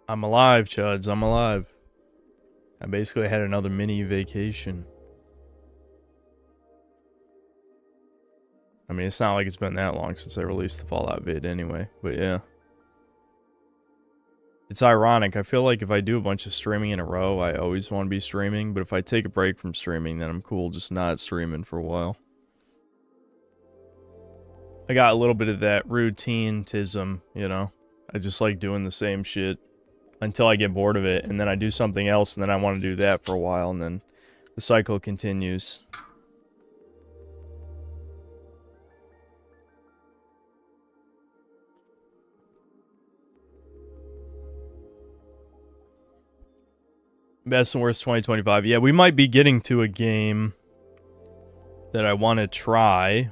I'm alive, Chuds. I'm alive. I basically had another mini vacation. I mean, it's not like it's been that long since I released the Fallout vid anyway, but yeah. It's ironic. I feel like if I do a bunch of streaming in a row, I always want to be streaming, but if I take a break from streaming, then I'm cool just not streaming for a while. I got a little bit of that routine-tism, you know? I just like doing the same shit until I get bored of it, and then I do something else, and then I want to do that for a while, and then the cycle continues. Best and worst 2025. Yeah, we might be getting to a game that I want to try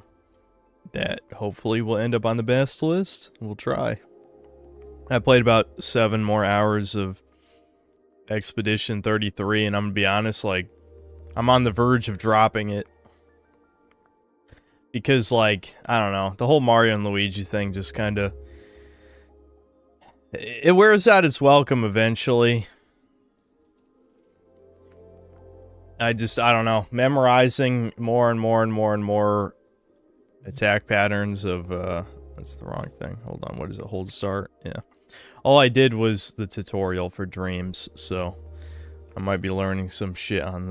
that hopefully will end up on the best list. We'll try. I played about 7 more hours of Expedition 33, and I'm gonna be honest, like, I'm on the verge of dropping it. Because, like, I don't know, the whole Mario and Luigi thing just kind of... It wears out its welcome eventually. I don't know, memorizing more and more attack patterns of, that's the wrong thing. Hold on, what is it? Hold start? Yeah. All I did was the tutorial for Dreams, so I might be learning some shit on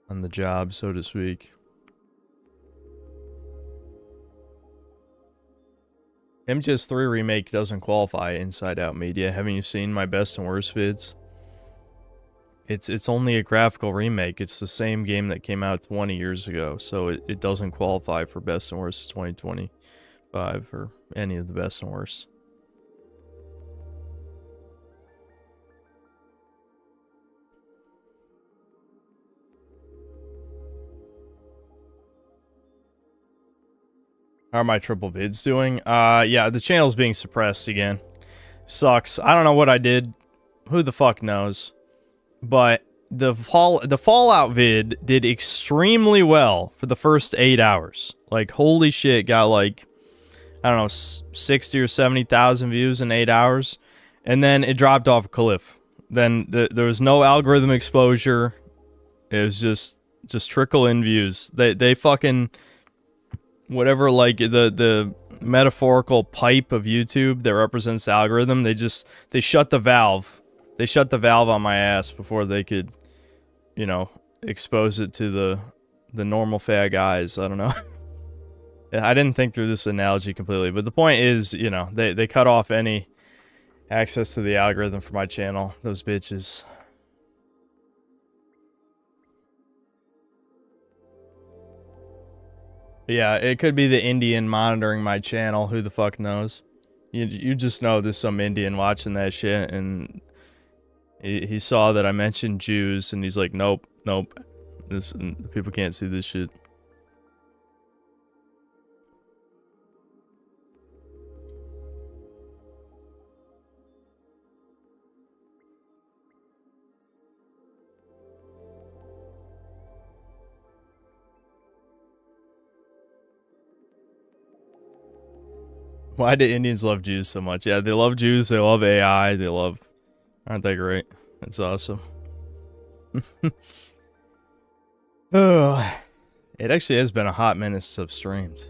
the job, so to speak. MGS3 Remake doesn't qualify Inside Out Media. Haven't you seen my best and worst vids? It's only a graphical remake. It's the same game that came out 20 years ago, so it doesn't qualify for best and worst 2025 or any of the best and worst. How are my triple vids doing? Yeah, the channel's being suppressed again. Sucks. I don't know what I did. Who the fuck knows? But the Fallout vid did extremely well for the first 8 hours. Like, holy shit, got like, I don't know, 60 or 70,000 views in 8 hours. And then it dropped off a cliff. Then there was no algorithm exposure. It was just trickle in views. They fucking... Whatever, like, the metaphorical pipe of YouTube that represents the algorithm, they shut the valve. They shut the valve on my ass before they could, you know, expose it to the normal fag eyes. I don't know. I didn't think through this analogy completely, but the point is, you know, they cut off any access to the algorithm for my channel. Those bitches. Yeah, it could be the Indian monitoring my channel. Who the fuck knows? You just know there's some Indian watching that shit, and he saw that I mentioned Jews, and he's like, nope. People can't see this shit. Why do Indians love Jews so much? Yeah, they love Jews, they love AI, they love... Aren't they great? That's awesome. Oh, it actually has been a hot minute since I've streamed.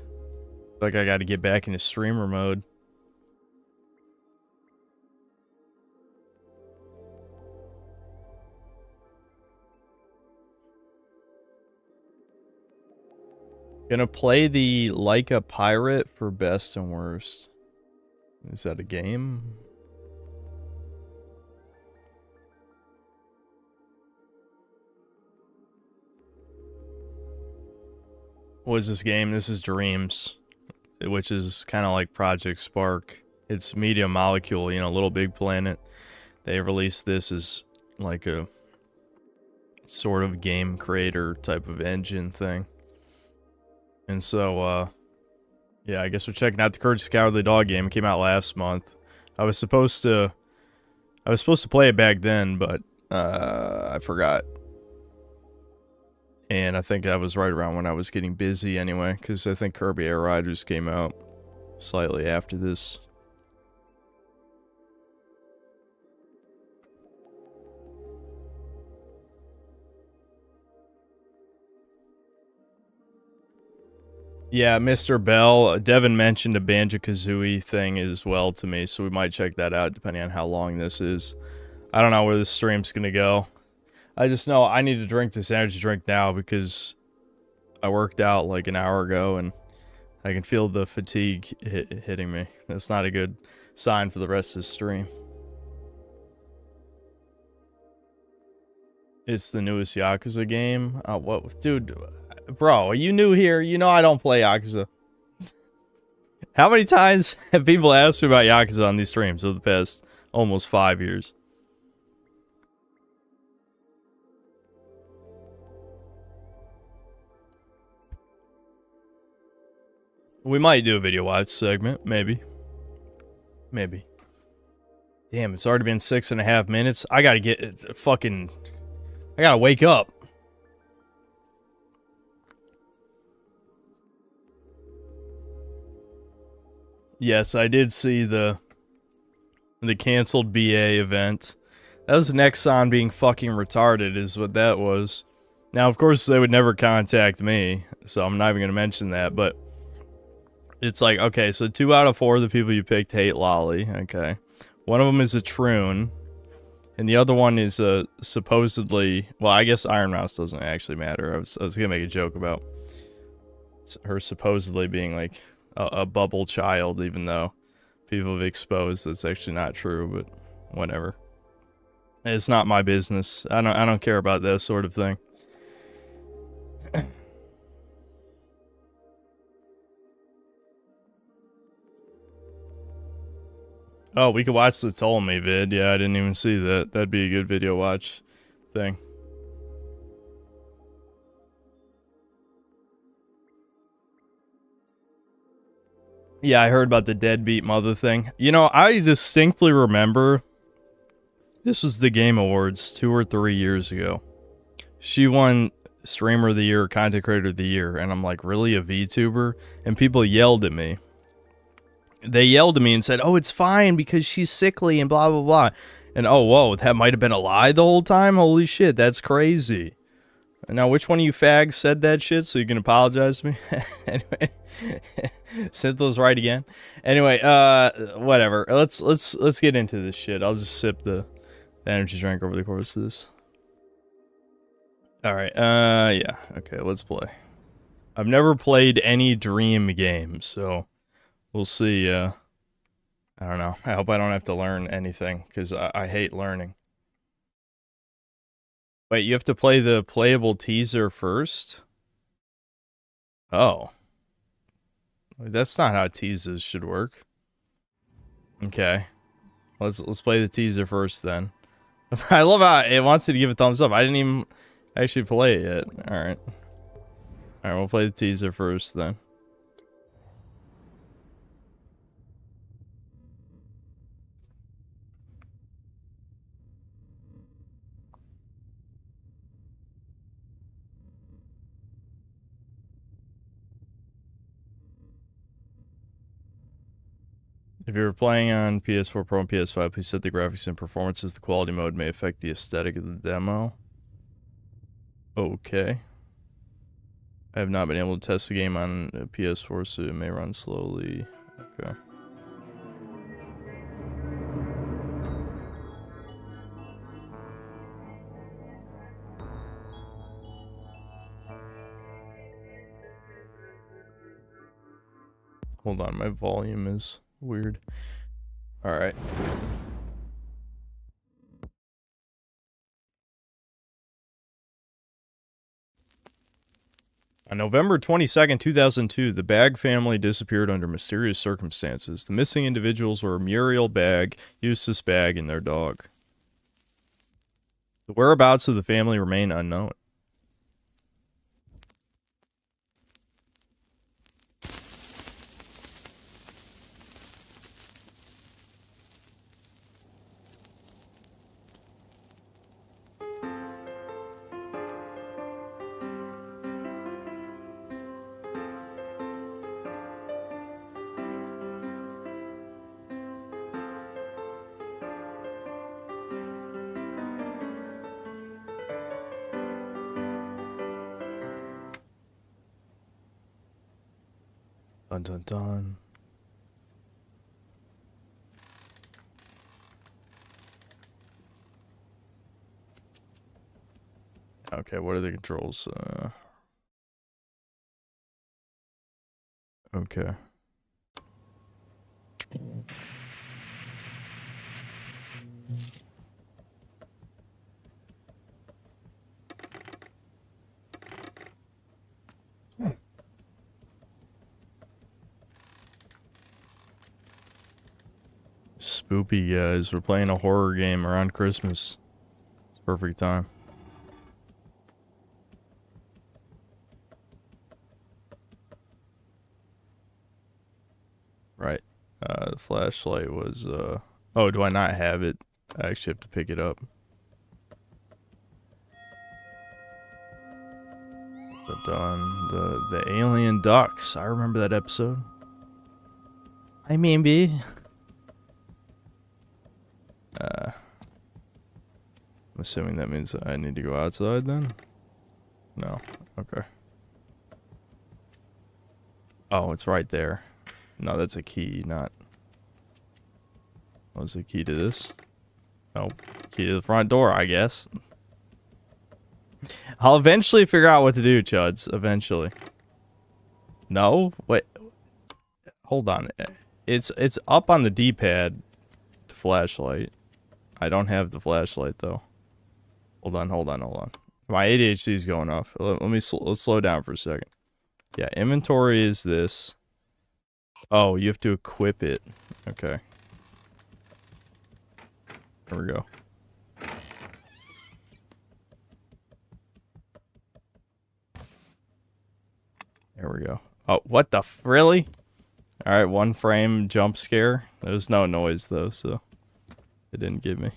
Like, I gotta get back into streamer mode. Gonna play the Like a Pirate for best and worst. Is that a game? What is this game? This is Dreams, which is kind of like Project Spark. It's Media Molecule, you know, Little Big Planet. They released this as like a sort of game creator type of engine thing. And so, yeah, I guess we're checking out the Courage the Cowardly Dog game. It came out last month. I was supposed to play it back then, but I forgot. And I think that was right around when I was getting busy anyway, because I think Kirby Air Riders came out slightly after this. Yeah, Mr. Bell. Devin mentioned a Banjo-Kazooie thing as well to me, so we might check that out depending on how long this is. I don't know where this stream's gonna go. I just know I need to drink this energy drink now because I worked out like an hour ago and I can feel the fatigue hitting me. That's not a good sign for the rest of the stream. It's the newest Yakuza game. What, dude? Bro, are you new here? You know I don't play Yakuza. How many times have people asked me about Yakuza on these streams over the past almost 5 years? We might do a video watch segment, maybe. Maybe. Damn, it's already been 6.5 minutes. I gotta get fucking... I gotta wake up. Yes, I did see the canceled BA event. That was Nexon being fucking retarded is what that was. Now, of course, they would never contact me, so I'm not even gonna mention that, but it's like, okay, so 2 out of 4 of the people you picked hate Lolly, okay. One of them is a Troon, and the other one is supposedly, well, I guess Iron Mouse doesn't actually matter. I was gonna make a joke about her supposedly being like a bubble child, even though people have exposed that's actually not true, but whatever. It's not my business. I don't care about that sort of thing. Oh, we could watch the Ptolemy vid. Yeah, I didn't even see that. That'd be a good video watch thing. Yeah, I heard about the deadbeat mother thing. You know, I distinctly remember this was the Game Awards 2 or 3 years ago. She won Streamer of the Year, Content Creator of the Year, and I'm like, really, a VTuber? And people yelled at me. They yelled at me and said, oh, it's fine because she's sickly and blah, blah, blah. And oh, whoa, that might have been a lie the whole time? Holy shit, that's crazy. Now, which one of you fags said that shit so you can apologize to me? Anyway, Synthil's right again. Anyway, whatever. Let's get into this shit. I'll just sip the energy drink over the course of this. All right. Yeah. Okay. Let's play. I've never played any Dream games, so we'll see. I don't know. I hope I don't have to learn anything because I hate learning. Wait, you have to play the playable teaser first? Oh. That's not how teasers should work. Okay. Let's play the teaser first then. I love how it wants you to give a thumbs up. I didn't even actually play it yet. Alright. Alright, we'll play the teaser first then. If you're playing on PS4 Pro and PS5, please set the graphics and performances. The quality mode may affect the aesthetic of the demo. Okay. I have not been able to test the game on PS4, so it may run slowly. Okay. Hold on, my volume is weird. Alright. On November 22nd, 2002, the Bag family disappeared under mysterious circumstances. The missing individuals were Muriel Bag, Eustace Bag, and their dog. The whereabouts of the family remain unknown. Dun dun dun. Okay, what are the controls? Okay. Spoopy guys, we're playing a horror game around Christmas. It's perfect time. Right. The flashlight was, oh, do I not have it? I actually have to pick it up. Done. The alien ducks. I remember that episode. I mean, B. I'm assuming that means I need to go outside then? No. Okay. Oh, it's right there. No, that's a key, not... What's the key to this? Nope. Key to the front door, I guess. I'll eventually figure out what to do, Chuds. Eventually. No? Wait. Hold on. It's up on the D-pad. The flashlight. I don't have the flashlight, though. Hold on. My ADHD is going off. Let's slow down for a second. Yeah, inventory is this. Oh, you have to equip it. Okay. There we go. There we go. Oh, what the really? Alright, 1 frame jump scare. There's no noise, though, so... It didn't give me.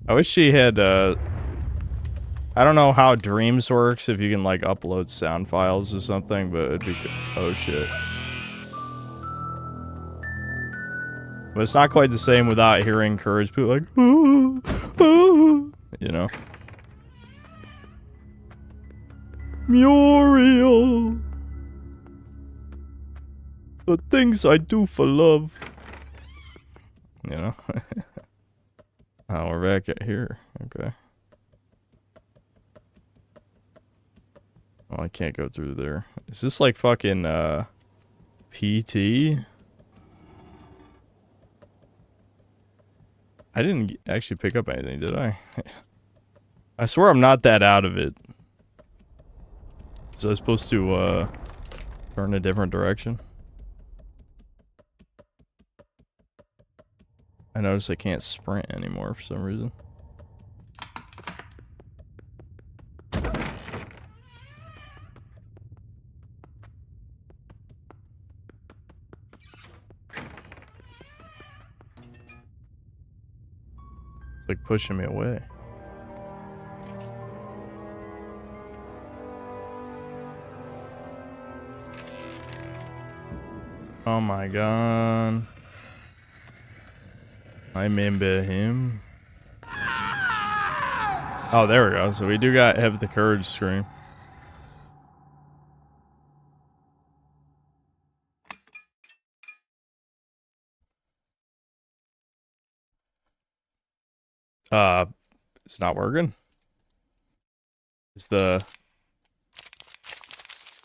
I wish she had, I don't know how Dreams works, if you can, like, upload sound files or something, but it'd be... Oh, shit. But it's not quite the same without hearing Courage people like... Ooh, ooh, you know? Muriel! The things I do for love. You know? Oh, we're back at here. Okay. Oh, I can't go through there. Is this like fucking, PT? I didn't actually pick up anything, did I? I swear I'm not that out of it. Was I supposed to, turn a different direction? I notice I can't sprint anymore for some reason. It's like pushing me away. Oh my god. I remember him. Oh, there we go. So we do have the courage scream. It's not working. It's the...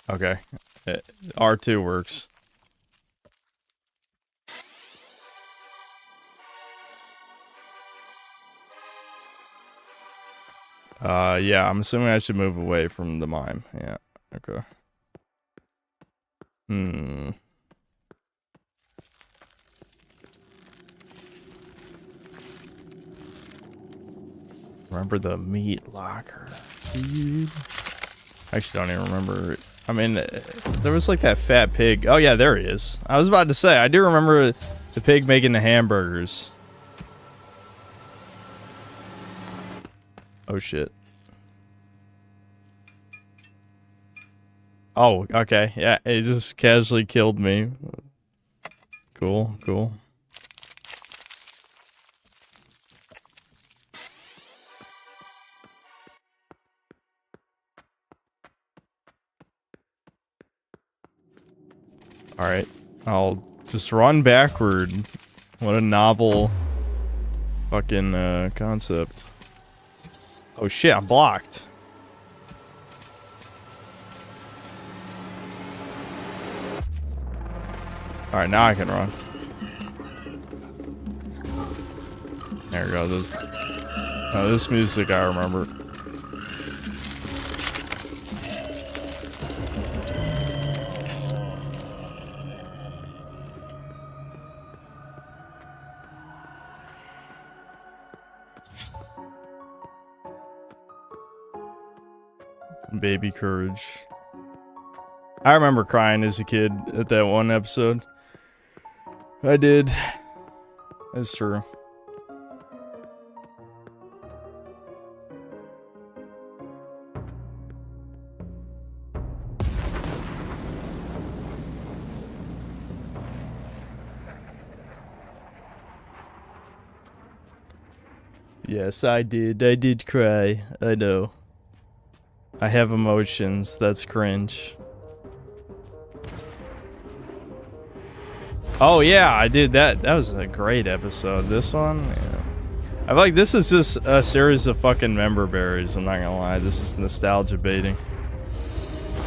Okay. R2 works. Yeah, I'm assuming I should move away from the mime. Yeah, okay. Remember the meat locker, dude? I actually don't even remember it. I mean, there was like that fat pig. Oh yeah, there he is. I was about to say, I do remember the pig making the hamburgers. Oh shit. Oh, okay. Yeah, it just casually killed me. Cool, cool. Alright, I'll just run backward. What a novel fucking concept. Oh shit, I'm blocked. Alright, now I can run. There we go. This music I remember. Baby courage. I remember crying as a kid at that one episode. I did. That's true. Yes, I did. I did cry. I know. I have emotions. That's cringe. Oh yeah, I did that. That was a great episode. This one, yeah. I feel like this is just a series of fucking member berries. I'm not gonna lie. This is nostalgia baiting.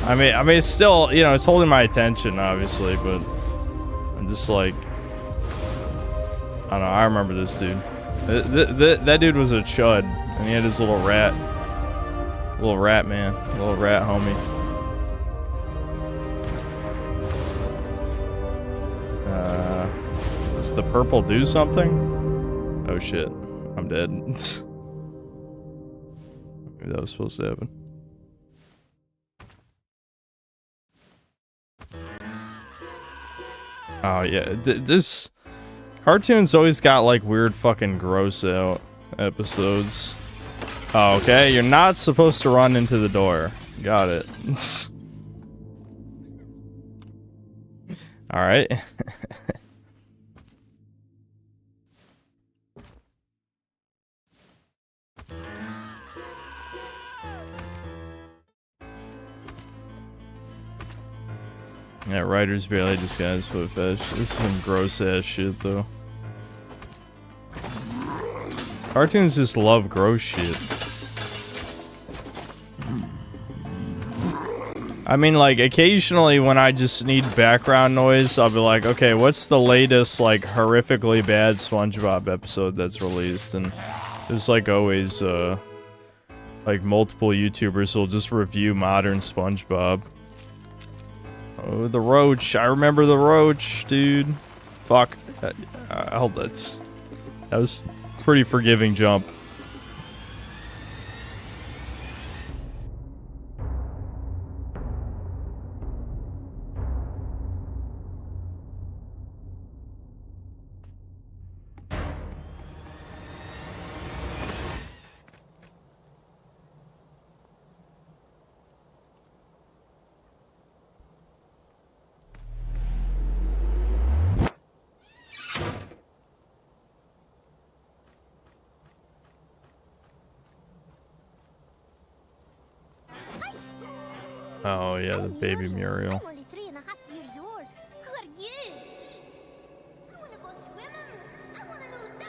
I mean, it's still, you know, it's holding my attention, obviously, but I'm just like, I don't know. I remember this dude. That dude was a chud, and he had his little rat man, little rat homie. Does the purple do something? Oh shit, I'm dead. Maybe that was supposed to happen. Oh yeah, this cartoon's always got like weird fucking gross out episodes. Oh, okay, you're not supposed to run into the door. Got it. Alright. Yeah, writers barely disguise foot fetish. This is some gross ass shit though. Cartoons just love gross shit. I mean, like, occasionally when I just need background noise, I'll be like, okay, what's the latest, like, horrifically bad SpongeBob episode that's released? And there's, like, always, like, multiple YouTubers will just review modern SpongeBob. Oh, the roach. I remember the roach, dude. Fuck. I hope that was a pretty forgiving jump. Oh yeah, the baby Muriel. I'm only 3.5 years old. Who are you? I wanna go swimming. I want a new doll.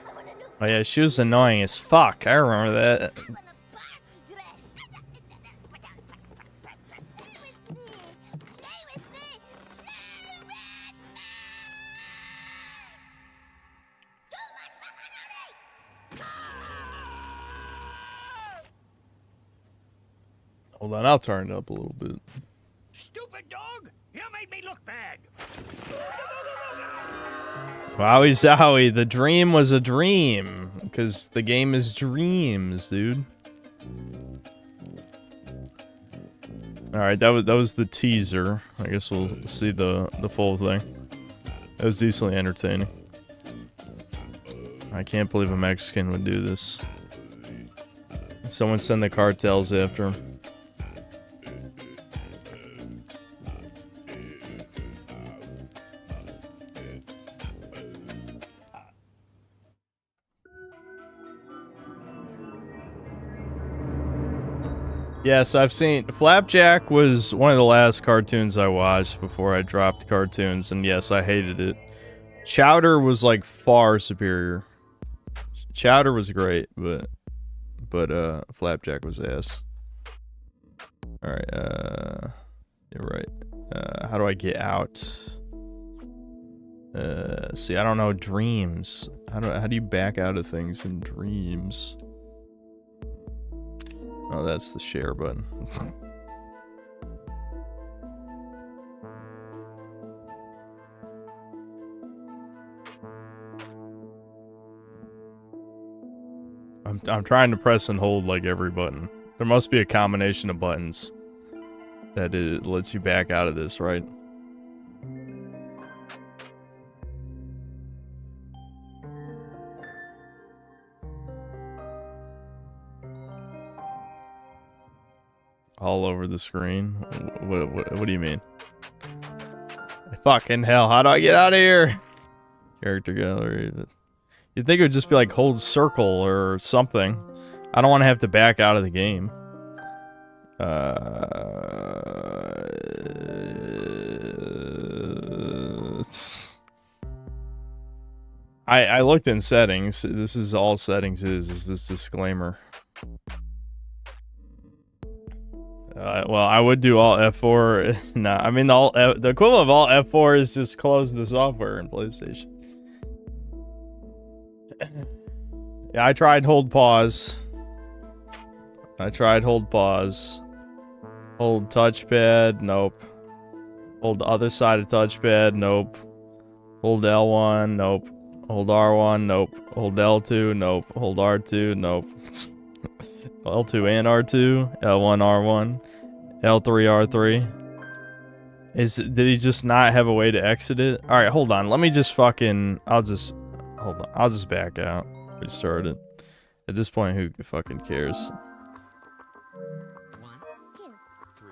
I want a new. Oh yeah, she was annoying as fuck. I remember that. I want a party dress. Play with me. Play with me. Play with me. Too much macaroni. Hold on, I'll turn it up a little bit. Stupid dog! You made me look bad. Wowie zowie, the dream was a dream. Because the game is dreams, dude. Alright, that was the teaser. I guess we'll see the full thing. That was decently entertaining. I can't believe a Mexican would do this. Someone send the cartels after him. Yes, I've seen Flapjack was one of the last cartoons I watched before I dropped cartoons, and yes, I hated it. Chowder was like far superior. Chowder was great, but Flapjack was ass. All right, you're right. How do I get out? See, I don't know dreams. How do you back out of things in dreams? Oh, that's the share button. I'm trying to press and hold like every button. There must be a combination of buttons that it lets you back out of this, right? All over the screen? What do you mean? Fucking hell, how do I get out of here? Character gallery. You'd think it would just be like hold circle or something. I don't want to have to back out of the game. I looked in settings. This is all settings is this disclaimer. Well, I would do all F4. Nah, I mean the equivalent of all F4 is just close the software in PlayStation. Yeah, I tried hold pause. Hold touchpad, nope. Hold the other side of touchpad, nope. Hold L1, nope. Hold R1, nope. Hold L2, nope. Hold R2, nope. L2 and R2, L1, R1, L3, R3. Did he just not have a way to exit it? Alright, hold on. Let me just fucking... Hold on. I'll just back out. Restart it. At this point, who fucking cares? 1, 2, 3.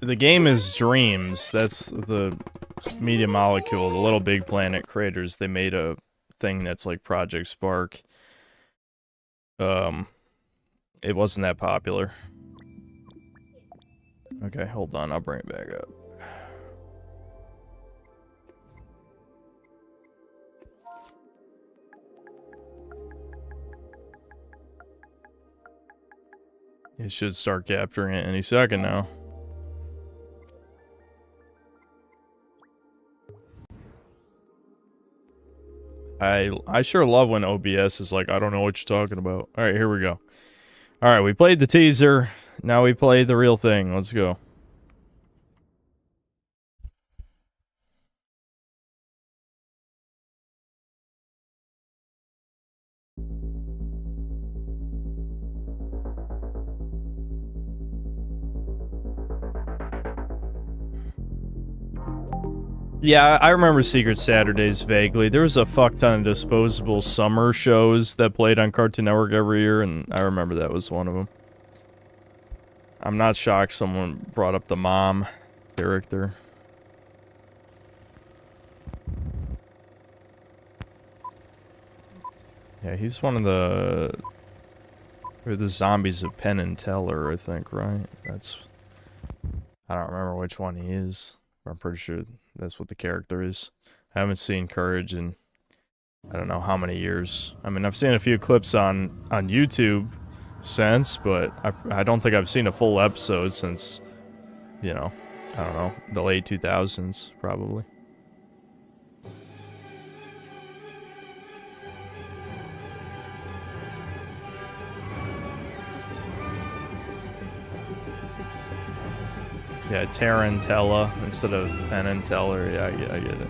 The game is Dreams. That's the Media Molecule, the Little Big Planet creators. They made a thing that's like Project Spark. It wasn't that popular. Okay, hold on. I'll bring it back up. It should start capturing it any second now. I sure love when OBS is like, I don't know what you're talking about. Alright, here we go. Alright, we played the teaser. Now we play the real thing. Let's go. Yeah, I remember Secret Saturdays vaguely. There was a fuck ton of disposable summer shows that played on Cartoon Network every year, and I remember that was one of them. I'm not shocked someone brought up the mom character. Yeah, he's one of the zombies of Penn and Teller, I think, right? I don't remember which one he is. I'm pretty sure that's what the character is. I haven't seen Courage in I don't know how many years. I mean, I've seen a few clips on YouTube since, but I don't think I've seen a full episode since, you know, I don't know, the late 2000s, probably. Yeah, Tarantella instead of Penn and Teller. Yeah, I get it.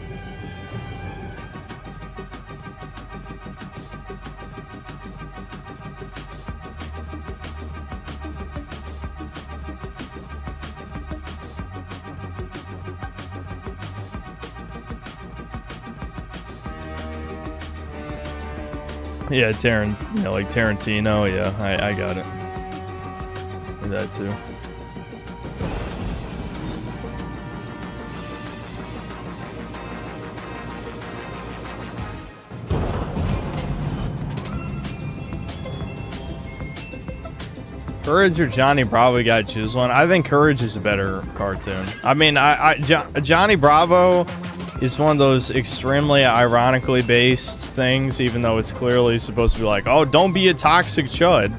Yeah, like Tarantino. Yeah, I got it. That too. Courage or Johnny Bravo, you gotta choose one. I think Courage is a better cartoon. I mean, Johnny Bravo is one of those extremely ironically based things, even though it's clearly supposed to be like, oh, don't be a toxic chud.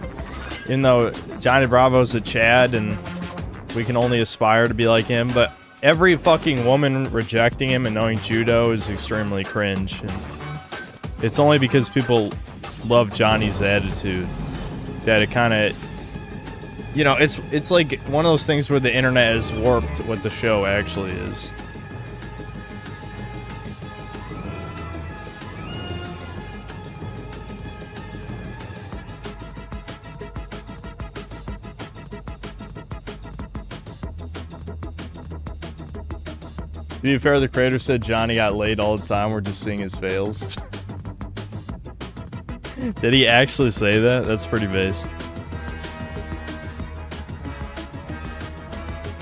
Even though Johnny Bravo's a Chad and we can only aspire to be like him, but every fucking woman rejecting him and knowing judo is extremely cringe. And it's only because people love Johnny's attitude that it kind of, you know, it's like one of those things where the internet has warped what the show actually is. To be fair, the creator said Johnny got laid all the time. We're just seeing his fails. Did he actually say that? That's pretty based.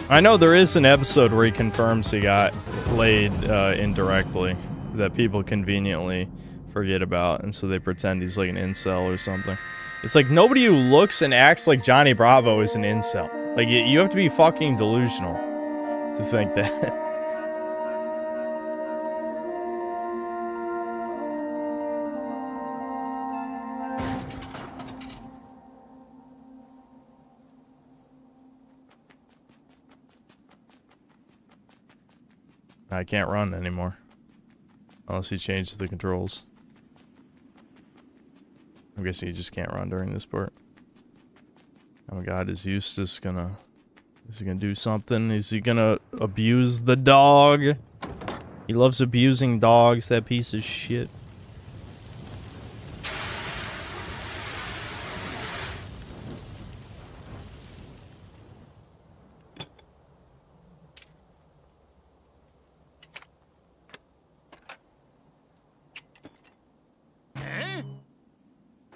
I know there is an episode where he confirms he got laid indirectly that people conveniently forget about, and so they pretend he's like an incel or something. It's like nobody who looks and acts like Johnny Bravo is an incel. Like, you have to be fucking delusional to think that. I can't run anymore. Unless he changes the controls. I'm guessing he just can't run during this part. Oh my god, is Eustace gonna... Is he gonna do something? Is he gonna abuse the dog? He loves abusing dogs, that piece of shit.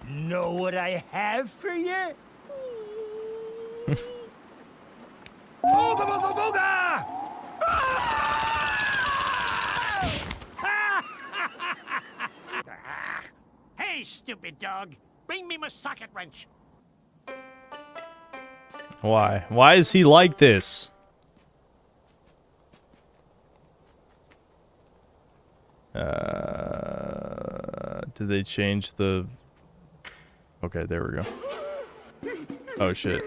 Know what I have for you? Booga booga booga! Hey, stupid dog! Bring me my socket wrench. Why? Why is he like this? Did they change the... Okay, there we go. Oh shit.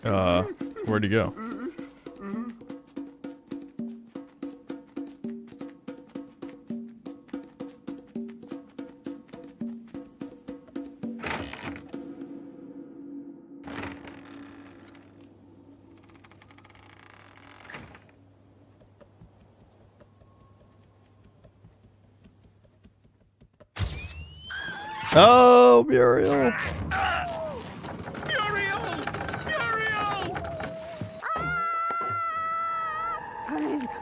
Where'd he go? Oh, Muriel.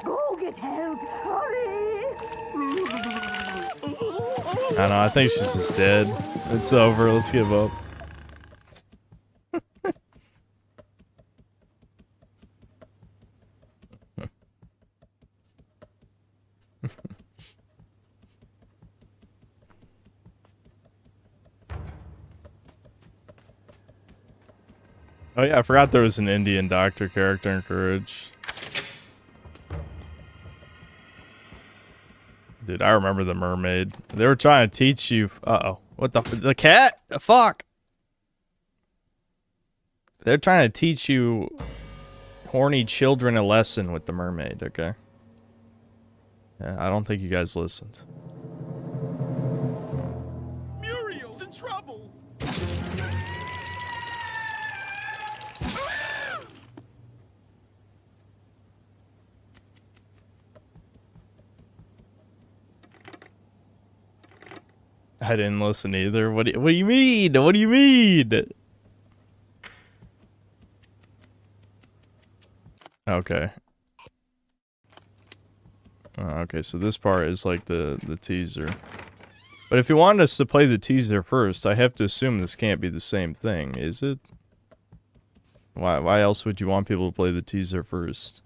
Go get help! Hurry! I don't know, I think she's just dead. It's over, let's give up. Oh yeah, I forgot there was an Indian doctor character in Courage. Dude, I remember the mermaid. They were trying to teach you... Uh-oh. What the cat? The fuck? They're trying to teach you horny children a lesson with the mermaid, okay? Yeah, I don't think you guys listened. Muriel's in trouble! I didn't listen either. What do you mean? What do you mean? Okay. Okay, so this part is like the teaser. But if you want us to play the teaser first, I have to assume this can't be the same thing, is it? Why else would you want people to play the teaser first?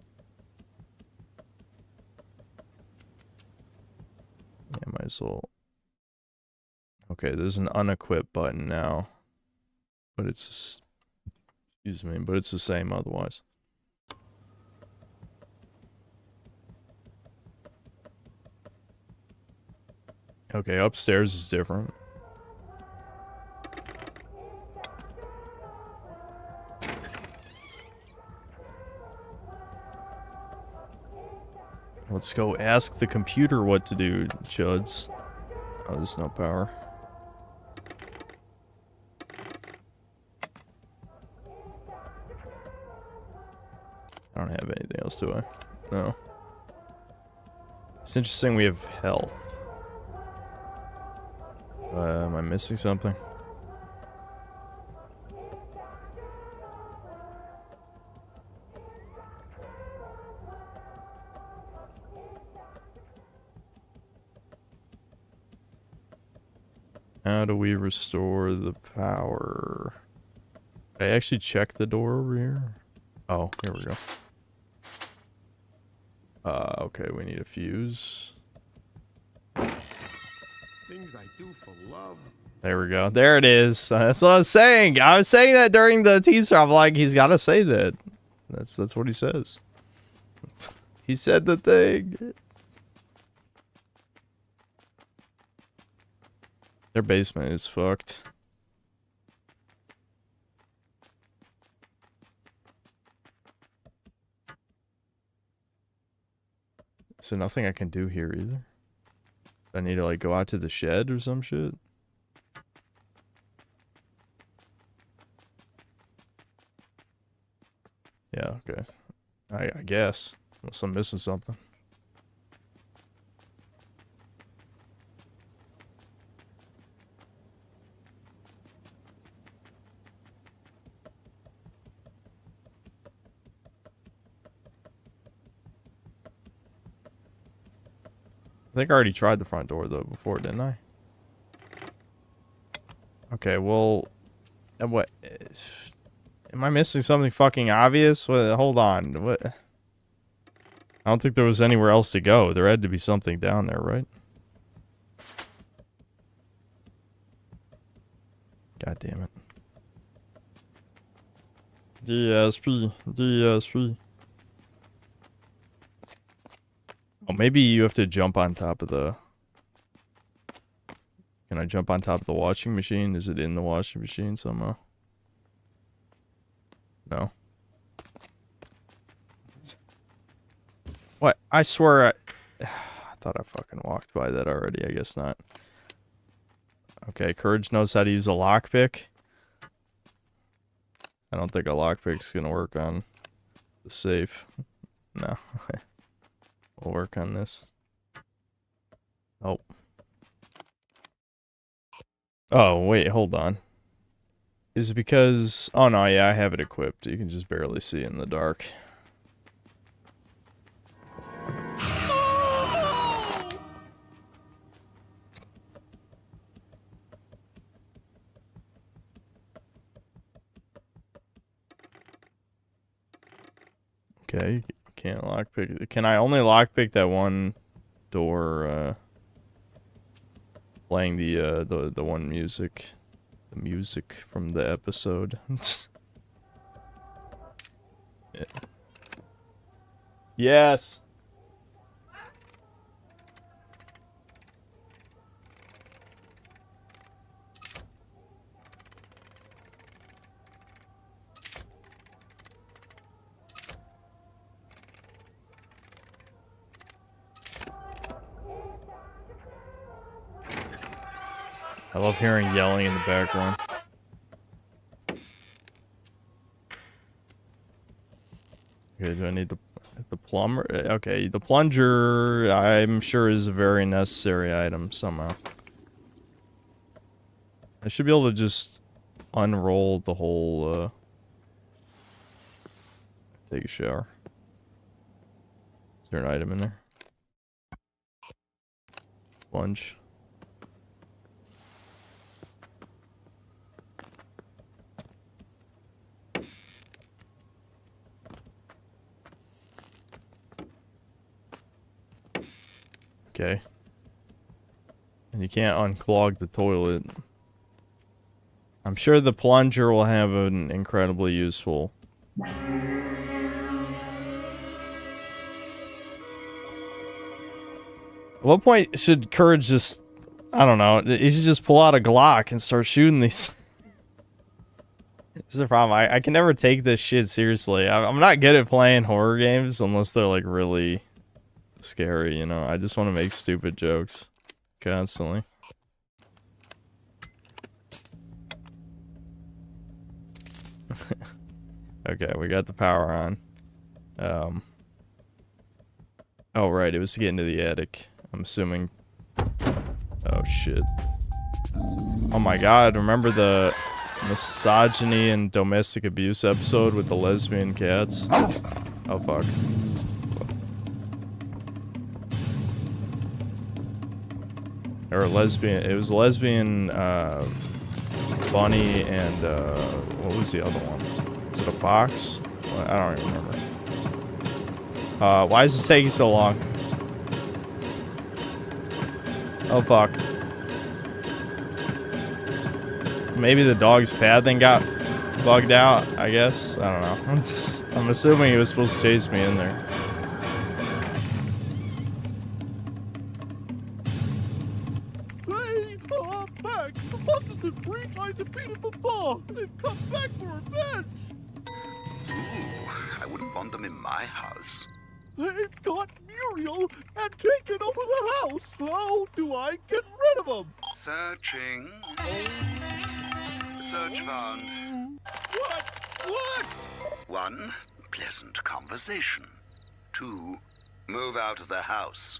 Yeah, might as well. Okay, there's an unequip button now. But it's Excuse me, but it's the same otherwise. Okay, upstairs is different. Let's go ask the computer what to do, chuds. Oh, there's no power. I don't have anything else, do I? No. It's interesting we have health. Am I missing something? How do we restore the power? Did I actually check the door over here? Oh, here we go. Okay, we need a fuse. Things I do for love. There we go. There it is. That's what I was saying. I was saying that during the teaser. I'm like, he's got to say that. That's what he says. He said the thing. Their basement is fucked. So nothing I can do here either. I need to like go out to the shed or some shit. Yeah, okay. I guess. Unless I'm missing something. I think I already tried the front door though before, didn't I? Okay, well, what? Am I missing something fucking obvious? What, hold on. What? I don't think there was anywhere else to go. There had to be something down there, right? God damn it. DSP. DSP. Oh, maybe you have to jump on top of the... Can I jump on top of the washing machine? Is it in the washing machine somehow? No. What? I swear I thought I fucking walked by that already. I guess not. Okay, Courage knows how to use a lockpick. I don't think a lockpick's gonna work on the safe. No. We'll work on this. Oh. Oh, wait, hold on. Is it because... Oh, no, yeah, I have it equipped. You can just barely see in the dark. Okay, can't lockpick. Can I only lockpick that one door, playing the one music, the music from the episode? Yeah. Yes. I love hearing yelling in the background. Okay, do I need the plumber? Okay, the plunger, I'm sure, is a very necessary item somehow. I should be able to just unroll the whole, take a shower. Is there an item in there? Plunge. Okay. And you can't unclog the toilet. I'm sure the plunger will have an incredibly useful. At what point should Courage just, I don't know, he should just pull out a Glock and start shooting these. This is the problem. I can never take this shit seriously. I'm not good at playing horror games unless they're like really scary, you know? I just want to make stupid jokes constantly. Okay, we got the power on. Oh, right, it was to get into the attic. I'm assuming. Oh, shit. Oh my god, remember the misogyny and domestic abuse episode with the lesbian cats? Oh, fuck. Or lesbian, it was lesbian, bunny and, what was the other one? Is it a fox? Well, I don't even remember. Why is this taking so long? Oh, fuck. Maybe the dog's pad thing got bugged out, I guess. I don't know. I'm assuming he was supposed to chase me in there. They are back! The buses and freaks I defeated before! They've come back for revenge! Ooh, I wouldn't want them in my house. They've got Muriel and taken over the house! How do I get rid of them? Searching. Search found. What? 1. Pleasant conversation. 2. Move out of the house.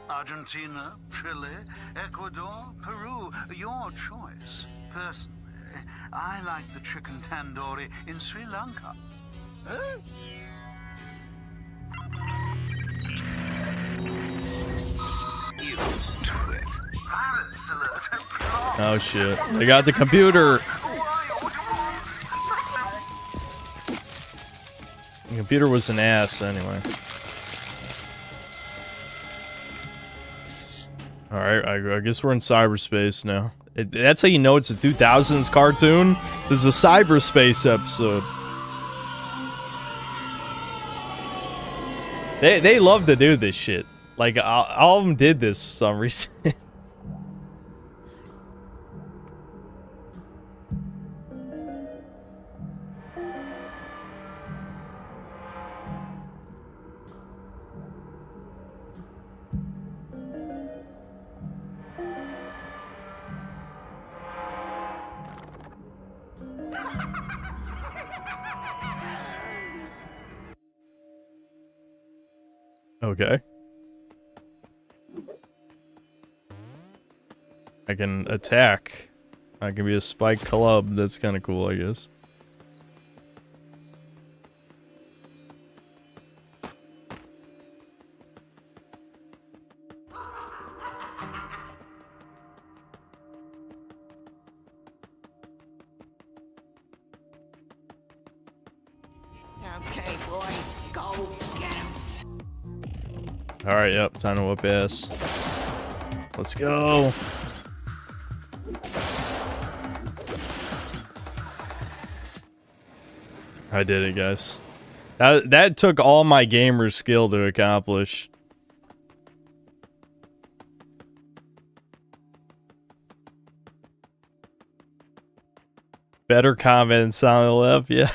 Argentina, Chile, Ecuador, Peru, your choice. Personally, I like the chicken tandoori in Sri Lanka. Huh? You twit. Pirates alert. Oh, shit. They got the computer! The computer was an ass, anyway. Alright, I guess we're in cyberspace now. That's how you know it's a 2000s cartoon. This is a cyberspace episode. They love to do this shit. Like, all of them did this for some reason. Okay. I can attack. I can be a spike club. That's kind of cool, I guess. Okay, boys, go get him. Alright, yep, time to whoop ass. Let's go. I did it, guys. That took all my gamer skill to accomplish. Better combat than Silent Left, yeah.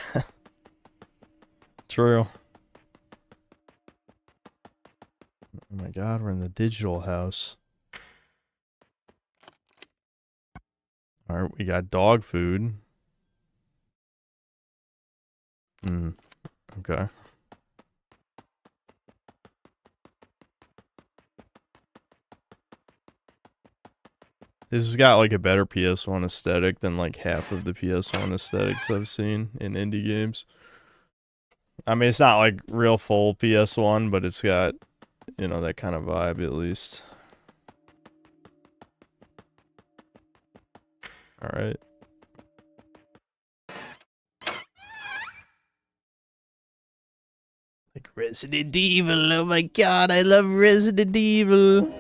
True. Oh my god, we're in the digital house. Alright, we got dog food. Okay. This has got like a better PS1 aesthetic than like half of the PS1 aesthetics I've seen in indie games. I mean, it's not like real full PS1, but it's got, you know, that kind of vibe at least. Alright. Like Resident Evil, oh my god, I love Resident Evil.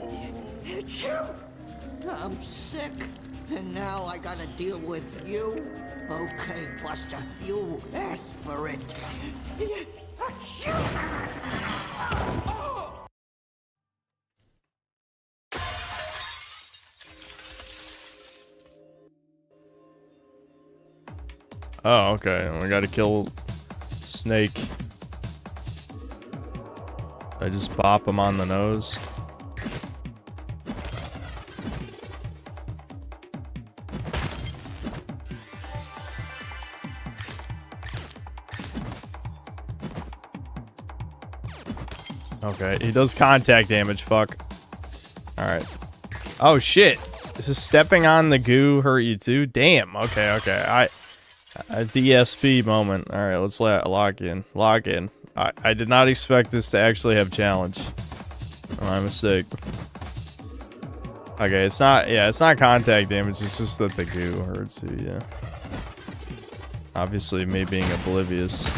Achoo! I'm sick, and now I gotta deal with you. Okay, Buster, you asked for it. Oh, okay. We gotta kill Snake. I just pop him on the nose. Okay, he does contact damage, fuck. Alright. Oh shit! Is stepping on the goo hurt you too? Damn, okay. A DSP moment. Alright, let's lock in. Lock in. I did not expect this to actually have challenge. My mistake. Okay, it's not contact damage, it's just that the goo hurts you, yeah. Obviously, me being oblivious.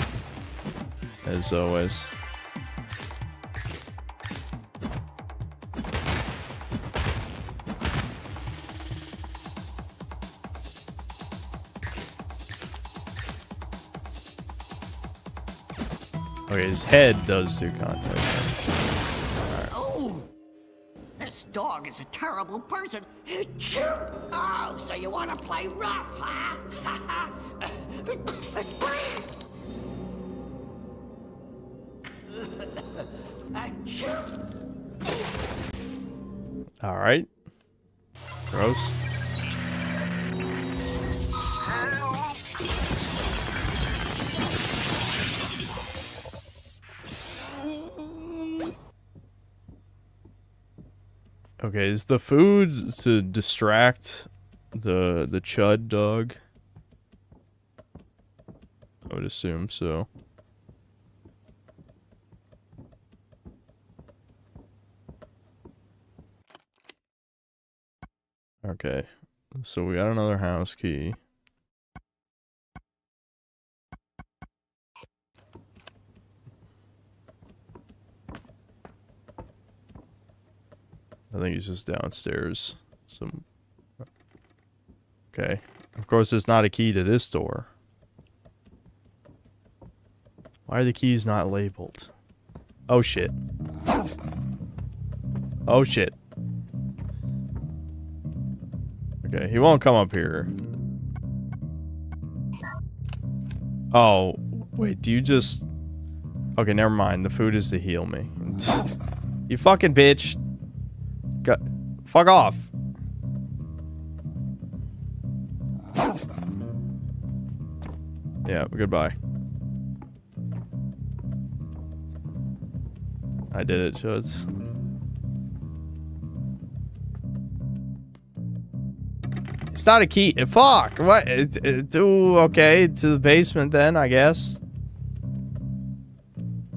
As always. Okay, his head does do contact damage. Oh! This dog is a terrible person. Oh, so you want to play rough, huh? Alright. Gross. Okay, is the food to distract the chud dog? I would assume so. Okay, so we got another house key. I think he's just downstairs. Okay. Of course, it's not a key to this door. Why are the keys not labeled? Oh, shit. Oh, shit. Okay, he won't come up here. Oh, wait, do you just... Okay, never mind. The food is to heal me. You fucking bitch. Fuck off. Yeah, goodbye. I did it, Chuds. It's not a key. Fuck. What? Okay, to the basement then, I guess.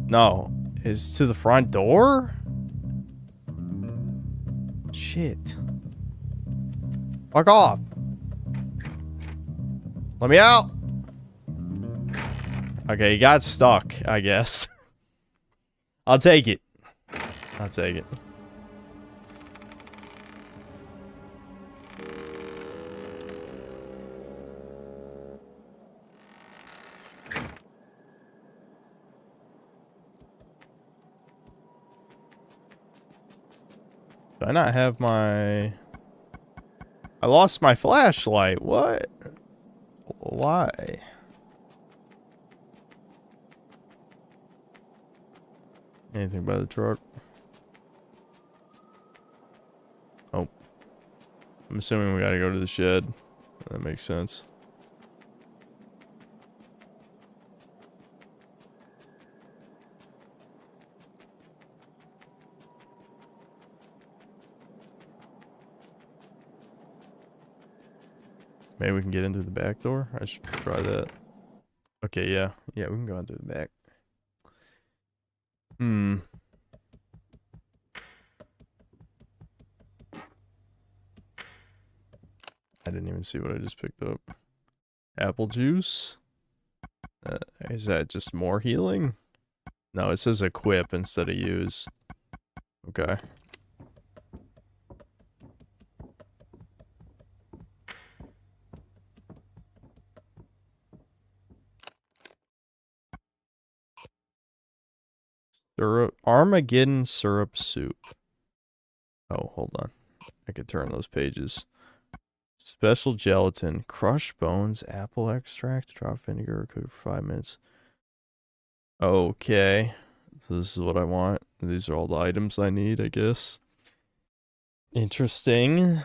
No. It's to the front door? Shit. Fuck off. Let me out. Okay, he got stuck, I guess. I'll take it. I'll take it. Do I not have my... I lost my flashlight. What? Why? Anything by the truck? Oh. I'm assuming we gotta go to the shed. That makes sense. Maybe we can get in through the back door? I should try that. Okay, yeah. Yeah, we can go in through the back. Hmm. I didn't even see what I just picked up. Apple juice? Is that just more healing? No, it says equip instead of use. Okay. Armageddon syrup soup. Oh, hold on. I could turn those pages. Special gelatin, crushed bones, apple extract, drop vinegar, cook for 5 minutes. Okay. So this is what I want. These are all the items I need, I guess. Interesting.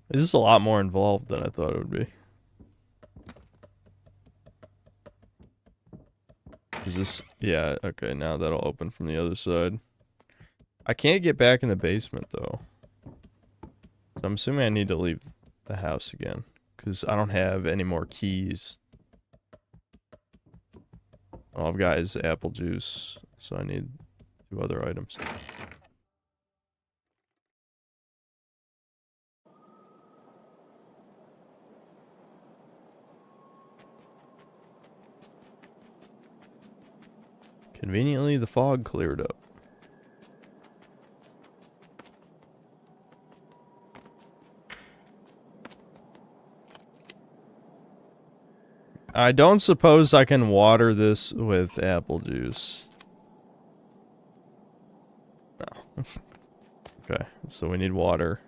This is a lot more involved than I thought it would be. Is this... Yeah, okay, now that'll open from the other side. I can't get back in the basement, though. So I'm assuming I need to leave the house again. Because I don't have any more keys. All I've got is apple juice. So I need 2 other items. Conveniently, the fog cleared up. I don't suppose I can water this with apple juice. No. Okay, so we need water.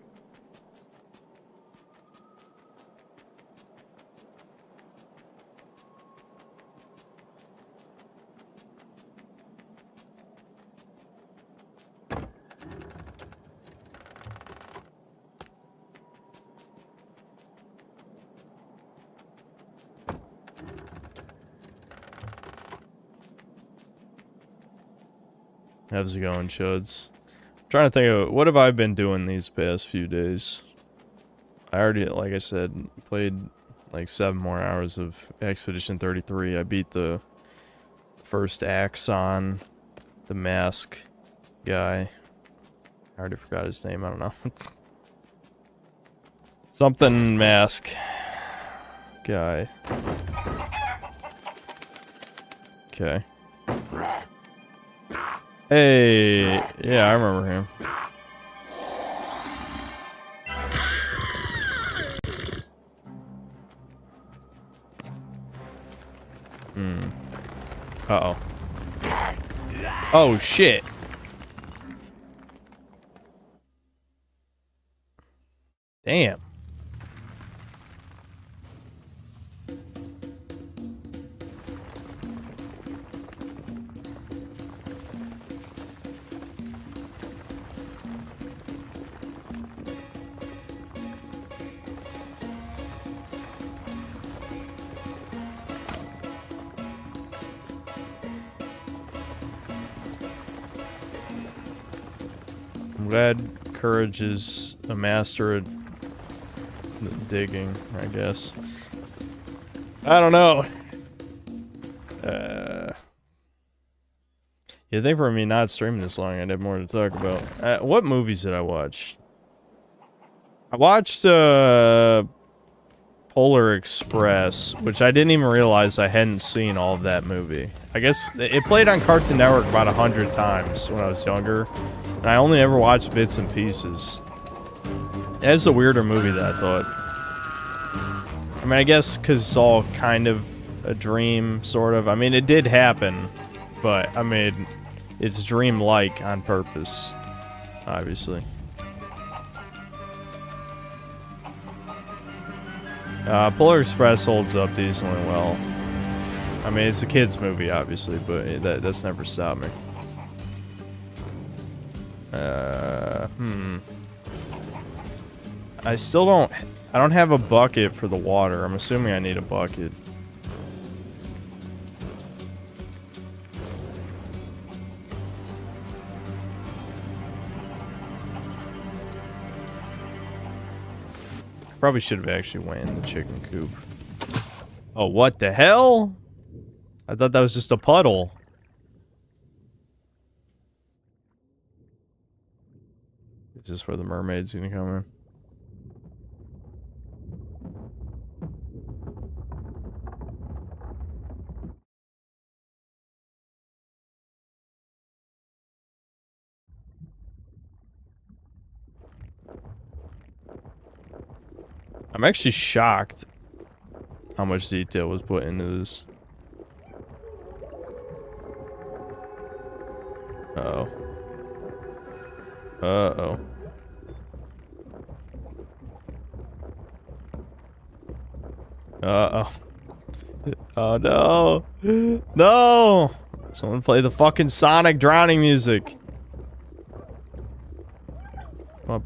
How's it going, chuds? I'm trying to think of what have I been doing these past few days. I already, like I said, played like 7 more hours of Expedition 33. I beat the first axe on the mask guy. I already forgot his name, I don't know. Something mask guy. Okay. Hey, yeah, I remember him. Uh-oh. Oh, shit. Damn. I'm glad Courage is a master at digging, I guess. I don't know. You'd think for me not streaming this long, I'd have more to talk about. What movies did I watch? I watched, Polar Express, which I didn't even realize I hadn't seen all of that movie. I guess it played on Cartoon Network about 100 times when I was younger, and I only ever watched bits and pieces. It's a weirder movie than I thought. I mean, I guess because it's all kind of a dream, sort of. I mean, it did happen, but, I mean, it's dream-like on purpose, obviously. Polar Express holds up decently well. I mean, it's a kid's movie, obviously, but that's never stopped me. I still don't... I don't have a bucket for the water. I'm assuming I need a bucket. Probably should have actually went in the chicken coop. Oh, what the hell? I thought that was just a puddle. Is this where the mermaid's gonna come in? I'm actually shocked. how much detail was put into this. Uh-oh. Uh-oh. Uh-oh. Oh, no. No! Someone play the fucking Sonic drowning music. Am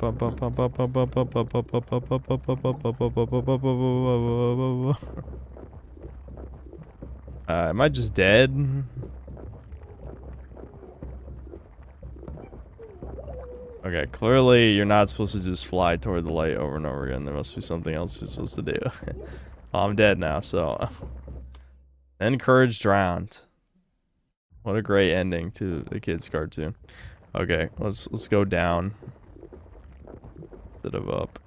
I just dead? Okay, clearly you're not supposed to just fly toward the light over and over again. There must be something else you're supposed to do. Oh, I'm dead now, so... Encouraged drowned. What a great ending to the kids' cartoon. Okay, let's go down instead of up.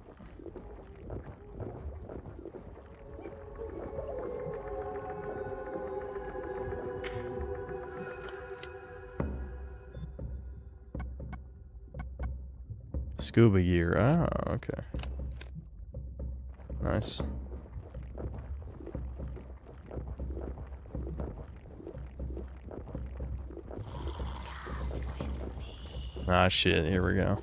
Scuba gear. Oh, okay. Nice. Ah, shit. Here we go.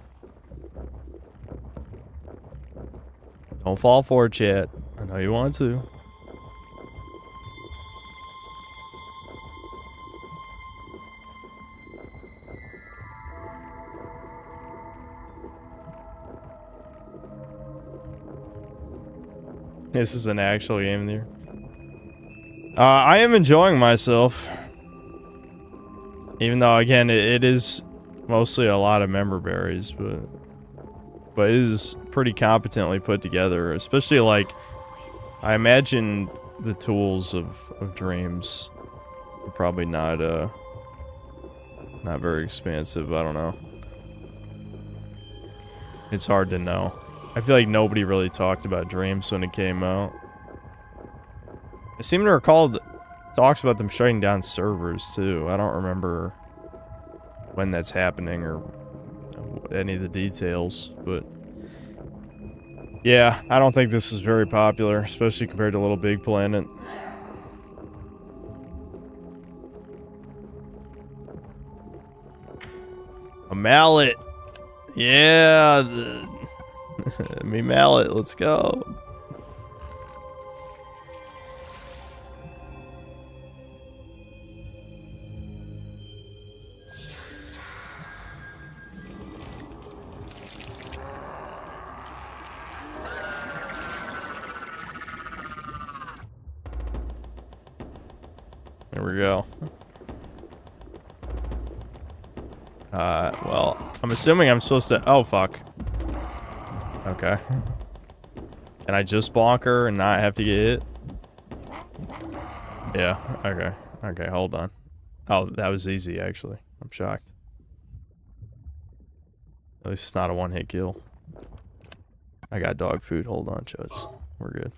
Don't fall for it, chat. I know you want to. This is an actual game there. I am enjoying myself. Even though, again, it is mostly a lot of member berries, but it is pretty competently put together. Especially, like, I imagine the tools of Dreams are probably not very expansive. I don't know. It's hard to know. I feel like nobody really talked about Dreams when it came out. I seem to recall talks about them shutting down servers too. I don't remember when that's happening or any of the details, but yeah, I don't think this is very popular, especially compared to Little Big Planet. A mallet. Yeah, me mallet, let's go. There we go. Well, I'm assuming I'm supposed to... Oh, fuck. Okay. Can I just bonk her and not have to get hit? Yeah, okay. Okay, hold on. Oh, that was easy, actually. I'm shocked. At least it's not a one-hit kill. I got dog food. Hold on, Chuds. We're good.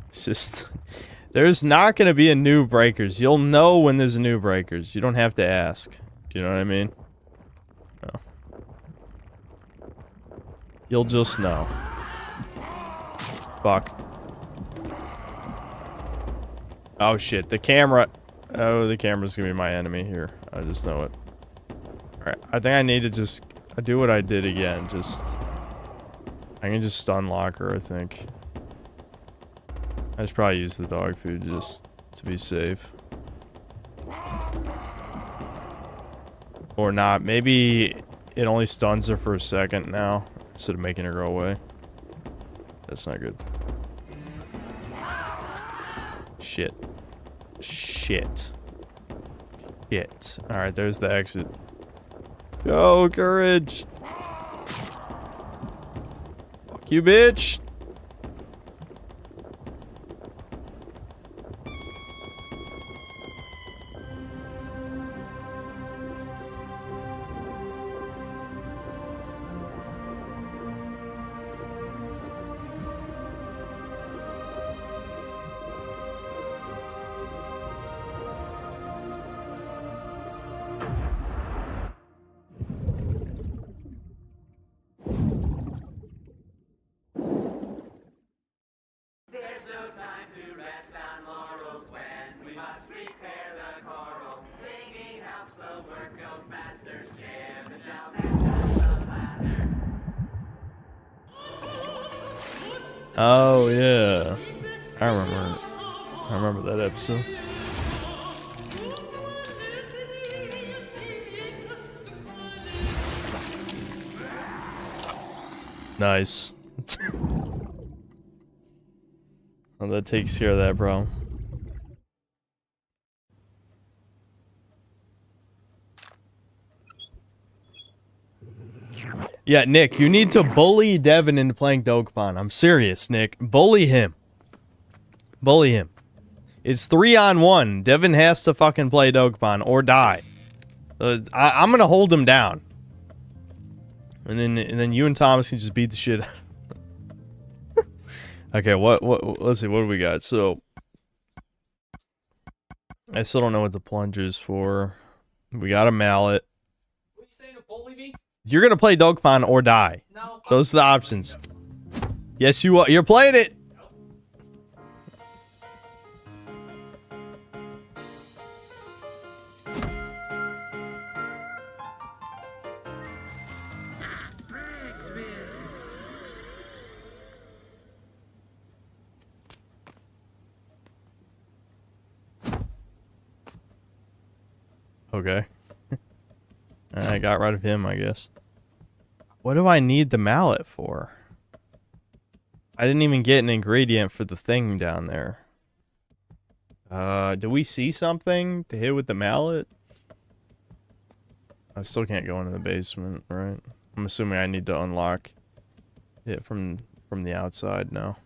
It's just... There's not going to be a new Breakers. You'll know when there's a new Breakers. You don't have to ask. You know what I mean? No. You'll just know. Fuck. Oh shit, the camera... Oh, the camera's gonna be my enemy here. I just know it. Alright, I think I need to just... do what I did again. Just... I can just stun lock her, I think. I should probably use the dog food just to be safe. Or not. Maybe it only stuns her for a second now, instead of making her go away. That's not good. Shit. Shit. Shit. Alright, there's the exit. Go, courage! Fuck you, bitch! Oh yeah, I remember that episode. Nice. Well, that takes care of that, bro. Yeah, Nick, you need to bully Devin into playing Dokapon. I'm serious, Nick. Bully him. Bully him. It's 3-on-1. Devin has to fucking play Dokapon or die. I'm gonna hold him down. And then you and Thomas can just beat the shit out. Okay, let's see, what do we got? So I still don't know what the plunger's for. We got a mallet. What are you saying to bully me? You're gonna play Dokapon or die. No. Those are the options. Yes, you are. You're playing it. Okay. I got rid of him, I guess. What do I need the mallet for? I didn't even get an ingredient for the thing down there. Do we see something to hit with the mallet? I still can't go into the basement, right? I'm assuming I need to unlock it from the outside now.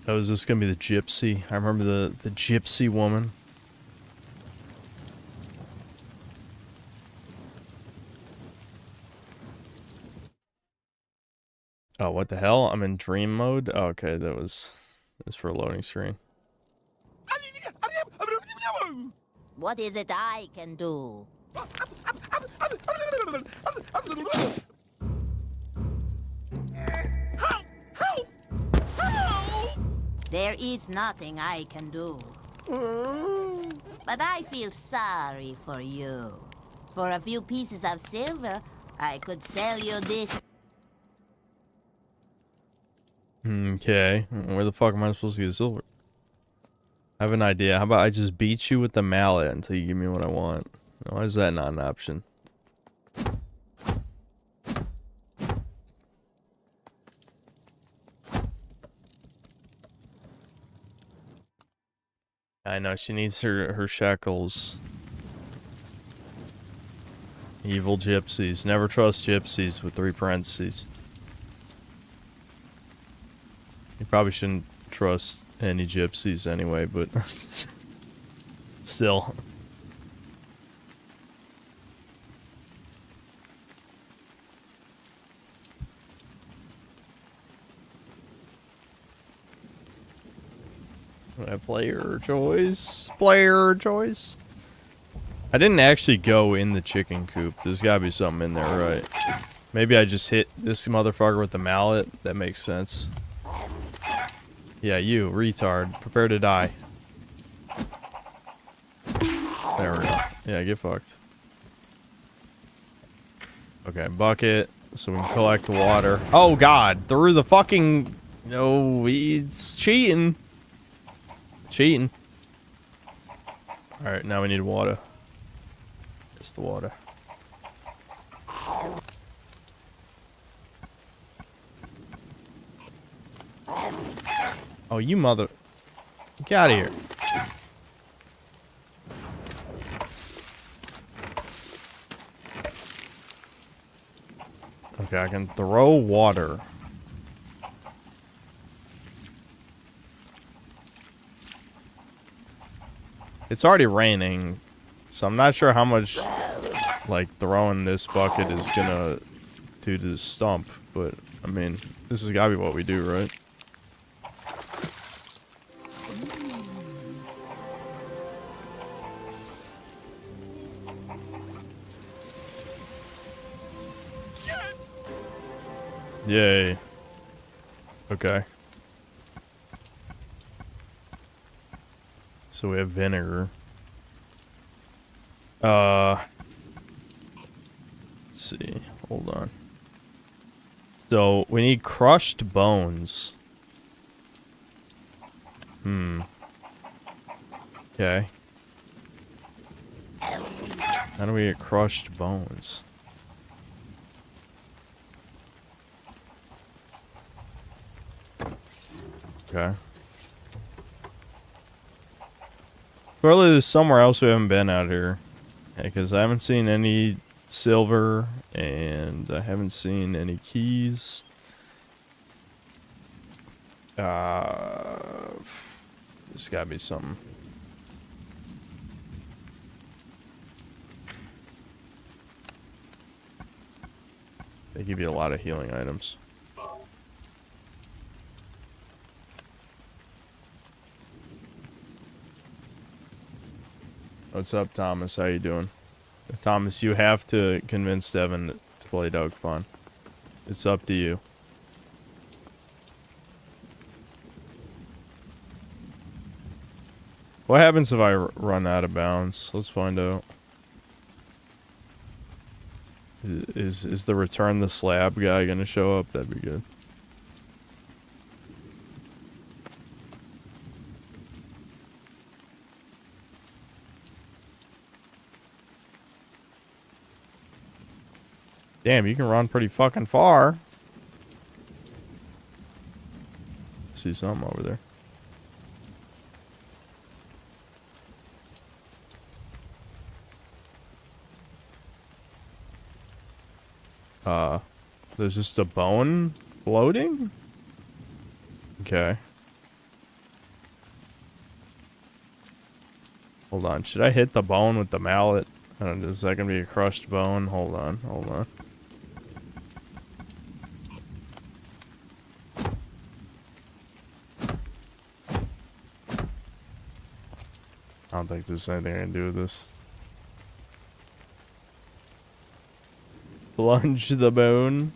Oh, is this gonna be the gypsy? I remember the gypsy woman. Oh, what the hell? I'm in dream mode? Oh, okay, that was for a loading screen. What is it I can do? There is nothing I can do. But I feel sorry for you. For a few pieces of silver, I could sell you this. Okay, where the fuck am I supposed to get silver? I have an idea. How about I just beat you with the mallet until you give me what I want? Why is that not an option? I know, she needs her shekels. Evil gypsies. Never trust gypsies with 3 parentheses. You probably shouldn't trust any gypsies anyway, but still. Player choice. Player choice. I didn't actually go in the chicken coop. There's gotta be something in there, right? Maybe I just hit this motherfucker with the mallet. That makes sense. Yeah, you, retard. Prepare to die. There we go. Yeah, get fucked. Okay, bucket. So we can collect water. Oh, God. Through the fucking... No, it's cheating. Cheating. Alright, now we need water. It's the water. Oh, you mother... Get out of here. Okay, I can throw water. It's already raining, so I'm not sure how much, like, throwing this bucket is gonna do to the stump, but, I mean, this has gotta be what we do, right? Yay. Okay. So we have vinegar. Let's see. Hold on. So we need crushed bones. Okay. How do we get crushed bones? Okay. Probably there's somewhere else we haven't been out here. Because I haven't seen any silver, and I haven't seen any keys. There's gotta be something. They give you a lot of healing items. What's up, Thomas? How you doing? Thomas, you have to convince Devin to play Dog Fun. It's up to you. What happens if I run out of bounds? Let's find out. Is the return the slab guy gonna show up? That'd be good. Damn, you can run pretty fucking far. See something over there. There's just a bone floating? Okay. Hold on, should I hit the bone with the mallet? I don't know, is that gonna be a crushed bone? Hold on, hold on. I don't think there's anything I can do with this. Plunge the bone.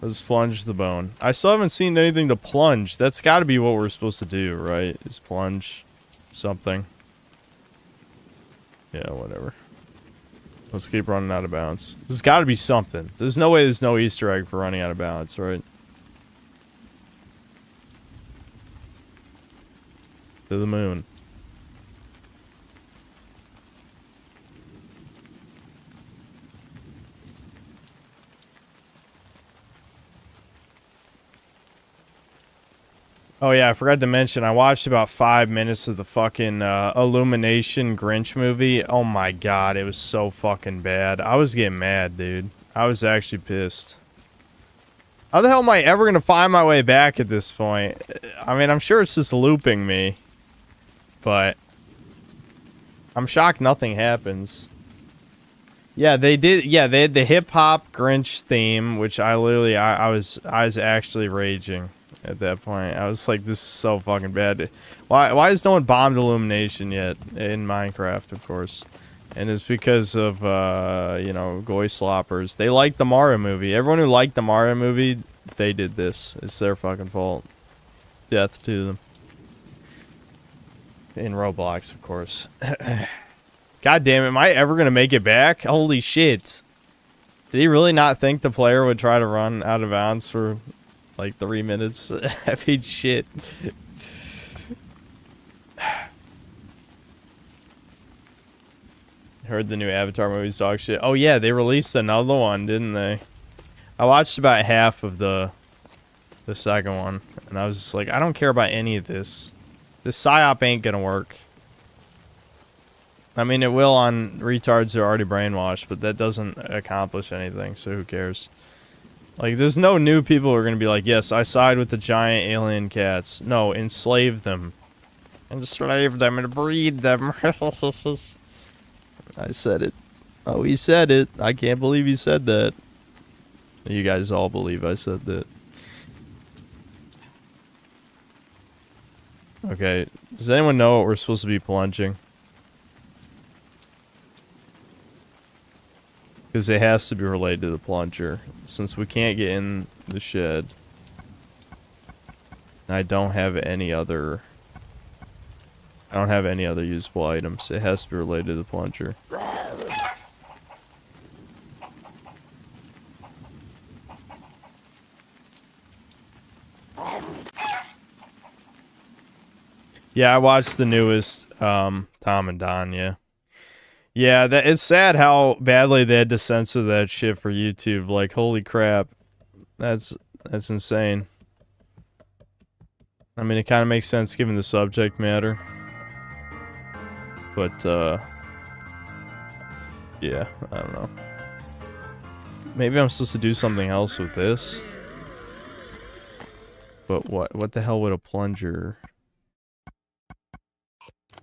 Let's plunge the bone. I still haven't seen anything to plunge. That's got to be what we're supposed to do, right? Is plunge something. Yeah, whatever. Let's keep running out of bounds. There's got to be something. There's no way there's no Easter egg for running out of bounds, right? To the moon. Oh yeah, I forgot to mention, I watched about 5 minutes of the fucking Illumination Grinch movie. Oh my god, it was so fucking bad. I was getting mad, dude. I was actually pissed. How the hell am I ever gonna find my way back at this point? I mean, I'm sure it's just looping me. But I'm shocked nothing happens. Yeah, they did. Yeah, they had the hip-hop Grinch theme, which I literally, I was actually raging. At that point, I was like, "This is so fucking bad." Why has no one bombed Illumination yet in Minecraft? Of course, and it's because of you know, goy sloppers. They liked the Mario movie. Everyone who liked the Mario movie, they did this. It's their fucking fault. Death to them. In Roblox, of course. God damn it! Am I ever gonna make it back? Holy shit! Did he really not think the player would try to run out of bounds for like 3 minutes? I mean, shit. Heard the new Avatar movie's dog shit. Oh yeah, they released another one, didn't they? I watched about half of the second one, and I was just like, I don't care about any of this. This psyop ain't gonna work. I mean, it will on retards who are already brainwashed, but that doesn't accomplish anything, so who cares? Like, there's no new people who are going to be like, yes, I side with the giant alien cats. No, enslave them. Enslave them and breed them. I said it. Oh, he said it. I can't believe he said that. You guys all believe I said that. Okay, does anyone know what we're supposed to be plunging? Because it has to be related to the plunger. Since we can't get in the shed. And I don't have any other... I don't have any other usable items. It has to be related to the plunger. Yeah, I watched the newest Tom and Don, yeah. Yeah, that it's sad how badly they had to censor that shit for YouTube. Like, holy crap. That's insane. I mean, it kind of makes sense given the subject matter. But, yeah, I don't know. Maybe I'm supposed to do something else with this. But what the hell would a plunger...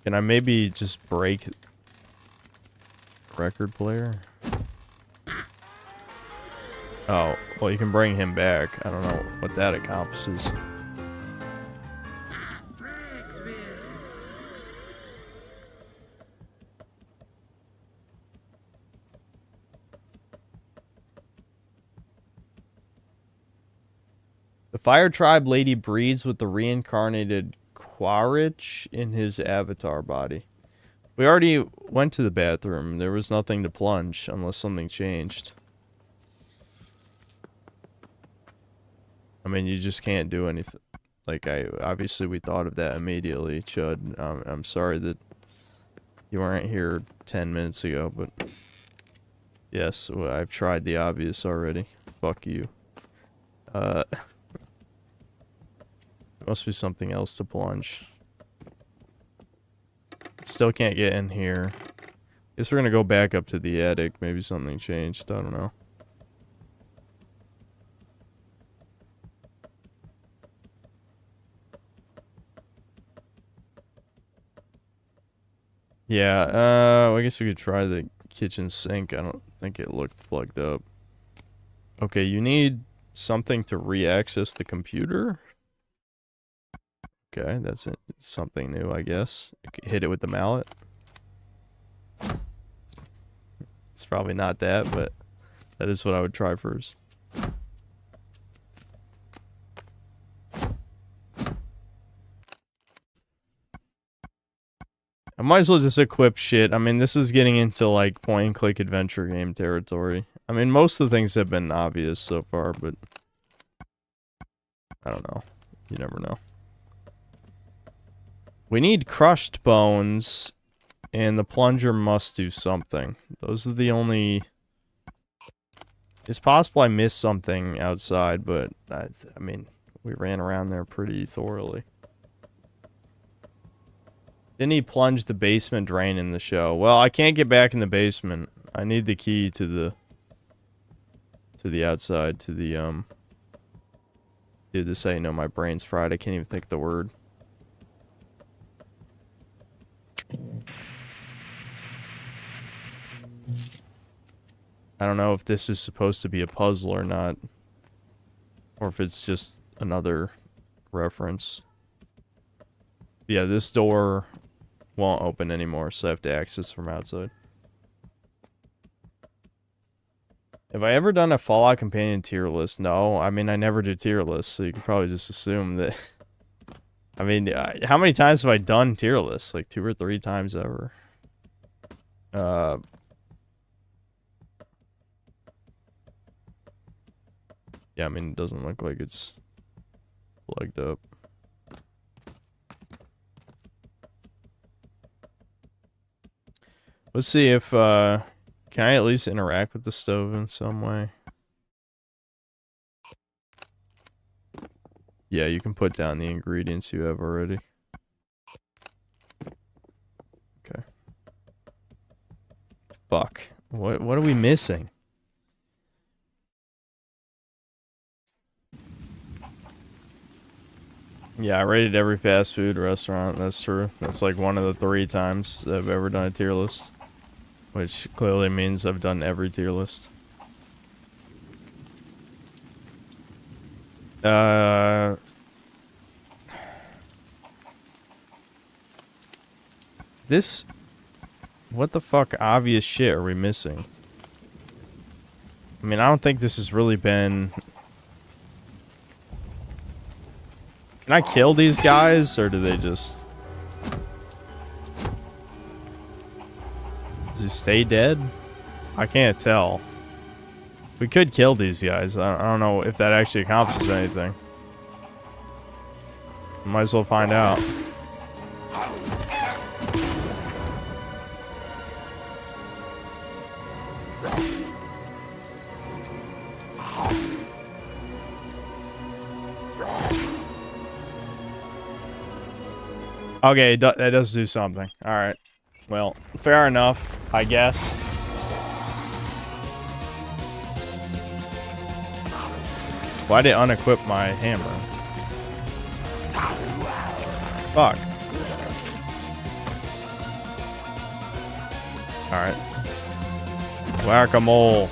Can I maybe just break record player? Oh, well, you can bring him back. I don't know what that accomplishes. The Fire Tribe lady breeds with the reincarnated Quaritch in his avatar body. We already went to the bathroom. There was nothing to plunge unless something changed. I mean, you just can't do anything. Like, obviously we thought of that immediately, Chud. I'm sorry that you weren't here 10 minutes ago, but yes, well, I've tried the obvious already. Fuck you. Must be something else to plunge. Still can't get in here. Guess we're gonna go back up to the attic. Maybe something changed. I don't know. Yeah, I guess we could try the kitchen sink. I don't think it looked plugged up. Okay, you need something to re-access the computer? Okay, that's it. Something new, I guess. Hit it with the mallet. It's probably not that, but that is what I would try first. I might as well just equip shit. I mean, this is getting into like point-and-click adventure game territory. I mean, most of the things have been obvious so far, but I don't know. You never know. We need crushed bones, and the plunger must do something. Those are the only... It's possible I missed something outside, but I mean, we ran around there pretty thoroughly. Didn't he plunge the basement drain in the show? Well, I can't get back in the basement. I need the key to the outside, to the, Dude, this ain't no, my brain's fried. I can't even think of the word. I don't know if this is supposed to be a puzzle or not. Or if it's just another reference. Yeah, this door won't open anymore, so I have to access from outside. Have I ever done a Fallout Companion tier list? No, I mean, I never do tier lists, so you could probably just assume that... I mean, how many times have I done tier lists? Like 2 or 3 times ever. Yeah, I mean, it doesn't look like it's plugged up. Let's see if, can I at least interact with the stove in some way? Yeah, you can put down the ingredients you have already. Okay. Fuck. What are we missing? Yeah, I rated every fast food restaurant, that's true. That's like one of the 3 times I've ever done a tier list. Which clearly means I've done every tier list. This... What the fuck obvious shit are we missing? I mean, I don't think this has really been... Can I kill these guys, or do they just... Does he stay dead? I can't tell. We could kill these guys. I don't know if that actually accomplishes anything. Might as well find out. Okay, that does do something. Alright. Well, fair enough, I guess. Why did it unequip my hammer? Fuck. Alright. Whack-a-mole.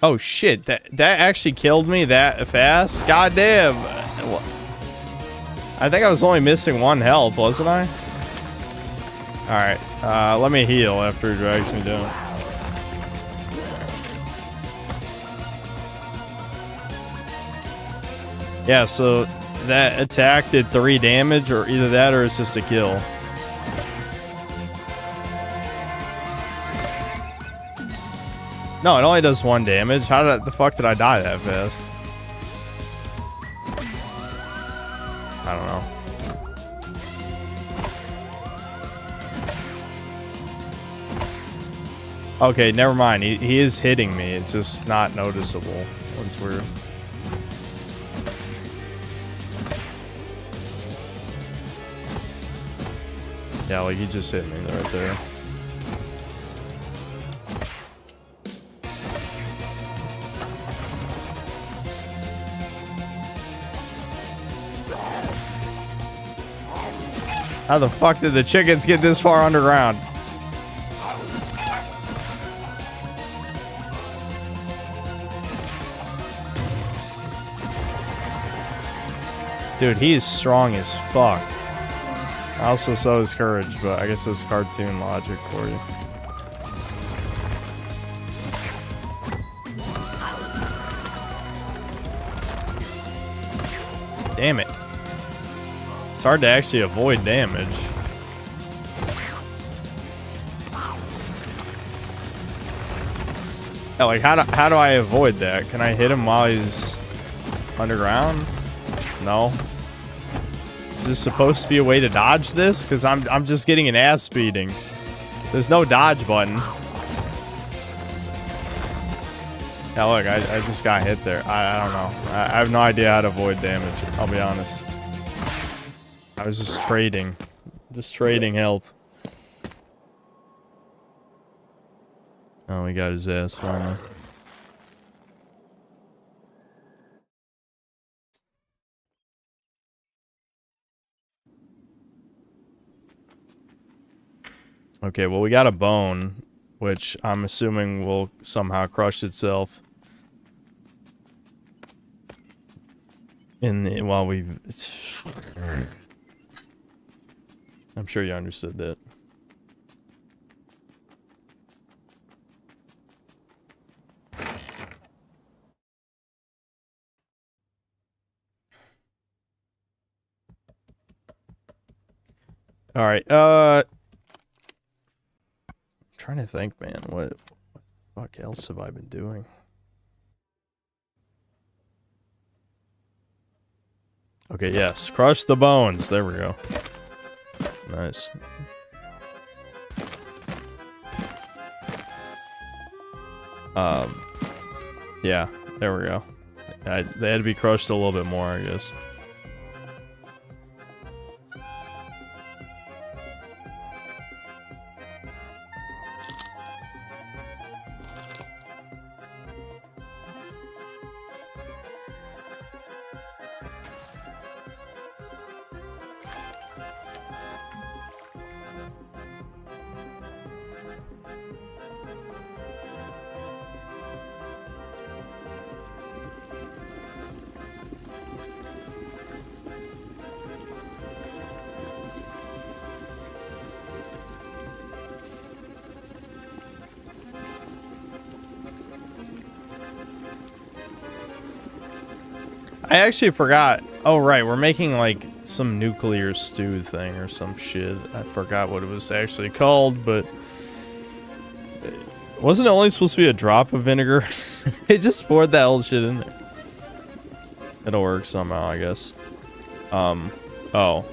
Oh shit, that actually killed me that fast? God damn. I think I was only missing 1 health, wasn't I? Alright, let me heal after it drags me down. Yeah, so that attack did 3 damage, or either that or it's just a kill. No, it only does 1 damage. How the fuck did I die that fast? I don't know. Okay, never mind. He is hitting me. It's just not noticeable once we're... Yeah, like he just hit me right there. How the fuck did the chickens get this far underground? Dude, he is strong as fuck. Also, so is courage, but I guess that's cartoon logic for you. Damn it. It's hard to actually avoid damage. Yeah, like how do I avoid that? Can I hit him while he's underground? No. Is this supposed to be a way to dodge this? Because I'm just getting an ass beating. There's no dodge button. Yeah, look, I just got hit there. I don't know. I have no idea how to avoid damage. I'll be honest. I was just trading. Just trading health. Oh, he got his ass finally. Okay, well, we got a bone, which I'm assuming will somehow crush itself. While we've... I'm sure you understood that. All right. Trying to think, man. What the fuck else have I been doing? Okay, yes. Crush the bones. There we go. Nice. Yeah, there we go. They had to be crushed a little bit more, I guess. I actually forgot. Oh, right. We're making, like, some nuclear stew thing or some shit. I forgot what it was actually called, but... Wasn't it only supposed to be a drop of vinegar? It just poured that whole shit in there. It'll work somehow, I guess. Oh.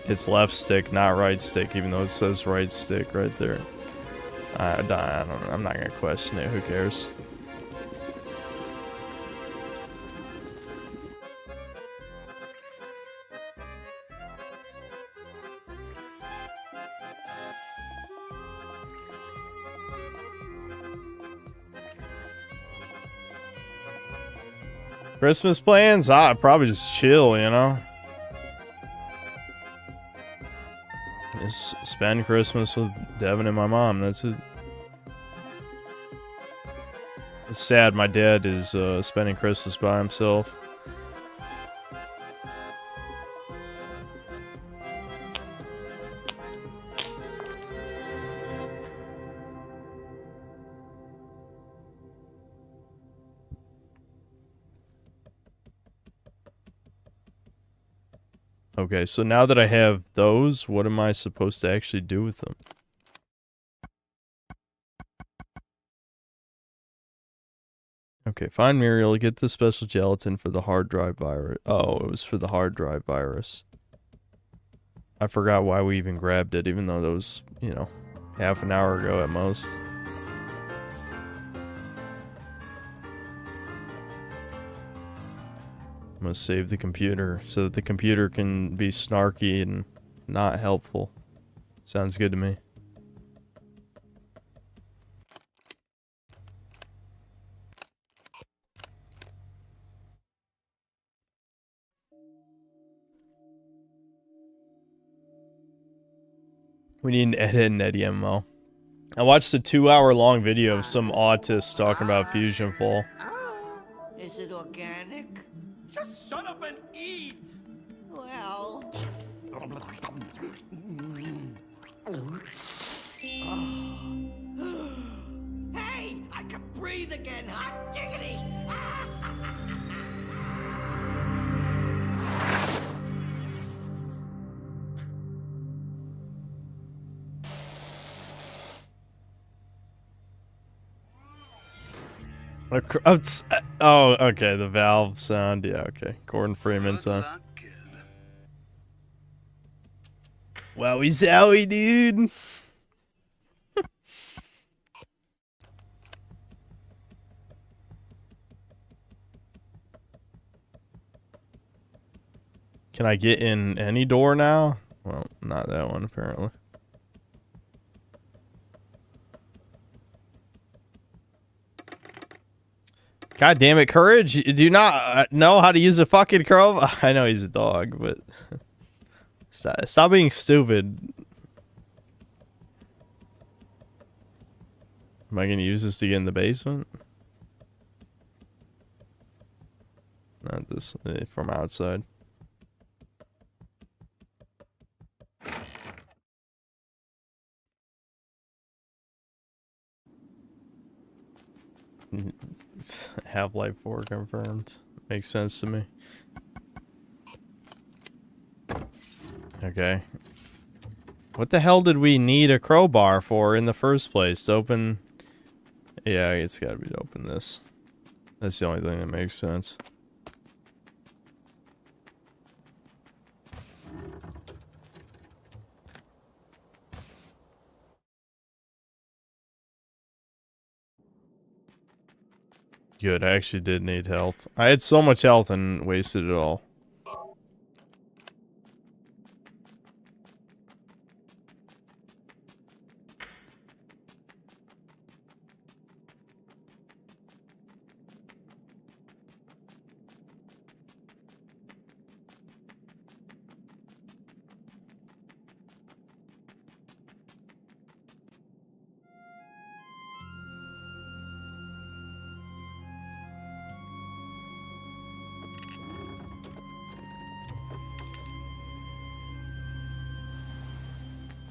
It's left stick, not right stick, even though it says right stick right there. I don't know. I'm not gonna question it. Who cares? Christmas plans? Probably just chill, you know? Just spend Christmas with Devin and my mom, that's it. It's sad my dad is spending Christmas by himself. Okay, so now that I have those, what am I supposed to actually do with them? Okay, find Muriel, get the special gelatin for the hard drive virus. Oh, it was for the hard drive virus. I forgot why we even grabbed it, even though that was, you know, half an hour ago at most. I'm gonna save the computer so that the computer can be snarky and not helpful. Sounds good to me. We need an edit and EddyML. I watched a 2-hour-long video of some autist talking about Fusion Fall. Is it organic? Just shut up and eat! Well... Hey! I can breathe again, hot diggity! Oh, okay, the valve sound. Yeah, okay. Gordon Freeman sound. Wowie zowie, dude. Can I get in any door now? Well, not that one, apparently. God damn it, Courage! Do you not know how to use a fucking crowbar? I know he's a dog, but stop being stupid. Am I gonna use this to get in the basement? Not this, from outside. Half-Life 4 confirmed. Makes sense to me. Okay. What the hell did we need a crowbar for in the first place? To open... Yeah, it's gotta be to open this. That's the only thing that makes sense. Good, I actually did need health. I had so much health and wasted it all.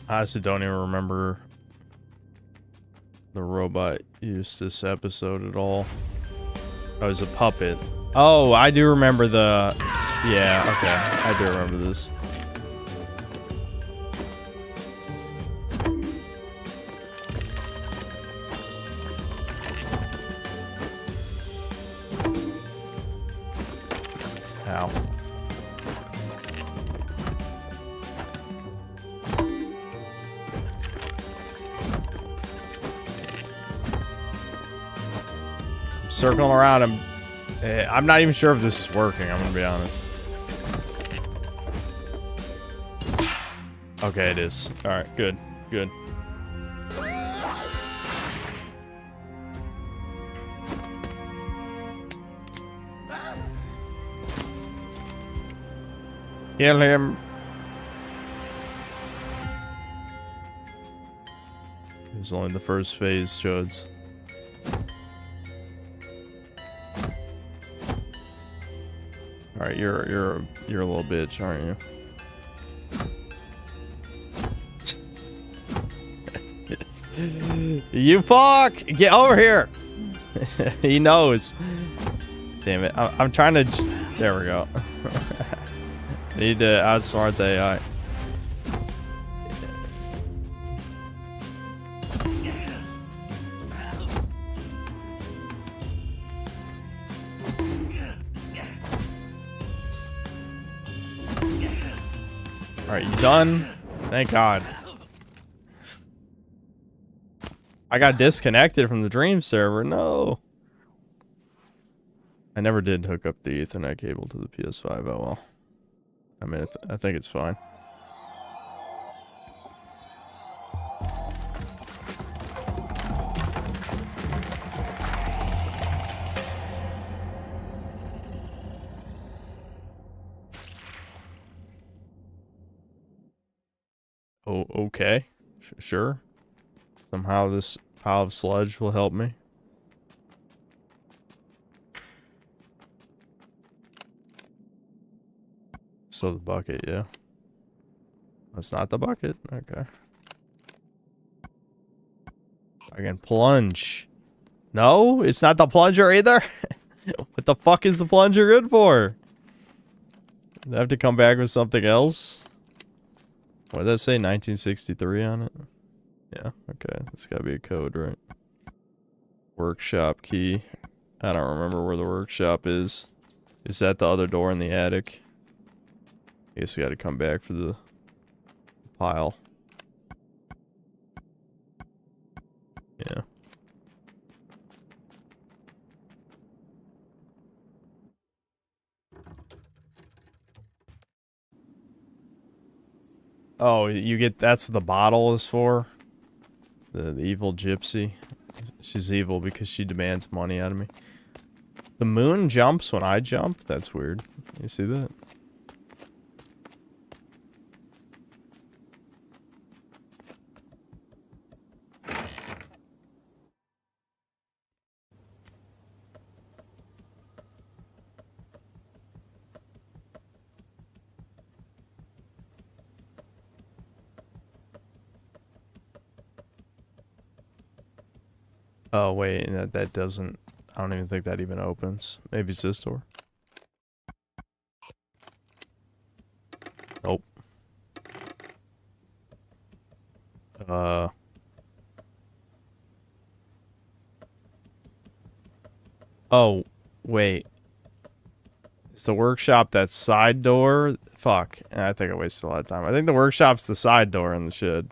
I honestly don't even remember the robot used this episode at all. Oh, it was a puppet. Oh, I do remember the... Yeah, okay. I do remember this. Ow. I'm circling around him. I'm not even sure if this is working, I'm gonna be honest. Okay, it is. Alright, good. Good. Kill him. It's only the first phase, Chuds. Alright, you're a little bitch, aren't you? You fuck! Get over here! He knows. Damn it. I'm trying to... There we go. Need to outsmart the AI. Alright, you done? Thank God. I got disconnected from the Dream server. No. I never did hook up the Ethernet cable to the PS5. Oh well. I mean, I think it's fine. Oh, okay. Sure. Somehow this pile of sludge will help me. So the bucket, yeah. That's not the bucket. Okay. I can plunge. No, it's not the plunger either. What the fuck is the plunger good for? I have to come back with something else. What did that say? 1963 on it? Yeah, okay. That's gotta be a code, right? Workshop key. I don't remember where the workshop is. Is that the other door in the attic? I guess we gotta come back for the pile. Yeah. Oh, you get... That's what the bottle is for? The evil gypsy. She's evil because she demands money out of me. The moon jumps when I jump? That's weird. You see that? Oh, wait, that doesn't... I don't even think that even opens. Maybe it's this door. Nope. Oh, wait. It's the workshop that side door? Fuck. I think I wasted a lot of time. I think the workshop's the side door in the shed.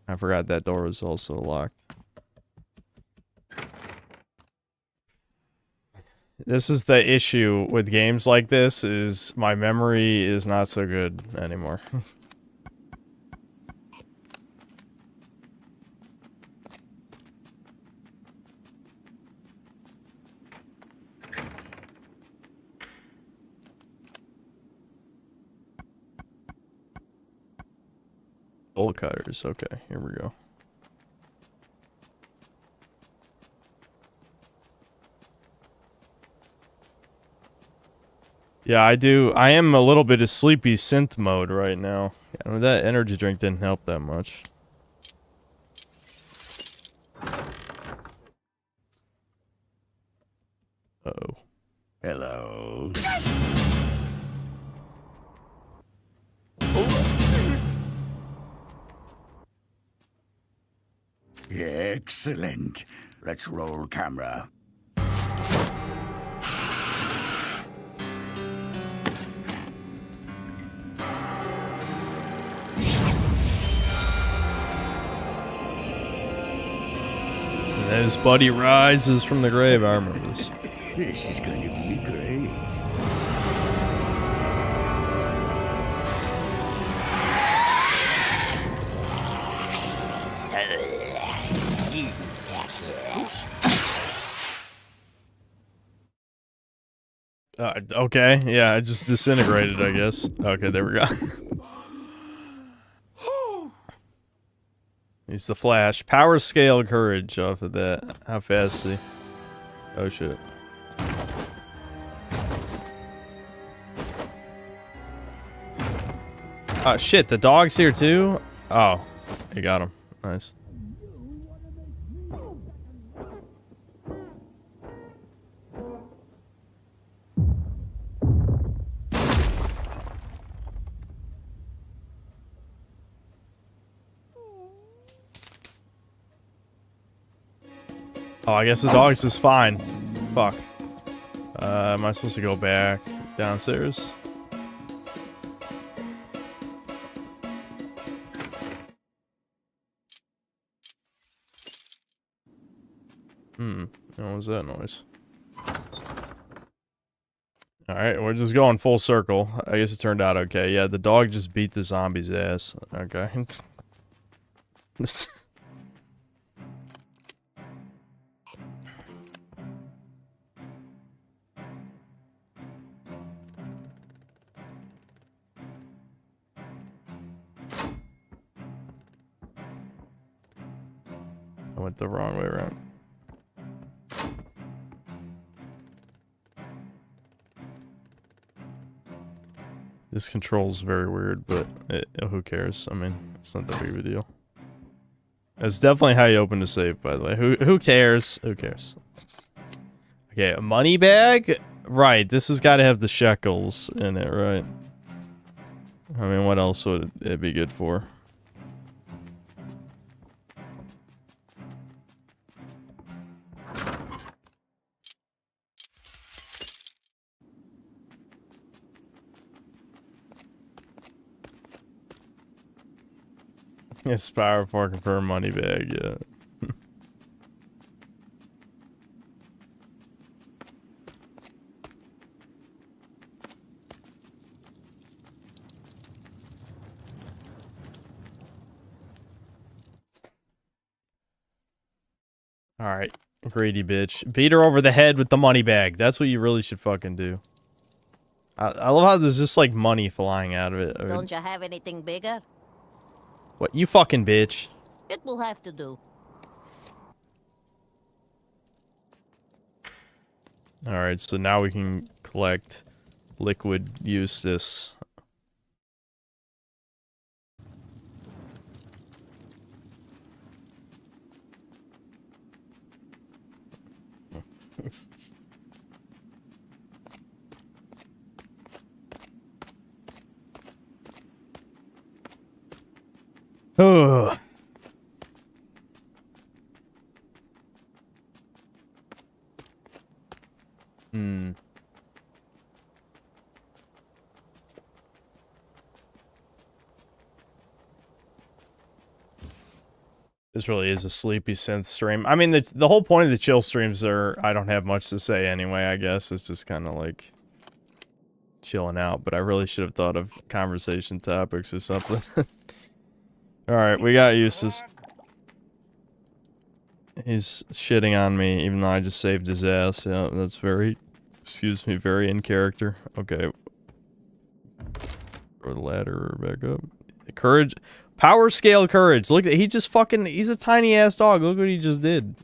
I forgot that door was also locked. This is the issue with games like this, is my memory is not so good anymore. Bolt cutters, okay, here we go. Yeah, I do. I am a little bit of sleepy synth mode right now. I mean, that energy drink didn't help that much. Uh-oh. Hello. Excellent. Let's roll camera. And his buddy rises from the grave. I remember this. This is going to be great. Okay, yeah, it just disintegrated, I guess. Okay, there we go. He's the Flash. Power scale courage off of that. How fast is he? Oh shit. Oh shit, the dog's here too? Oh, you got him. Nice. Oh, I guess the dog's just fine. Fuck. Am I supposed to go back downstairs? What was that noise? Alright, we're just going full circle. I guess it turned out okay. Yeah, the dog just beat the zombie's ass. Okay. I went the wrong way around. This control's very weird, but who cares? I mean, it's not that big of a deal. It's definitely how you open the safe, by the way. Who cares? Who cares? Okay, a money bag? Right, this has got to have the shekels in it, right? I mean, what else would it be good for? Yes, power for confirm money bag, yeah. Alright, greedy bitch. Beat her over the head with the money bag. That's what you really should fucking do. I love how there's just like money flying out of it. I mean, Don't you have anything bigger? what, you fucking bitch. It will have to do. Alright, so now we can collect liquid Eustace. Oh. This really is a sleepy synth stream. I mean, the whole point of the chill streams are I don't have much to say anyway, I guess. It's just kind of like chilling out, but I really should have thought of conversation topics or something. Alright, we got Eustace. He's shitting on me, even though I just saved his ass. Yeah, that's very, excuse me, very in character. Okay. Throw the ladder back up. Courage. Power scale courage. Look, he just fucking, he's a tiny ass dog. Look what he just did.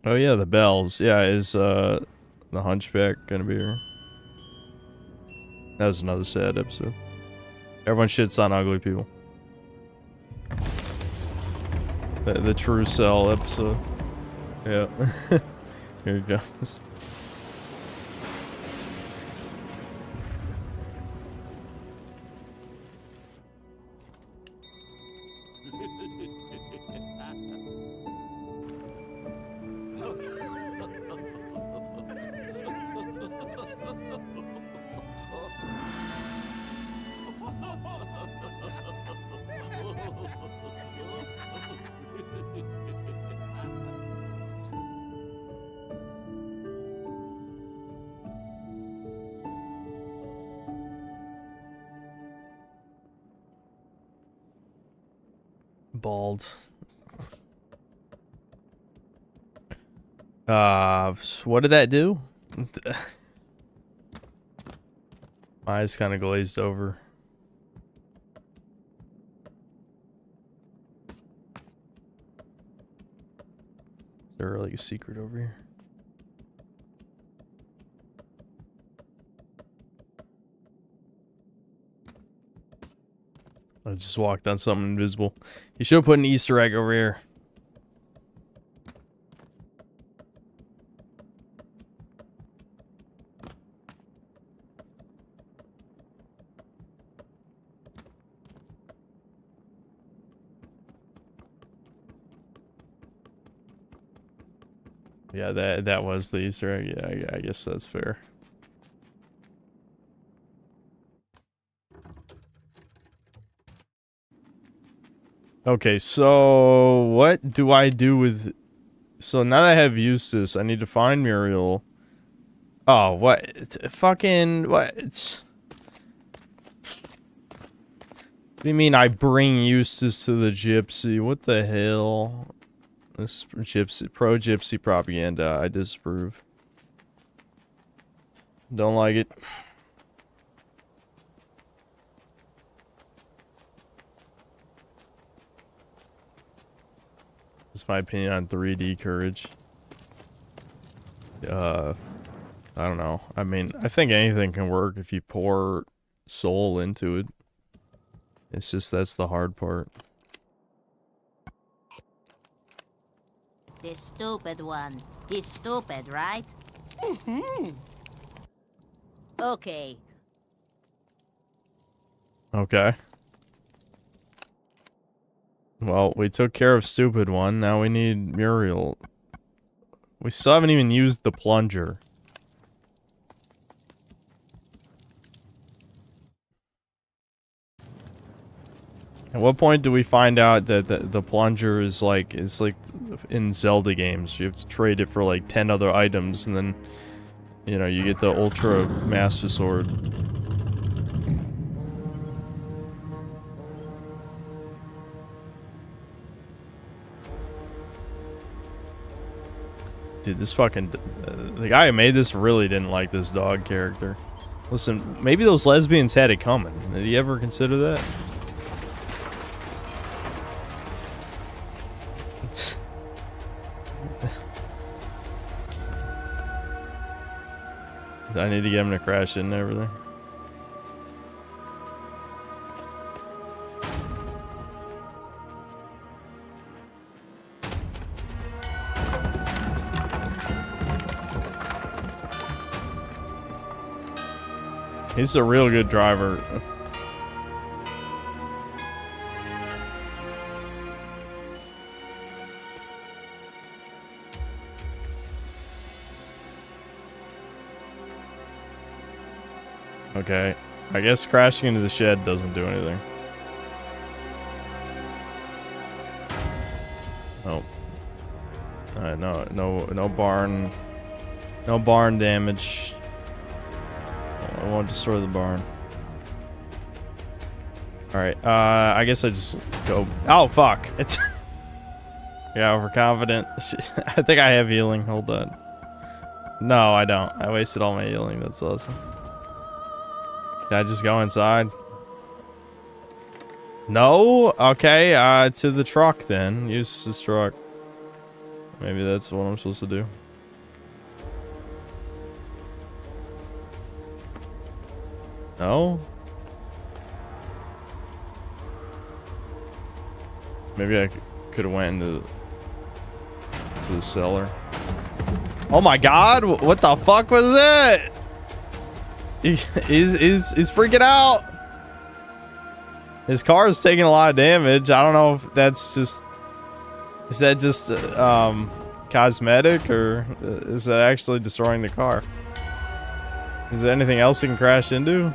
Oh yeah, the bells. Yeah, is the hunchback gonna be here? That was another sad episode. Everyone shits on ugly people. The True Cell episode. Yeah. Here it goes. Bald. What did that do? My eyes kind of glazed over. Is there like a secret over here? I just walked on something invisible. You should have put an Easter egg over here. Yeah, that was the Easter egg. Yeah, I guess that's fair. Okay, so what do I do with... So now that I have Eustace, I need to find Muriel. Oh, what? Fucking... What? What do you mean I bring Eustace to the gypsy? What the hell? This gypsy... Pro-gypsy propaganda. I disapprove. Don't like it. That's my opinion on 3D courage. I don't know. I mean, I think anything can work if you pour soul into it. It's just that's the hard part. The stupid one. He's stupid, right? Mm-hmm. Okay. Okay. Well, we took care of stupid one. Now we need Muriel. We still haven't even used the plunger. At what point do we find out that the plunger is like, it's like in Zelda games, you have to trade it for like 10 other items and then, you know, you get the Ultra Master Sword. Dude, this fucking... the guy who made this really didn't like this dog character. Listen, maybe those lesbians had it coming. Did you ever consider that? I need to get him to crash in and everything. He's a real good driver. Okay, I guess crashing into the shed doesn't do anything. Oh. No barn. No barn damage. I won't destroy the barn. Alright, I guess I just go... Oh, fuck! It's... Yeah, overconfident. I think I have healing. Hold on. No, I don't. I wasted all my healing. That's awesome. Can I just go inside? No? Okay, to the truck then. Use this truck. Maybe that's what I'm supposed to do. No? Maybe I could have went into the cellar. Oh my god, what the fuck was it? He's freaking out. His car is taking a lot of damage. I don't know if that's just... Is that just cosmetic, or is that actually destroying the car? Is there anything else he can crash into?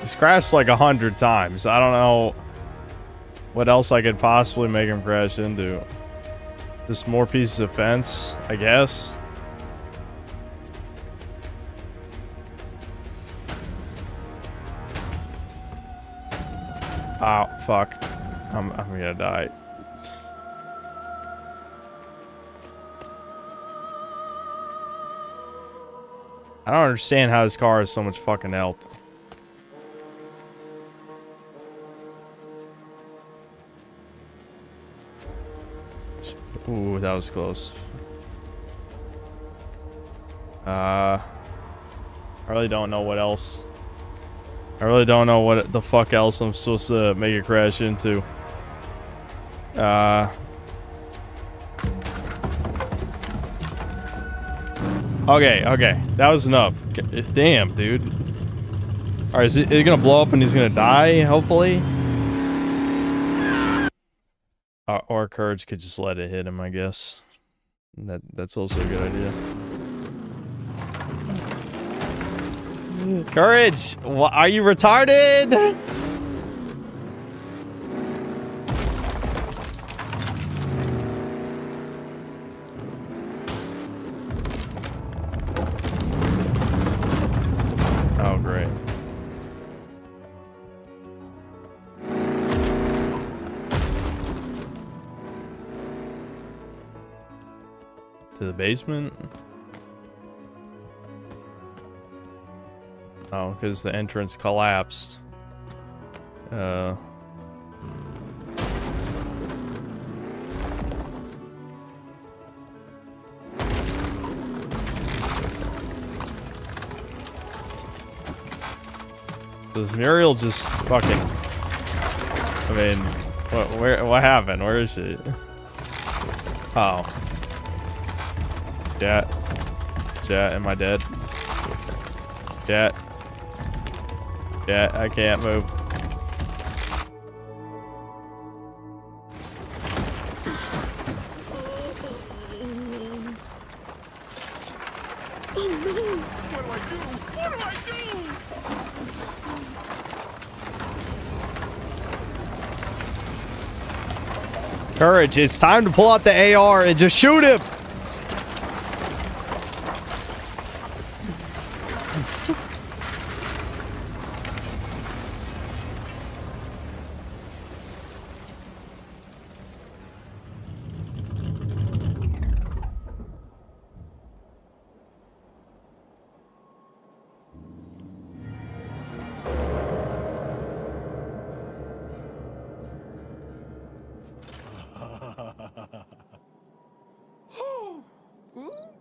He's crashed like 100 times. I don't know what else I could possibly make him crash into. Just more pieces of fence, I guess. Oh, fuck. I'm gonna die. I don't understand how his car has so much fucking health. Ooh, that was close. I really don't know what else. I really don't know what the fuck else I'm supposed to make it crash into. Okay. That was enough. Damn, dude. Alright, is it gonna blow up and he's gonna die, hopefully? Or Courage could just let it hit him, I guess. That's also a good idea. Courage! Are you retarded? Oh, great. To the basement? Oh, because the entrance collapsed. Does Muriel just fucking... I mean, what happened? Where is she? Oh. Chat, am I dead? Chat, I can't move. Oh no! What do I do? What do I do? Courage, it's time to pull out the AR and just shoot him!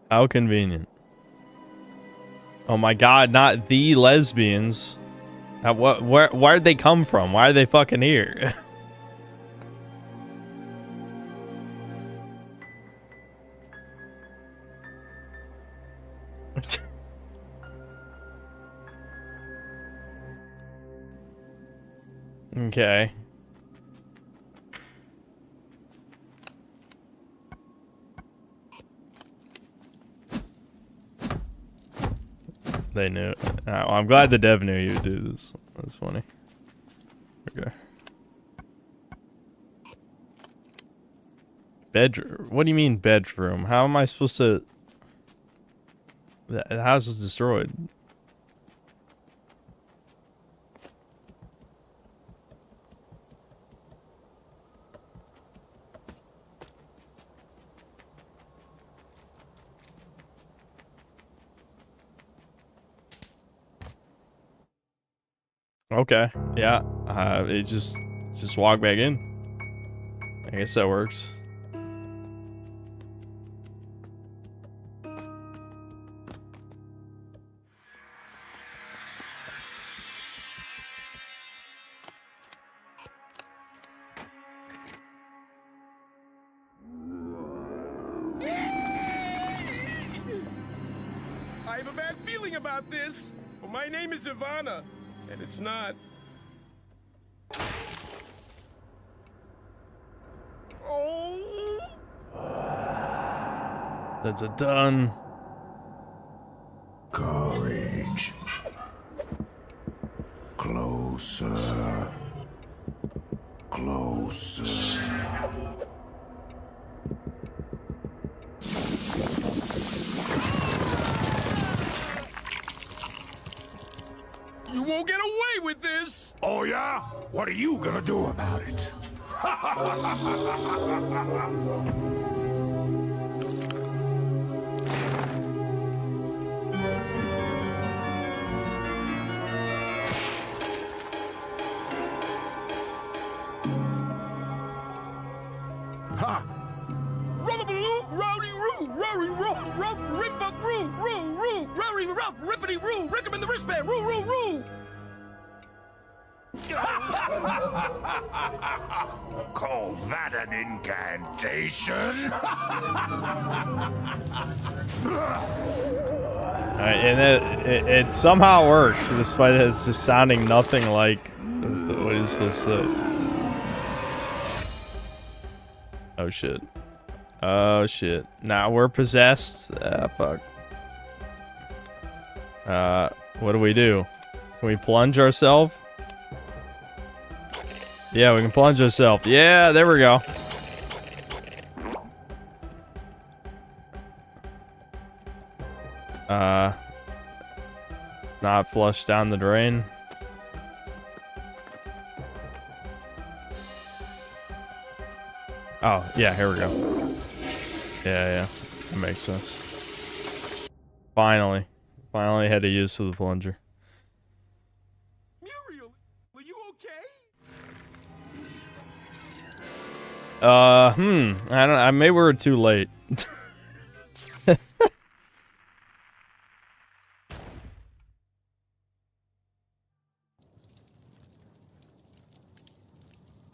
How convenient. Oh my god, not the lesbians. Where'd they come from? Why are they fucking here? Okay. They knew it. Well, I'm glad the dev knew you would do this. That's funny. Okay. Bedroom? What do you mean bedroom? How am I supposed to... The house is destroyed. Okay. Yeah. It just walk back in. I guess that works. I have a bad feeling about this. Well, my name is Ivana, and it's not. Oh! That's a done. Courage. Closer. Closer. You won't get away with this! Oh, yeah? What are you gonna do about it? Ha! Rullabaloo, rowdy roo, rory rough, rough, rimbuck roo, roo, roo, rory rough, rippity roo, rick 'em in the wristband, roo, roo, roo! Call that an incantation? And it somehow works, despite it just sounding nothing like what it's supposed to say. Oh shit. Oh shit. Now we're possessed. Ah, fuck. What do we do? Can we plunge ourselves? Yeah, we can plunge ourselves. Yeah, there we go. It's not flushed down the drain. Oh, yeah, here we go. Yeah, that makes sense. Finally had to use the plunger. Muriel, are you okay? I don't. Maybe we're too late.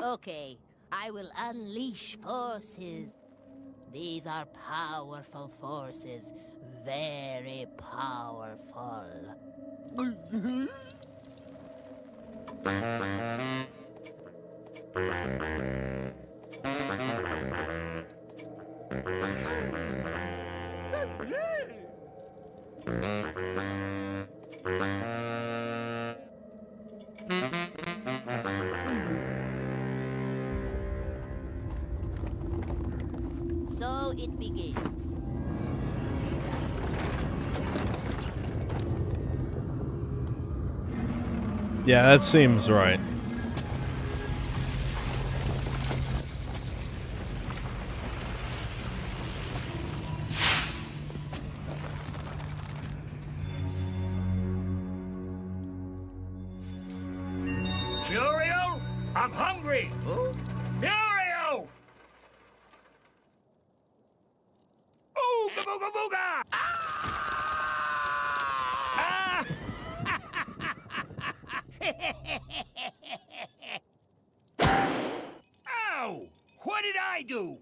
Okay, I will unleash forces. These are powerful forces. Very powerful. So it begins. Yeah, that seems right. Muriel, I'm hungry. Muriel! Ooga booga booga! Ah! Ow! What did I do?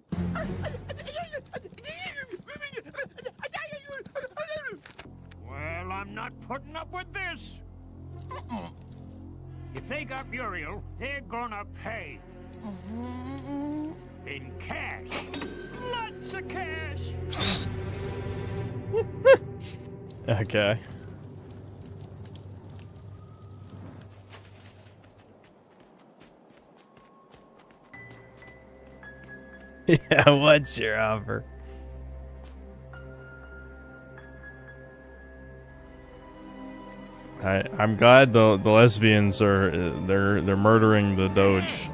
Well, I'm not putting up with this. If they got Muriel, they're gonna pay. In cash. Lots of cash. Okay. Yeah, what's your offer? I'm glad the lesbians are they're murdering the Doge.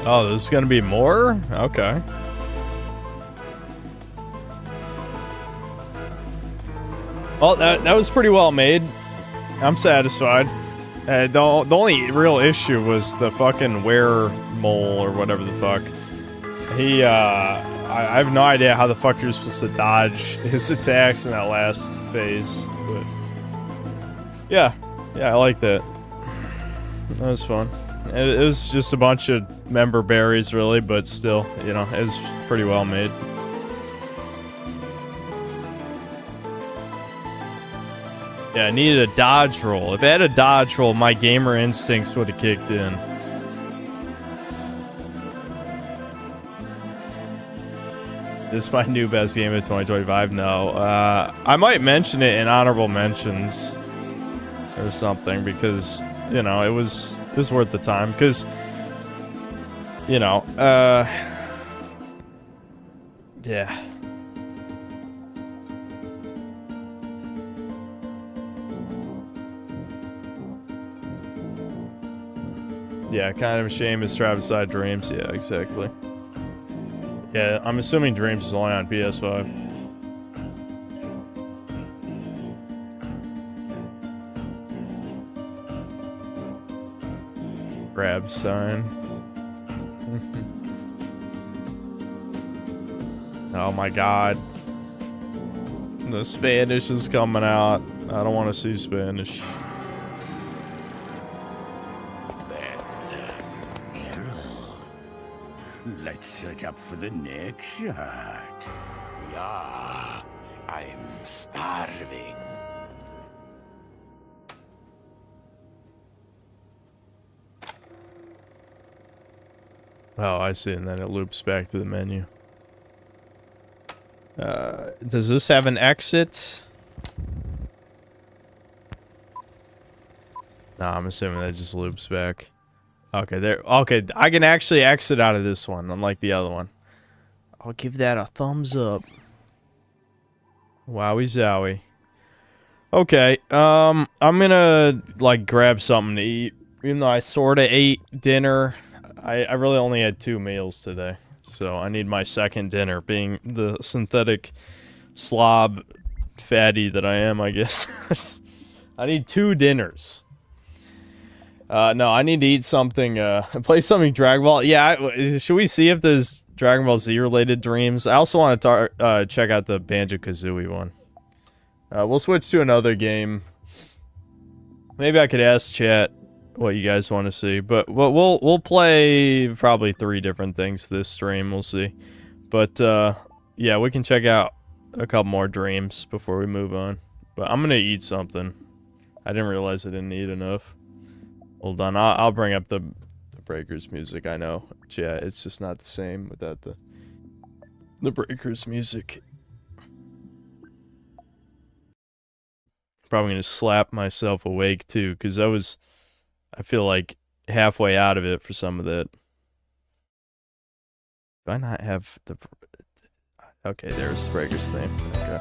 Oh, there's gonna be more? Okay. Well, that was pretty well made. I'm satisfied. The only real issue was the fucking were-mole or whatever the fuck. He, I have no idea how the fuck you're supposed to dodge his attacks in that last phase, but... Yeah, I like that. That was fun. It was just a bunch of member berries, really, but still, you know, it was pretty well made. Yeah, I needed a dodge roll. If I had a dodge roll, my gamer instincts would have kicked in. This is my new best game of 2025? No. I might mention it in honorable mentions or something because, you know, it was worth the time because, you know, yeah. Yeah, kind of a shame it's Traviside Dreams. Yeah, exactly. Yeah, I'm assuming Dreams is only on PS5. Grab sign. Oh my god. The Spanish is coming out. I don't want to see Spanish. Let's set up for the next shot. Yeah, I'm starving. Oh, I see, and then it loops back to the menu. Does this have an exit? No, I'm assuming that just loops back. Okay, there. Okay, I can actually exit out of this one, unlike the other one. I'll give that a thumbs up. Wowie zowie. Okay, I'm gonna, like, grab something to eat. Even though I sorta ate dinner, I really only had 2 meals today. So I need my second dinner, being the synthetic slob fatty that I am, I guess. I need 2 dinners. No, I need to eat something, play something Dragon Ball. Yeah, should we see if there's Dragon Ball Z related dreams? I also want to check out the Banjo-Kazooie one. We'll switch to another game. Maybe I could ask chat what you guys want to see, but we'll play probably 3 different things this stream. We'll see, but yeah, we can check out a couple more dreams before we move on. But I'm gonna eat something. I didn't realize I didn't eat enough. Hold on, I'll bring up the Breakers music. I know, yeah, it's just not the same without the Breakers music. Probably gonna slap myself awake too, because I feel like halfway out of it for some of that. Do I not have the... Okay, there's the Breakers theme. Okay.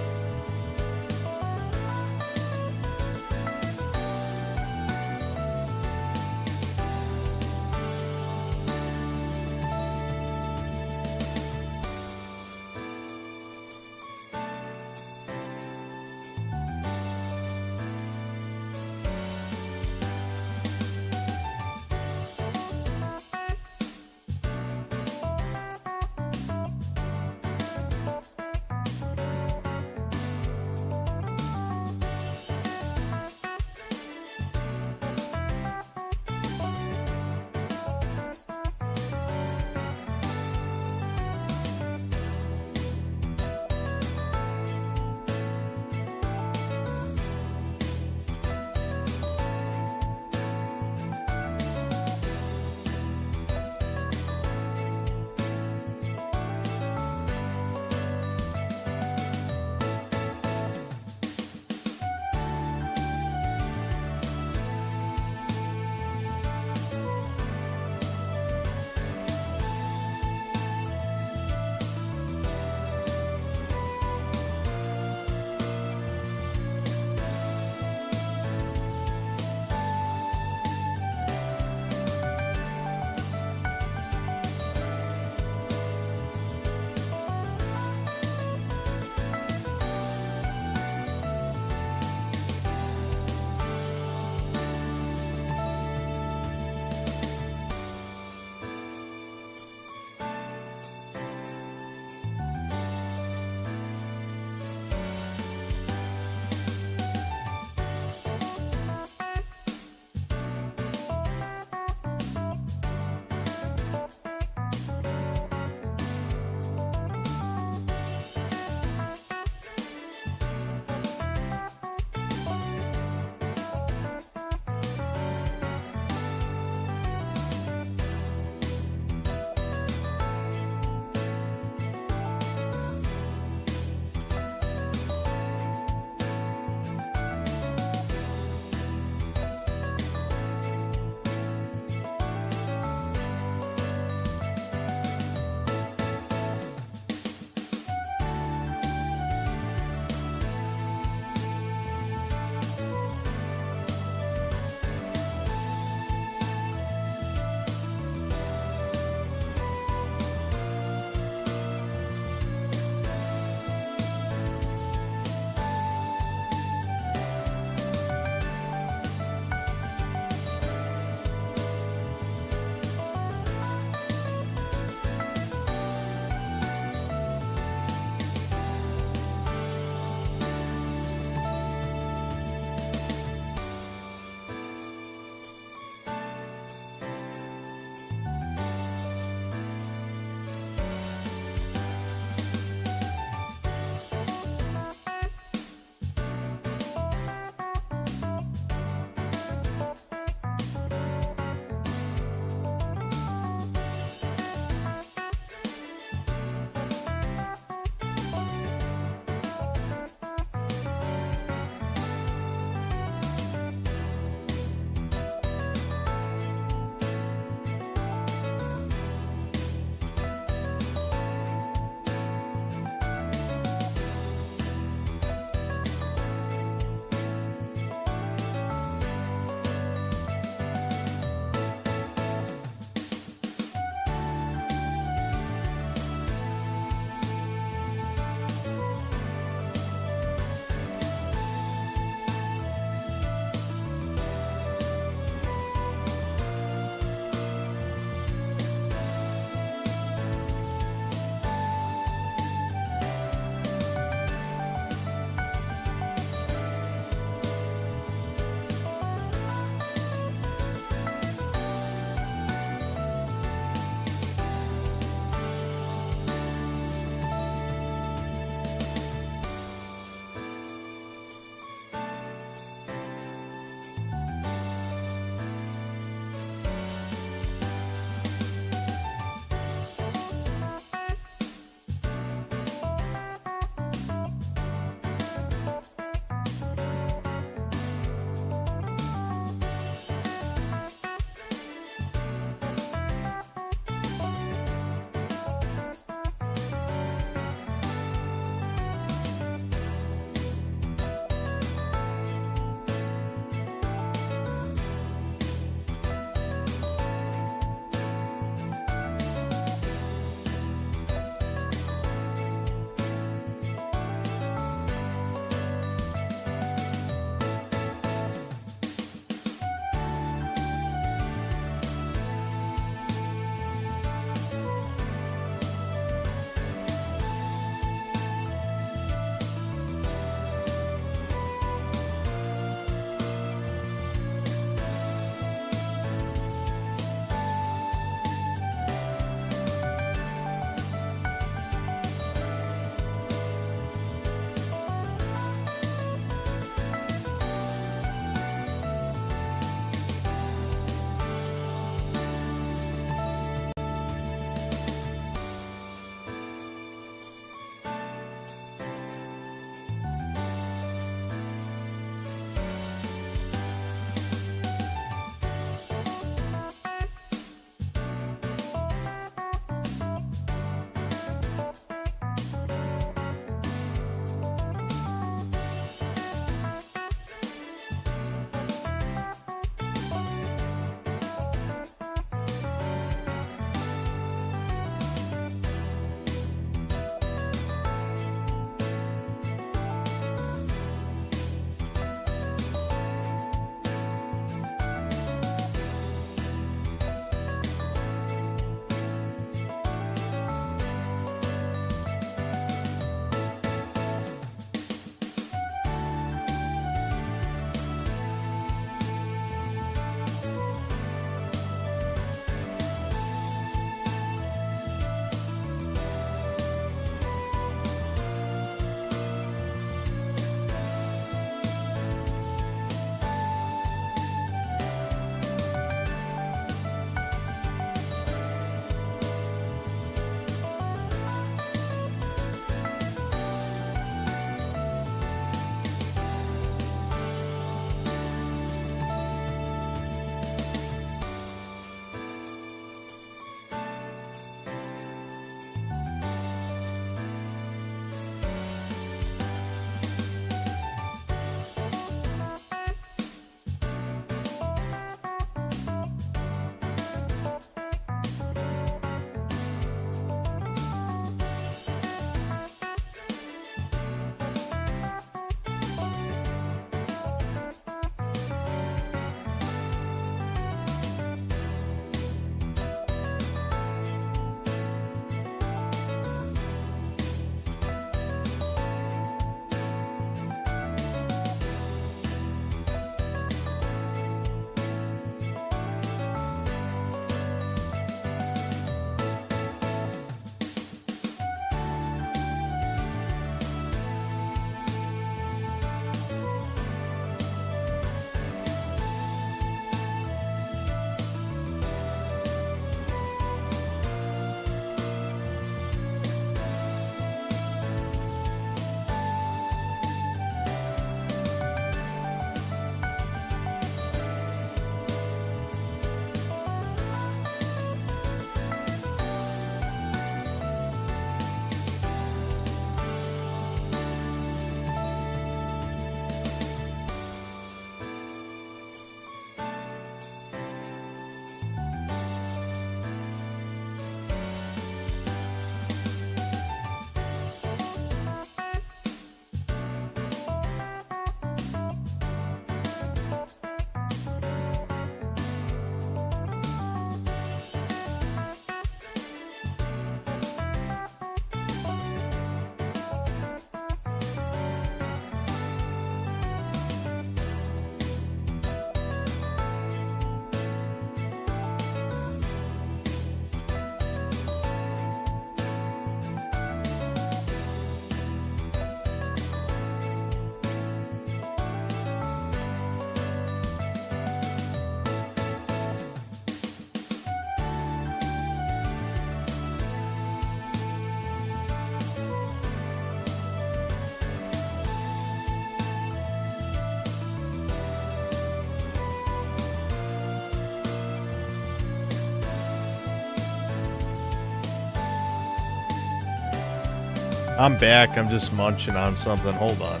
I'm back. I'm just munching on something. Hold on.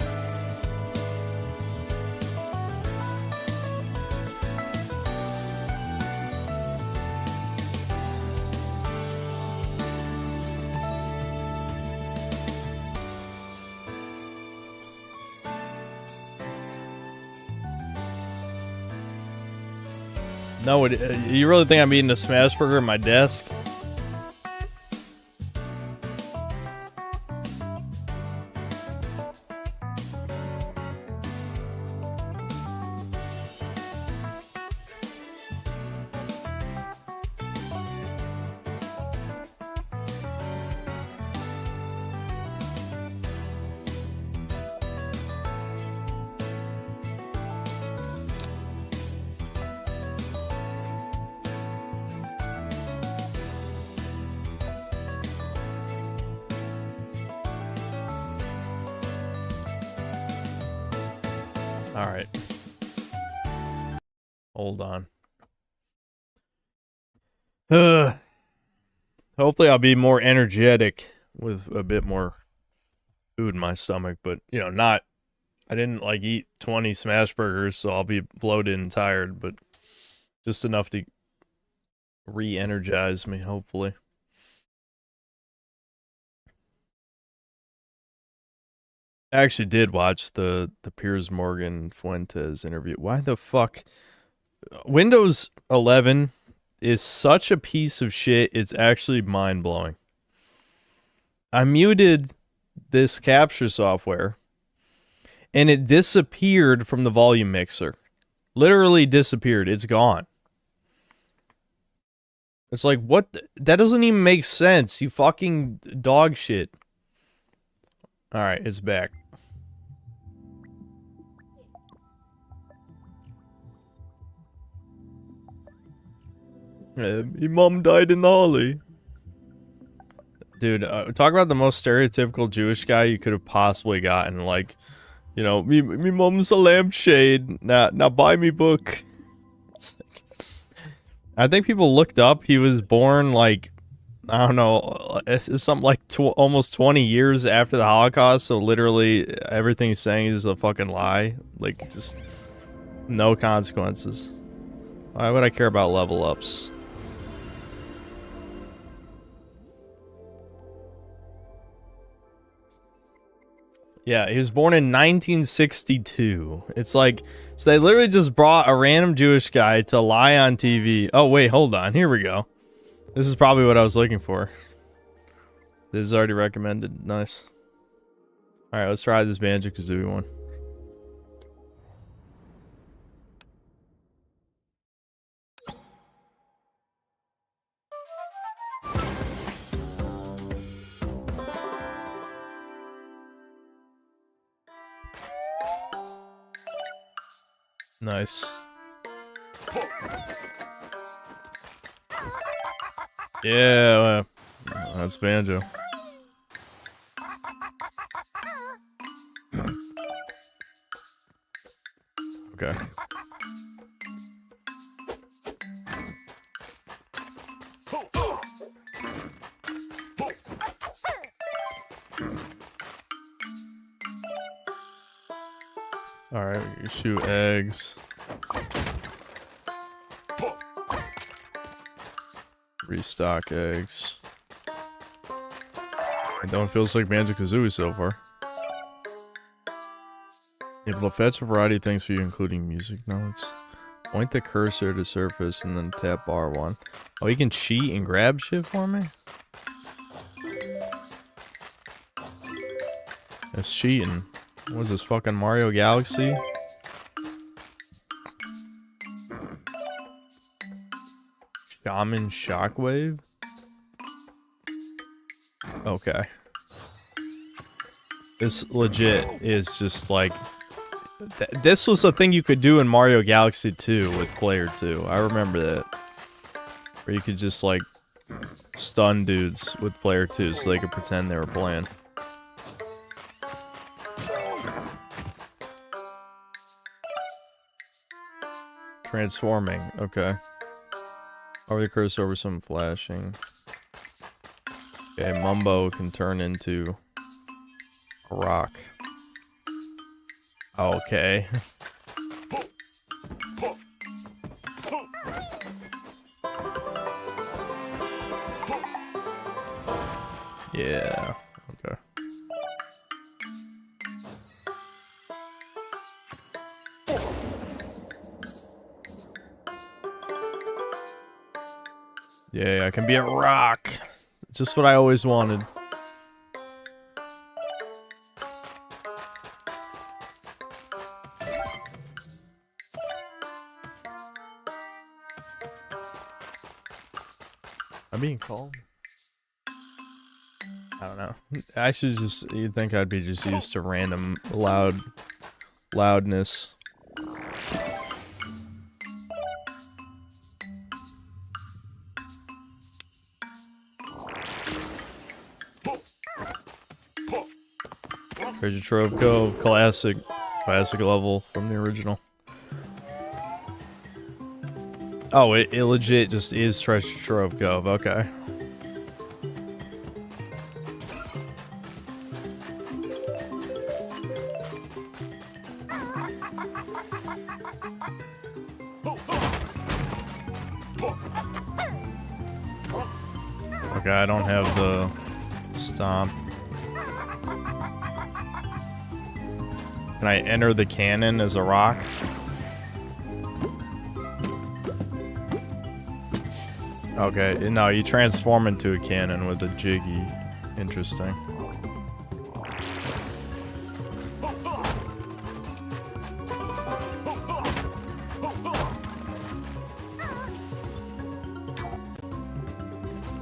No, you really think I'm eating a smash burger at my desk? All right. Hold on. Hopefully I'll be more energetic with a bit more food in my stomach, but you know, not I didn't like eat 20 smash burgers, so I'll be bloated and tired, but just enough to re-energize me, hopefully. I actually did watch the Piers Morgan Fuentes interview. Why the fuck? Windows 11 is such a piece of shit. It's actually mind-blowing. I muted this capture software and it disappeared from the volume mixer. Literally disappeared. It's gone. It's like, what? That doesn't even make sense. You fucking dog shit. All right, it's back. My mom died in the holly. Dude, talk about the most stereotypical Jewish guy you could have possibly gotten. Like, you know, me mom's a lampshade. Now buy me book. I think people looked up. He was born like, I don't know, something like almost 20 years after the Holocaust. So literally everything he's saying is a fucking lie. Like, just no consequences. Why would I care about level ups? Yeah, he was born in 1962. It's like, so they literally just brought a random Jewish guy to lie on TV. Oh, wait, hold on. Here we go. This is probably what I was looking for. This is already recommended. Nice. Alright, let's try this Banjo-Kazooie one. Nice. Yeah, that's Banjo. Okay. Alright, you shoot eggs. Restock eggs. It don't feels like Banjo-Kazooie so far. Able to fetch a variety of things for you, including music notes. Point the cursor to surface and then tap R1. Oh, you can cheat and grab shit for me? That's cheating. What is this, fucking Mario Galaxy? Shaman Shockwave? Okay. This legit is just like... this was a thing you could do in Mario Galaxy 2 with Player 2. I remember that. Where you could just like stun dudes with Player 2 so they could pretend they were playing. Transforming, okay. Over the cursor over some flashing. Okay, Mumbo can turn into a rock. Okay. Yeah. Okay. Yeah, I can be a rock. Just what I always wanted. I'm being called. I don't know. I should just. You'd think I'd be just used to random loudness. Treasure Trove Cove, classic level from the original. Oh, it legit just is Treasure Trove Cove. Okay. Okay, I don't have the stomp. Can I enter the cannon as a rock? Okay, no, you transform into a cannon with a jiggy. Interesting.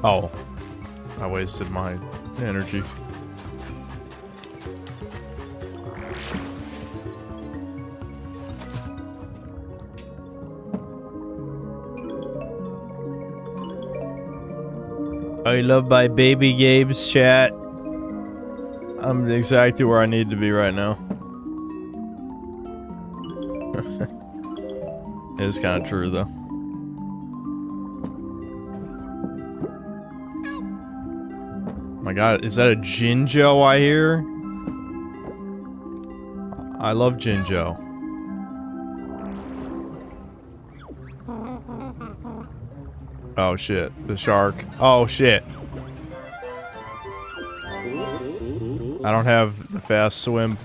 Oh, I wasted my energy. I love my baby games, chat. I'm exactly where I need to be right now. It's kind of true, though. My god, is that a Jinjo I hear? I love Jinjo. Oh shit, the shark. Oh shit. I don't have the fast swim.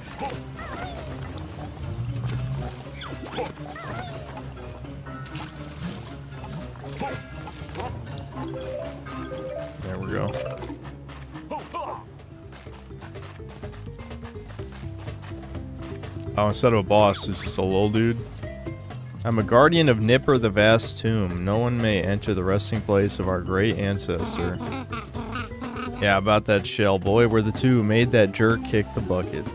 There we go. Oh, instead of a boss, it's just a little dude. I'm a guardian of Nipper the vast tomb. No one may enter the resting place of our great ancestor. Yeah, about that shell. Boy, we're the two who made that jerk kick the bucket.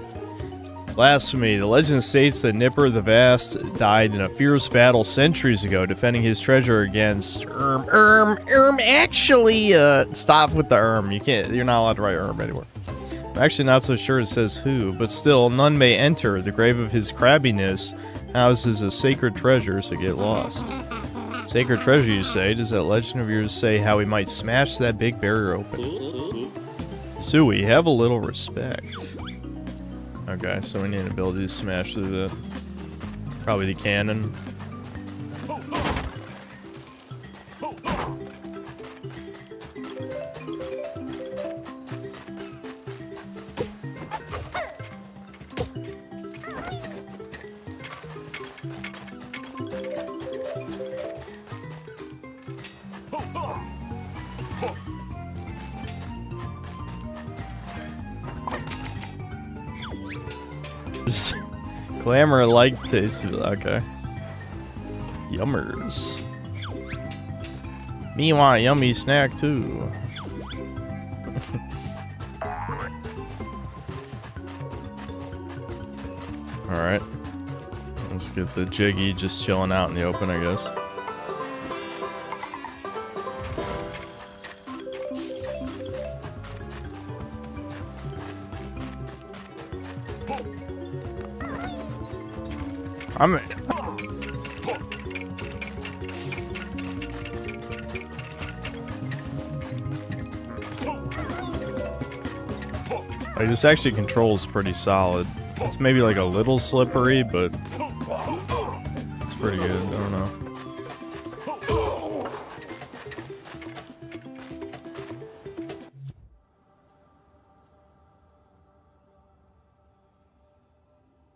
Blasphemy. The legend states that Nipper the Vast died in a fierce battle centuries ago, defending his treasure against actually, stop with the you're not allowed to write anywhere. I'm actually not so sure it says who, but still, none may enter. The grave of his crabbiness houses a sacred treasure, so get lost. Sacred treasure, you say? Does that legend of yours say how we might smash that big barrier open? Sui, have a little respect. Okay, so we need an ability to smash through the... probably the cannon. Glamour like taste. Okay. Yummers. Me want a yummy snack too. Alright. Let's get the Jiggy just chilling out in the open, I guess. Like, this actually controls pretty solid. It's maybe like a little slippery, but it's pretty good. I don't know.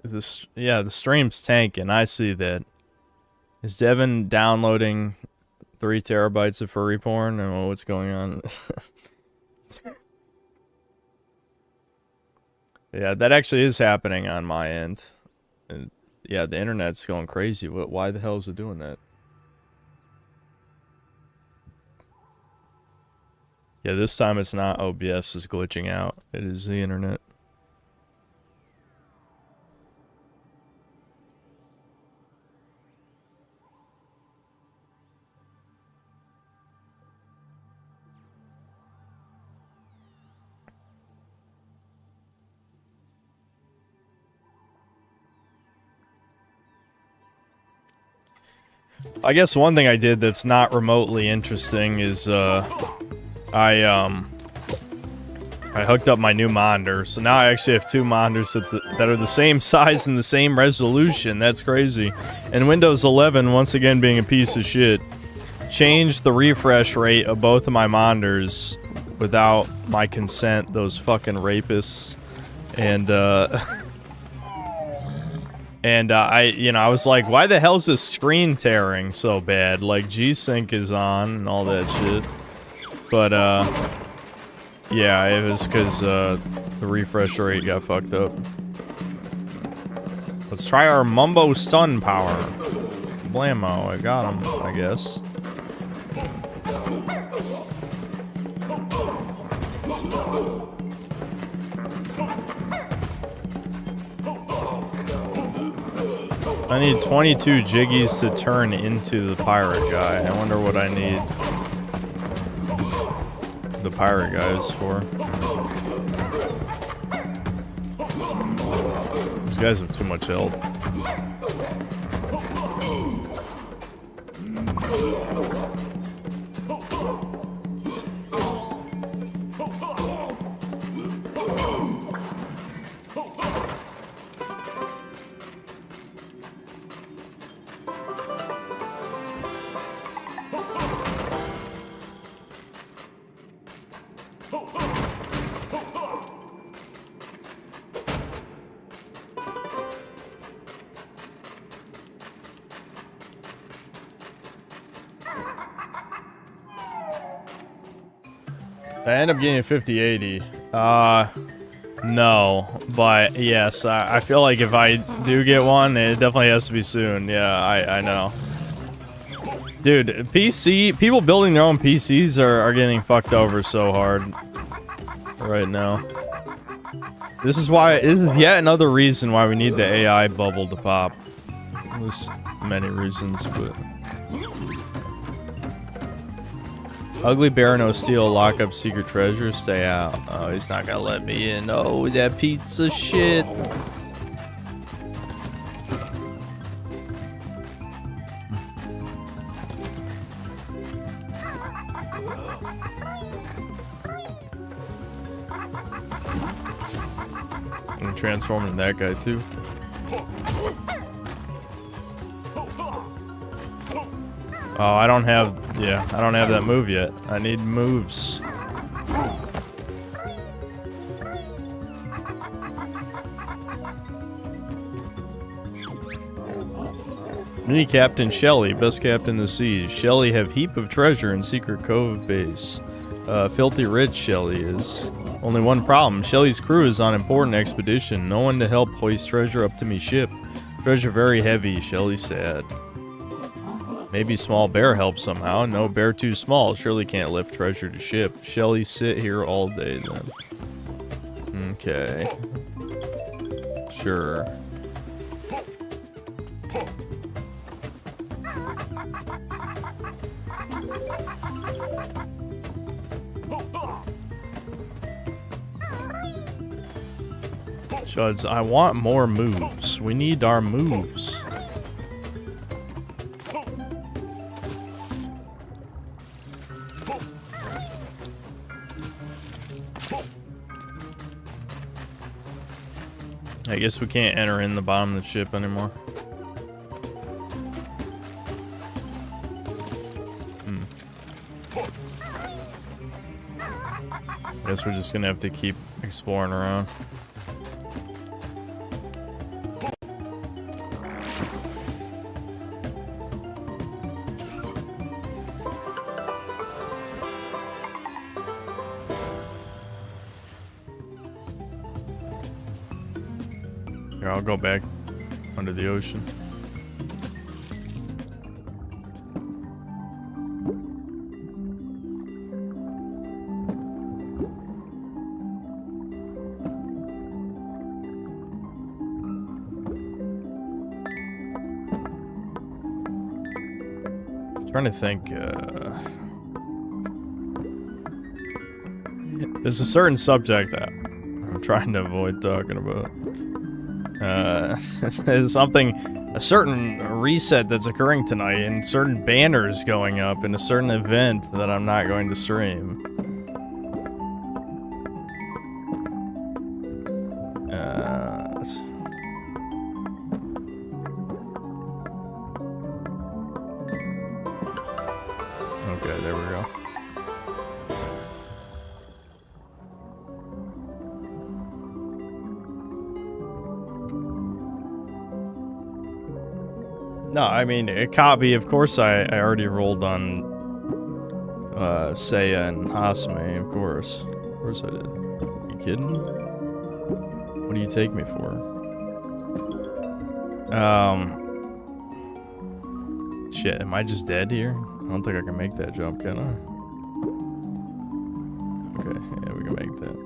Is this, yeah, the stream's tanking. I see that. Is Devin downloading 3 terabytes of furry porn? And what's going on? Yeah, that actually is happening on my end. And yeah, the internet's going crazy. Why the hell is it doing that? Yeah, this time it's not OBS is glitching out. It is the internet. I guess one thing I did that's not remotely interesting is I hooked up my new monitor, so now I actually have 2 monitors that are the same size and the same resolution. That's crazy. And Windows 11, once again being a piece of shit, changed the refresh rate of both of my monitors without my consent. Those fucking rapists. And and I was like, why the hell is this screen tearing so bad? Like, G-Sync is on and all that shit. But, yeah, it was because, the refresh rate got fucked up. Let's try our Mumbo Stun power. Blammo, I got him, I guess. I need 22 jiggies to turn into the pirate guy. I wonder what I need the pirate guys for. These guys have too much health. I end up getting a 5080. No, but yes, I feel like if I do get one, it definitely has to be soon. Yeah, I know. Dude, people building their own PCs are getting fucked over so hard right now. This is yet another reason why we need the AI bubble to pop. There's many reasons, but... Ugly Bear no steal, lock up secret treasure, stay out. Oh, he's not gonna let me in. Oh, that pizza shit. I'm gonna transform into that guy too. Oh, I don't have that move yet. I need moves. Mini Captain Shelly, best captain in the seas. Shelly have heap of treasure in Secret Cove base. Filthy rich Shelly is. Only one problem, Shelly's crew is on important expedition. No one to help hoist treasure up to me ship. Treasure very heavy, Shelly sad. Maybe small bear helps somehow. No bear too small. Surely can't lift treasure to ship. Shelly sit here all day then. Okay. Sure. Shuds, I want more moves. We need our moves. I guess we can't enter in the bottom of the ship anymore. Guess we're just gonna have to keep exploring around. Here, I'll go back under the ocean. Trying to think, there's a certain subject that I'm trying to avoid talking about. There's something, a certain reset that's occurring tonight, and certain banners going up in a certain event that I'm not going to stream. Okay, there we go. No, I mean, a copy, of course I already rolled on, Seiya and Hasme, of course. Of course I did. Are you kidding? What do you take me for? Shit, am I just dead here? I don't think I can make that jump, can I? Okay, yeah, we can make that.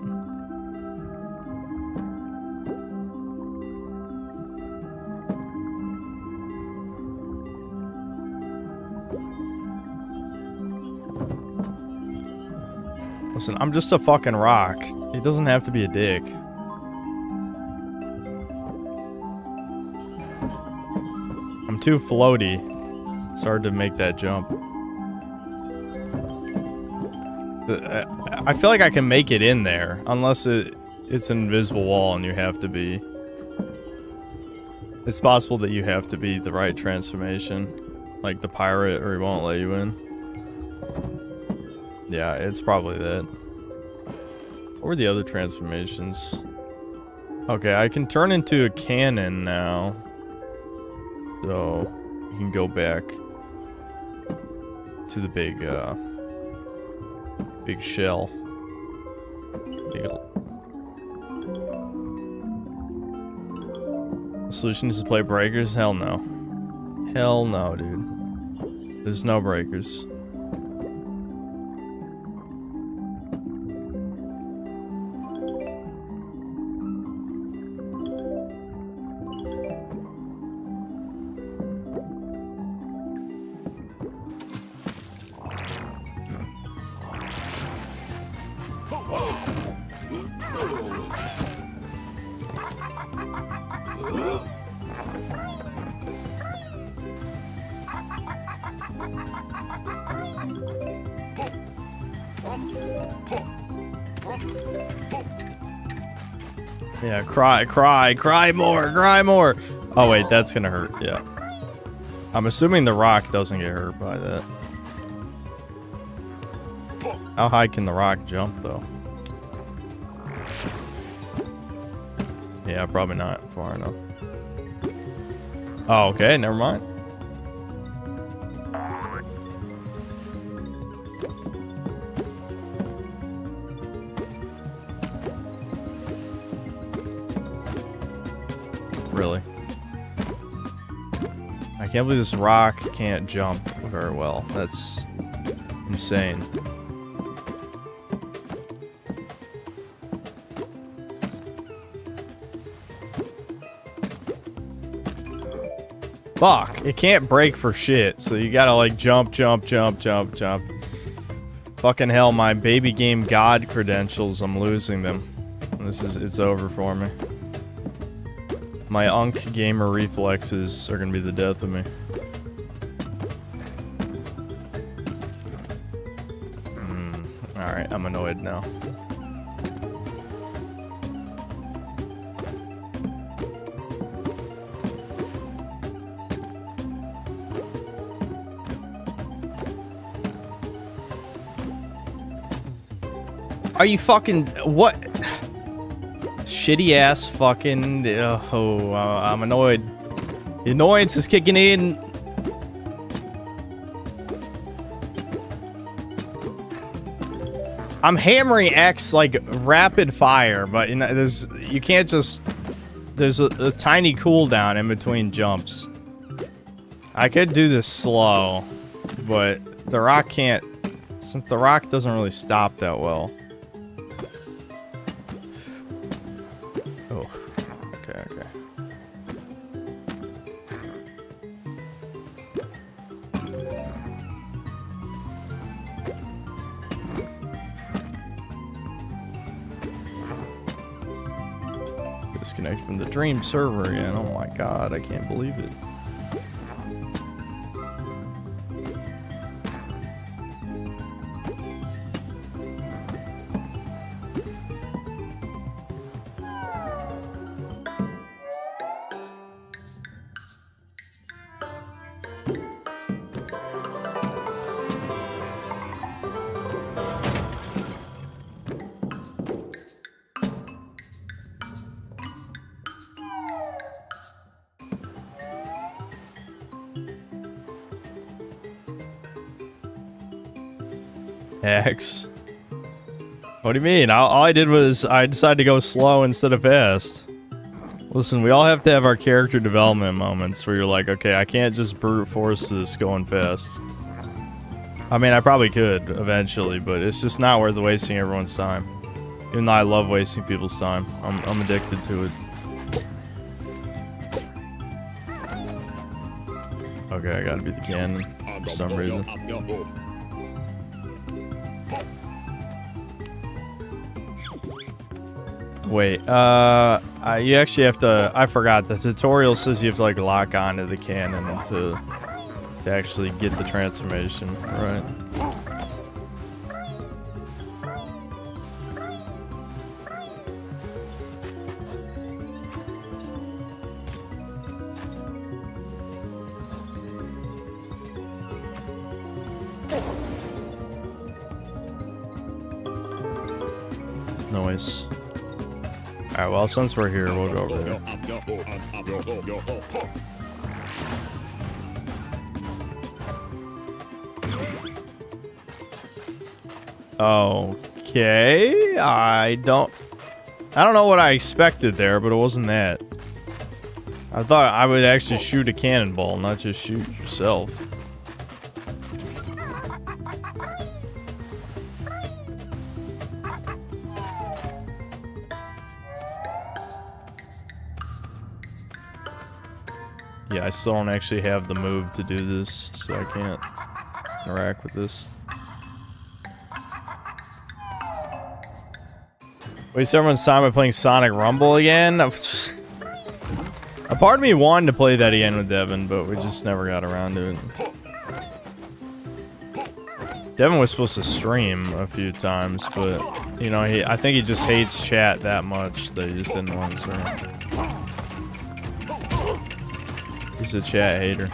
Listen, I'm just a fucking rock. It doesn't have to be a dick. I'm too floaty. It's hard to make that jump. I feel like I can make it in there, unless it's an invisible wall and you have to be... It's possible that you have to be the right transformation, like the pirate, or he won't let you in. Yeah, it's probably that. What were the other transformations? Okay, I can turn into a cannon now. So, you can go back to the big, big shell. The solution is to play breakers? Hell no. Hell no, dude. There's no breakers. Yeah, cry more. Oh wait, that's gonna hurt, yeah. I'm assuming the rock doesn't get hurt by that. How high can the rock jump, though? Yeah, probably not far enough. Oh, okay, never mind. Really? I can't believe this rock can't jump very well. That's insane. Fuck, it can't break for shit, so you gotta like jump. Fucking hell, my baby game god credentials, I'm losing them. It's over for me. My Unk gamer reflexes are gonna be the death of me. Alright, I'm annoyed now. Are you fucking what? Shitty ass fucking. Oh, I'm annoyed. The annoyance is kicking in. I'm hammering X like rapid fire, but you know, you can't just. There's a tiny cooldown in between jumps. I could do this slow, but the rock can't. Since the rock doesn't really stop that well. Oh, okay. Disconnect from the Dream server again. Oh my god, I can't believe it. X. What do you mean? All I did was I decided to go slow instead of fast. Listen, we all have to have our character development moments where you're like, okay, I can't just brute force this going fast. I mean, I probably could eventually, but it's just not worth wasting everyone's time. Even though I love wasting people's time. I'm addicted to it. Okay, I gotta beat the cannon for some reason. Wait, you actually have to, I forgot, the tutorial says you have to like lock onto the cannon to actually get the transformation, right? Noise. Alright, well, since we're here, we'll go over there. Okay, I don't know what I expected there, but it wasn't that. I thought I would actually shoot a cannonball, not just shoot yourself. Yeah, I still don't actually have the move to do this, so I can't interact with this. Waste everyone's time by playing Sonic Rumble again? A part of me wanted to play that again with Devin, but we just never got around to it. Devin was supposed to stream a few times, but, you know, I think he just hates chat that much that he just didn't want to stream. He's a chat hater.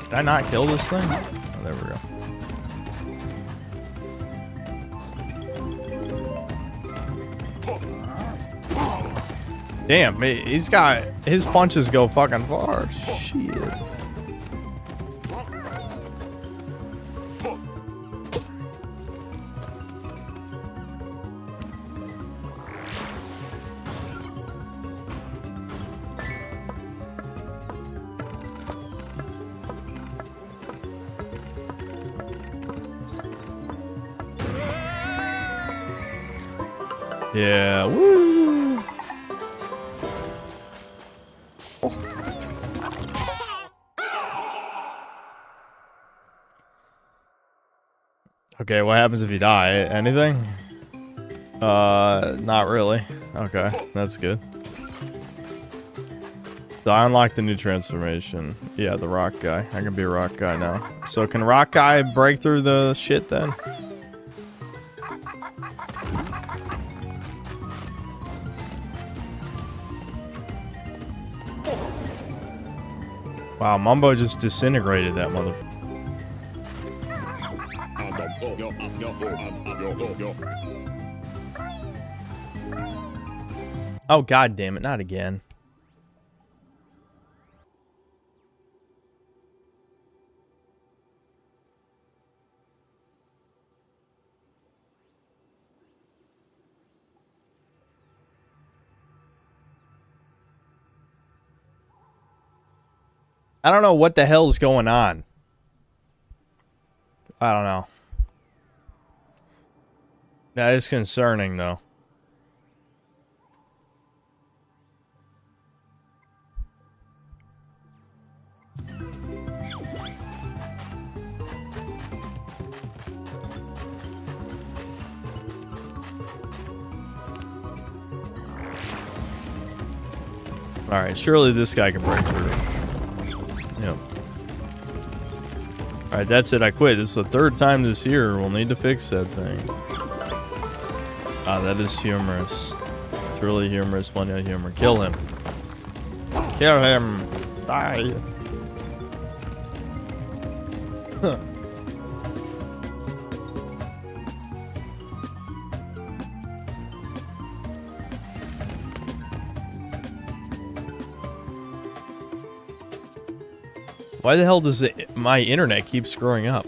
Did I not kill this thing? Oh, there we go. Damn, he's got... His punches go fucking far. Shit. Yeah, woo! Okay, what happens if you die? Anything? Not really. Okay, that's good. So I unlocked the new transformation. Yeah, the rock guy. I can be a rock guy now. So can rock guy break through the shit then? Wow, Mumbo just disintegrated that motherfucker. Oh, god damn it, not again. I don't know what the hell's going on. I don't know. That is concerning, though. Alright, surely this guy can break through. Yep. Alright, that's it. I quit. This is the third time this year. We'll need to fix that thing. Ah, that is humorous. It's really humorous. Plenty of humor. Kill him. Kill him. Die. Huh. Why the hell does my internet keep screwing up?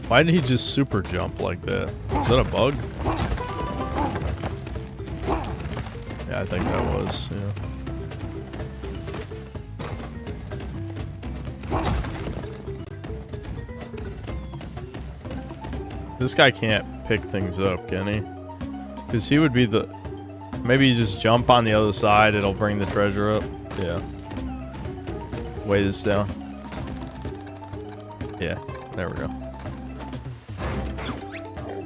Why did he just super jump like that? Is that a bug? Yeah, I think that was, yeah. This guy can't pick things up, can he? Because he would be the... Maybe you just jump on the other side, it'll bring the treasure up. Yeah. Weigh this down. Yeah, there we go.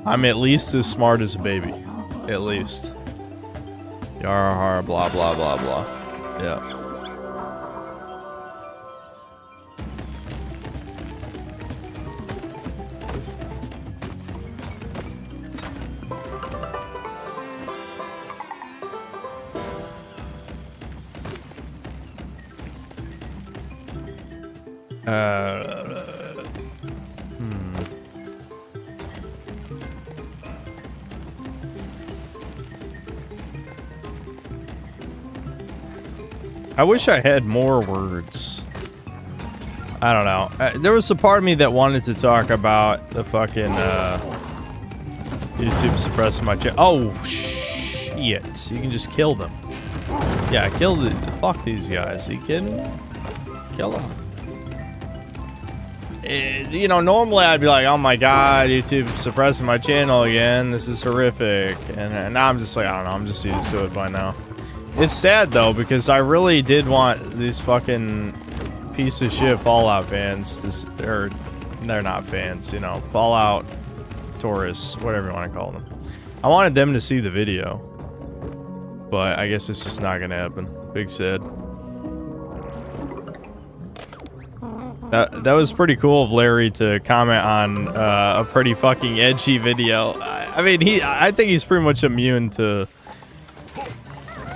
I'm at least as smart as a baby. At least. Yar har, blah blah blah blah. Yeah. I wish I had more words. I don't know. There was a part of me that wanted to talk about the fucking YouTube suppressing my channel. Oh shit! You can just kill them. Yeah, kill the fuck these guys. Are you kidding me? Kill them. You know, normally I'd be like, oh my god, YouTube suppressing my channel again. This is horrific. And now I'm just like, I don't know. I'm just used to it by now. It's sad though, because I really did want these fucking piece of shit Fallout fans to, they're not fans, you know, Fallout tourists, whatever you want to call them. I wanted them to see the video, but I guess it's just not gonna happen. Big sad. That was pretty cool of Larry to comment on a pretty fucking edgy video. I mean, I think he's pretty much immune to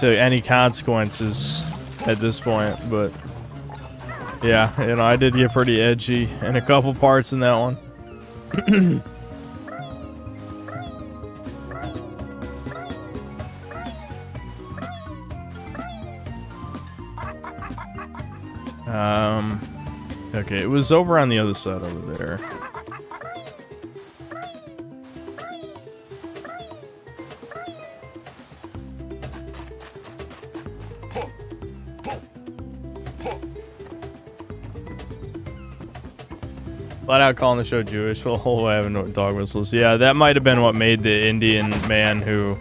any consequences at this point, but yeah, you know, I did get pretty edgy in a couple parts in that one. Okay, it was over on the other side over there. Flat out calling the show Jewish while having dog whistles. Yeah, that might have been what made the Indian man who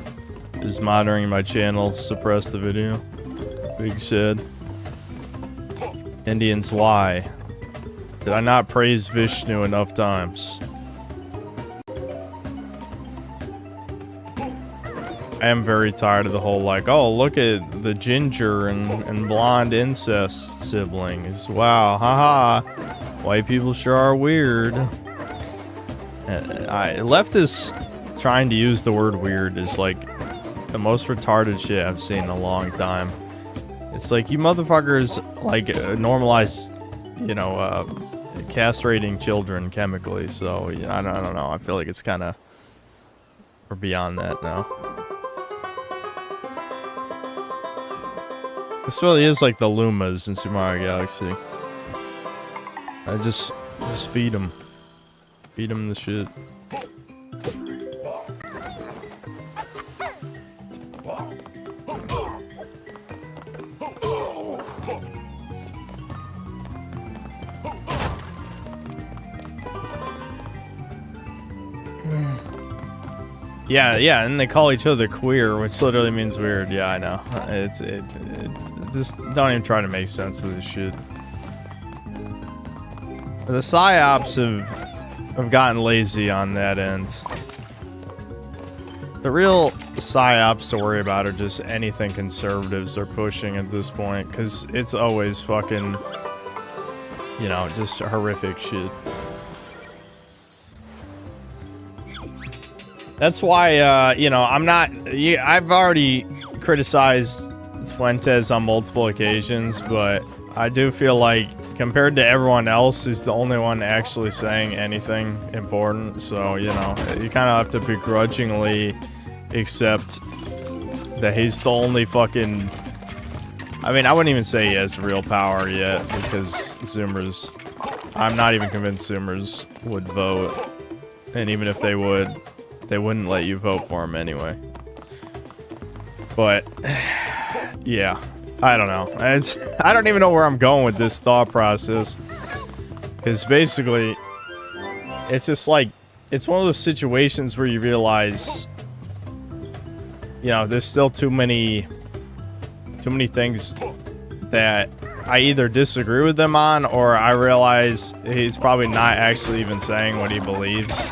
is monitoring my channel suppress the video. Big said. Indians, why? Did I not praise Vishnu enough times? I am very tired of the whole like, oh, look at the ginger and blonde incest siblings. Wow, haha. White people sure are weird. Leftists trying to use the word weird is like the most retarded shit I've seen in a long time. It's like, you motherfuckers, like, normalized, you know, castrating children chemically, so, you know, I don't know. I feel like it's kind of... We're beyond that now. This really is like the Lumas in Super Mario Galaxy. I just feed them. Feed them the shit. Yeah, and they call each other queer, which literally means weird. Yeah, I know. It just don't even try to make sense of this shit. The psyops have gotten lazy on that end. The real psyops to worry about are just anything conservatives are pushing at this point, because it's always fucking, you know, just horrific shit. That's why, you know, I've already criticized Fuentes on multiple occasions, but I do feel like, compared to everyone else, he's the only one actually saying anything important. So, you know, you kind of have to begrudgingly accept that he's the only fucking... I mean, I wouldn't even say he has real power yet, because Zoomers... I'm not even convinced Zoomers would vote. And even if they would... they wouldn't let you vote for him anyway. But, yeah, I don't know. I don't even know where I'm going with this thought process. Because basically, it's just like, it's one of those situations where you realize, you know, there's still too many things that I either disagree with them on, or I realize he's probably not actually even saying what he believes.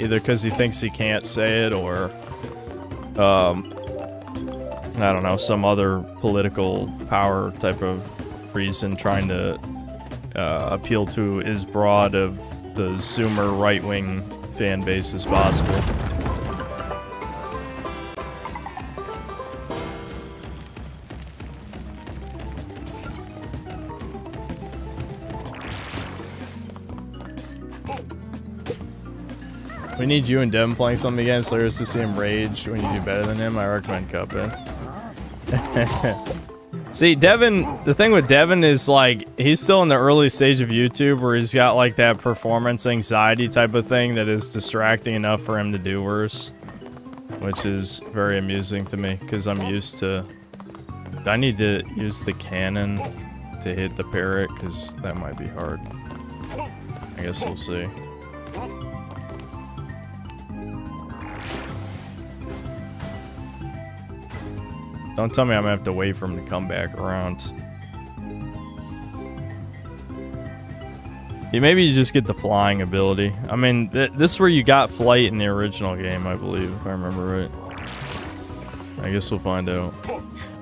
Either because he thinks he can't say it, or, I don't know, some other political power type of reason, trying to appeal to as broad of the Zoomer right-wing fan base as possible. We need you and Devin playing something again, so there's to see him rage when you do better than him. I recommend Cuphead. See, Devin, the thing with Devin is, like, he's still in the early stage of YouTube where he's got, like, that performance anxiety type of thing that is distracting enough for him to do worse. Which is very amusing to me, because I'm used to... I need to use the cannon to hit the parrot, because that might be hard. I guess we'll see. Don't tell me I'm gonna have to wait for him to come back around. Yeah, maybe you just get the flying ability. I mean, this is where you got flight in the original game, I believe, if I remember right. I guess we'll find out.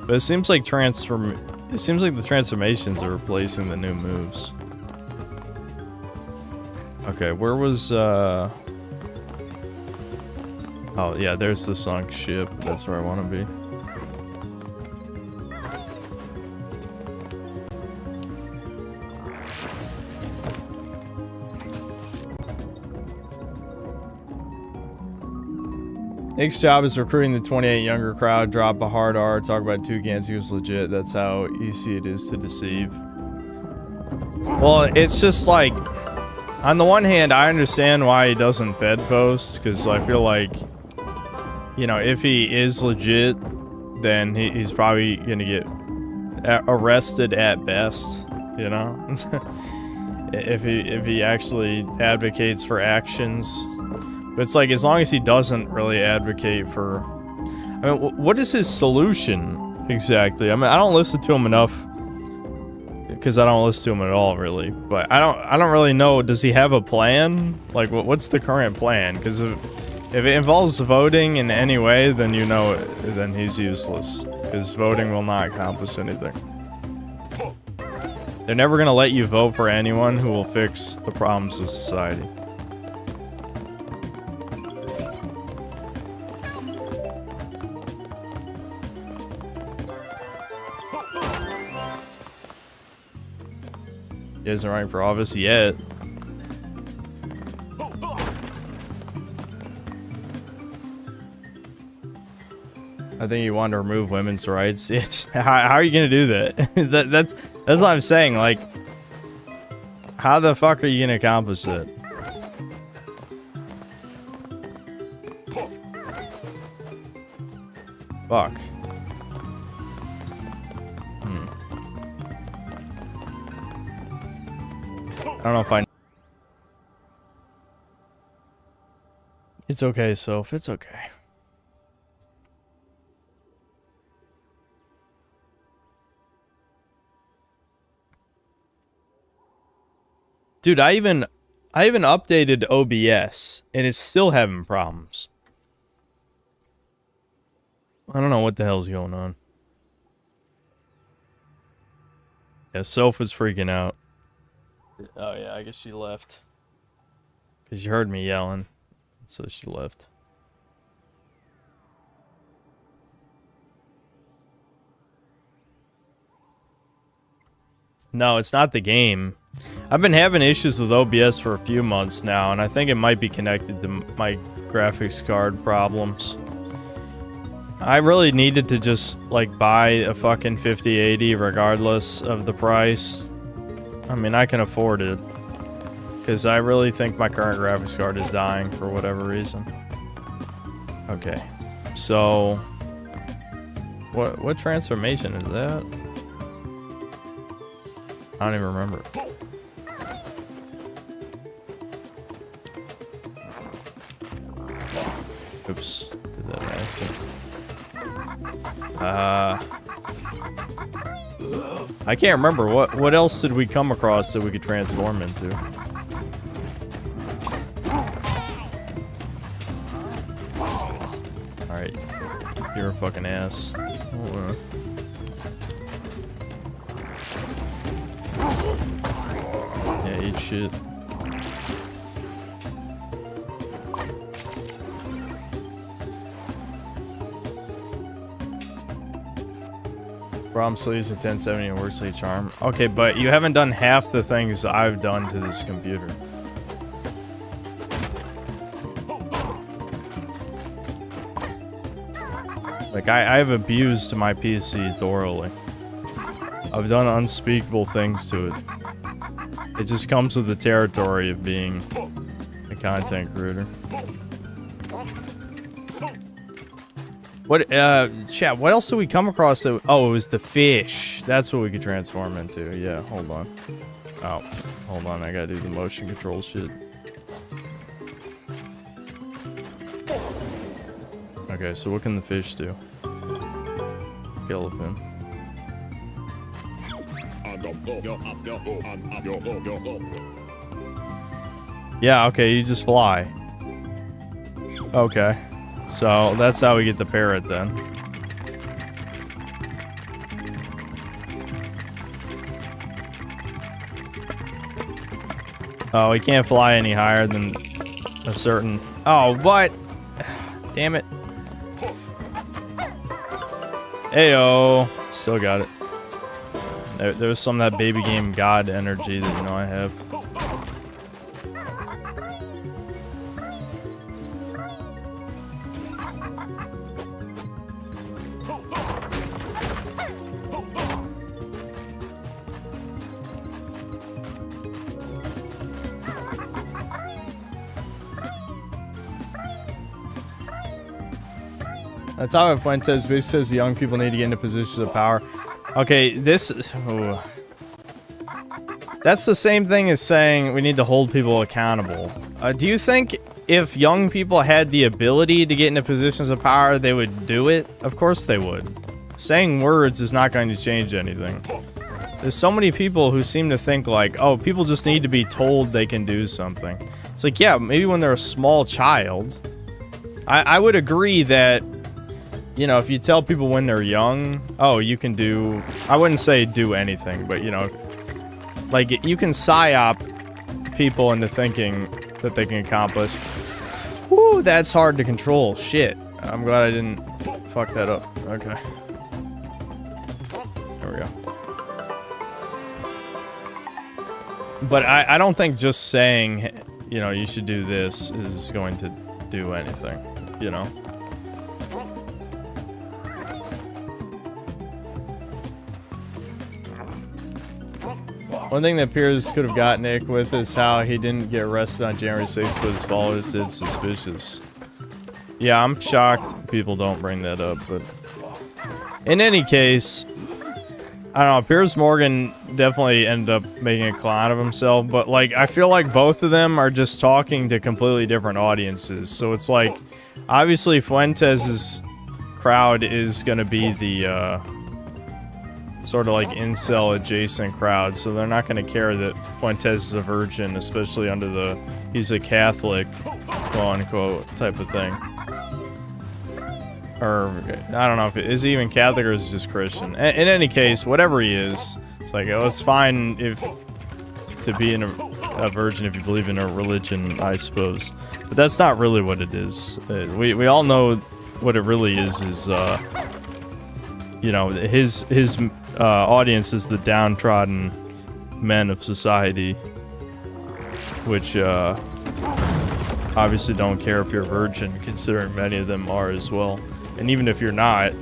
But it seems like the transformations are replacing the new moves. Okay, where was oh yeah, there's the sunk ship. That's where I want to be. Nick's job is recruiting the 28 younger crowd, drop a hard R, talk about Toucans, he was legit. That's how easy it is to deceive. Well, it's just like, on the one hand, I understand why he doesn't bed post, because I feel like, you know, if he is legit, then he's probably gonna get arrested at best, you know? if he actually advocates for actions. But it's like, as long as he doesn't really advocate for... I mean, what is his solution, exactly? I mean, I don't listen to him enough, because I don't listen to him at all, really. But I don't really know, does he have a plan? Like, what's the current plan? Because if it involves voting in any way, then you know, then he's useless. Because voting will not accomplish anything. They're never going to let you vote for anyone who will fix the problems of society. He isn't running for office yet. I think you want to remove women's rights. It's how are you gonna do that? That's what I'm saying. Like, how the fuck are you gonna accomplish that? Fuck. I don't know if I. It's okay, Soph. It's okay. Dude, I even updated OBS and it's still having problems. I don't know what the hell's going on. Yeah, Soph was freaking out. Oh yeah, I guess she left. Cause you heard me yelling, so she left. No, it's not the game. I've been having issues with OBS for a few months now, and I think it might be connected to my graphics card problems. I really needed to just, like, buy a fucking 5080 regardless of the price. I mean, I can afford it. Because I really think my current graphics card is dying for whatever reason. Okay. So... What transformation is that? I don't even remember. Oops. Did that by accident. I can't remember. What else did we come across that we could transform into? Alright. You're a fucking ass. Yeah, eat shit. Braum still uses a 1070 and works like a charm. Okay, but you haven't done half the things I've done to this computer. Like, I have abused my PC thoroughly. I've done unspeakable things to it. It just comes with the territory of being a content creator. What, chat, what else did we come across that... Oh, it was the fish. That's what we could transform into. Yeah, hold on. Oh, hold on. I gotta do the motion control shit. Okay, so what can the fish do? Kill him. Yeah, okay, you just fly. Okay. So, that's how we get the parrot, then. Oh, he can't fly any higher than a certain... Oh, what? Damn it. Ayo. Still got it. There was some of that baby game god energy that, you know, I have. Otávio Fuentes basically says young people need to get into positions of power. Okay, this... Ooh. That's the same thing as saying we need to hold people accountable. Do you think if young people had the ability to get into positions of power, they would do it? Of course they would. Saying words is not going to change anything. There's so many people who seem to think like, oh, people just need to be told they can do something. It's like, yeah, maybe when they're a small child. I would agree that, you know, if you tell people when they're young, oh, you can do... I wouldn't say do anything, but, you know, like, you can psyop people into thinking that they can accomplish. Woo, that's hard to control. Shit. I'm glad I didn't fuck that up. Okay. There we go. But I don't think just saying, you know, you should do this is going to do anything, you know? One thing that Piers could have got Nick with is how he didn't get arrested on January 6th, but his followers did. Suspicious. Yeah, I'm shocked people don't bring that up, but... In any case, I don't know, Piers Morgan definitely ended up making a clown of himself, but, like, I feel like both of them are just talking to completely different audiences. So it's like, obviously Fuentes' crowd is gonna be the, sort of like incel adjacent crowd, so they're not going to care that Fuentes is a virgin, especially under the he's a Catholic, quote unquote, type of thing. Or I don't know if is he even Catholic or is he just Christian. In any case, whatever he is, it's like, oh, it's fine if to be a virgin if you believe in a religion, I suppose. But that's not really what it is. We all know what it really is you know, his audience is the downtrodden men of society, which obviously don't care if you're a virgin, considering many of them are as well. And even if you're not,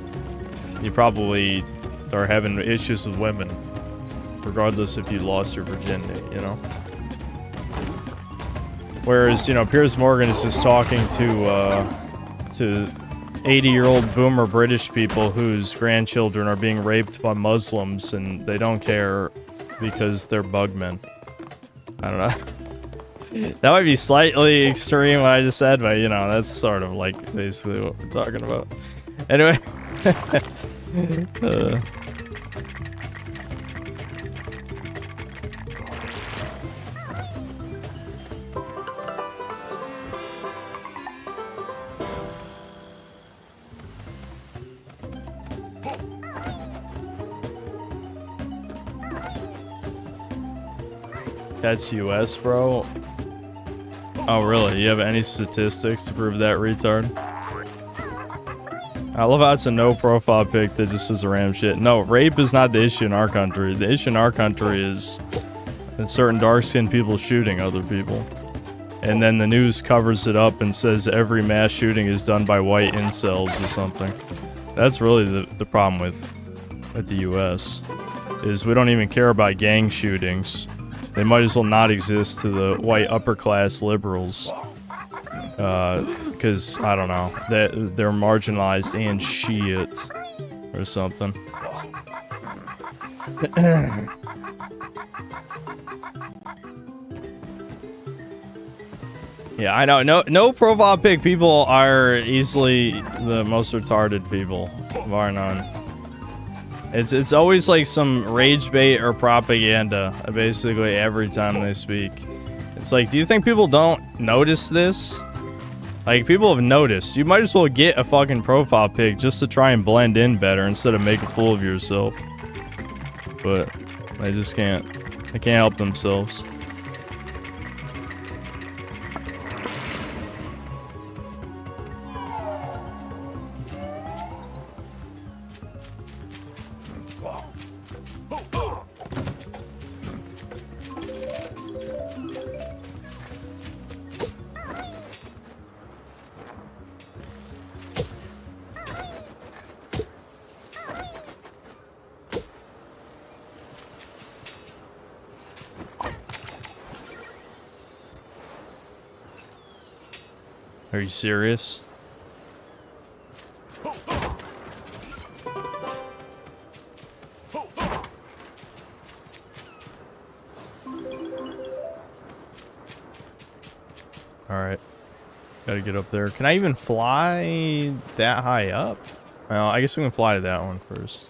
you probably are having issues with women, regardless if you lost your virginity, you know? Whereas, you know, Piers Morgan is just talking to 80-year-old boomer British people whose grandchildren are being raped by Muslims and they don't care because they're bugmen. I don't know. That might be slightly extreme what I just said, but you know, that's sort of like basically what we're talking about. Anyway. That's US, bro? Oh, really? You have any statistics to prove that, retard? I love how it's a no profile pic that just says ram shit. No, rape is not the issue in our country. The issue in our country is certain dark-skinned people shooting other people. And then the news covers it up and says every mass shooting is done by white incels or something. That's really the problem with the US, is we don't even care about gang shootings. They might as well not exist to the white upper-class liberals. Because, I don't know, they're marginalized and shit. Or something. Yeah, I know. No profile pic people are easily the most retarded people, bar none. It's always like some rage bait or propaganda, basically every time they speak. It's like, do you think people don't notice this? Like, people have noticed. You might as well get a fucking profile pic just to try and blend in better instead of make a fool of yourself. But they just can't. They can't help themselves. Are you serious? Alright. Gotta get up there. Can I even fly that high up? Well, I guess we can fly to that one first.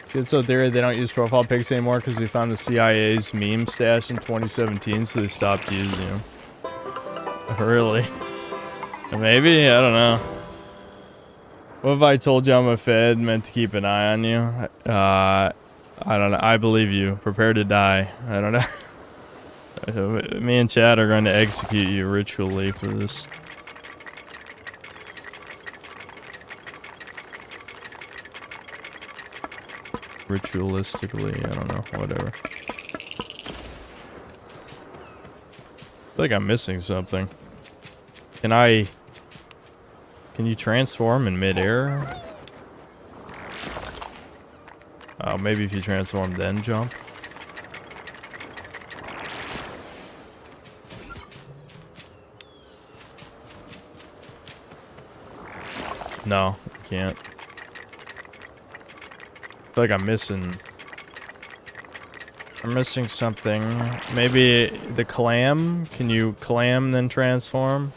Schizo theory, they don't use profile pics anymore because we found the CIA's meme stash in 2017, so they stopped using them. Really? Maybe? I don't know. What if I told you I'm a Fed, meant to keep an eye on you? I don't know. I believe you. Prepare to die. I don't know. Me and Chad are going to execute you ritually for this. ritualistically, I don't know, whatever. I feel like I'm missing something. Can you transform in midair? Oh, maybe if you transform then jump. No, you can't. I feel like I'm missing something. Maybe the clam? Can you clam then transform?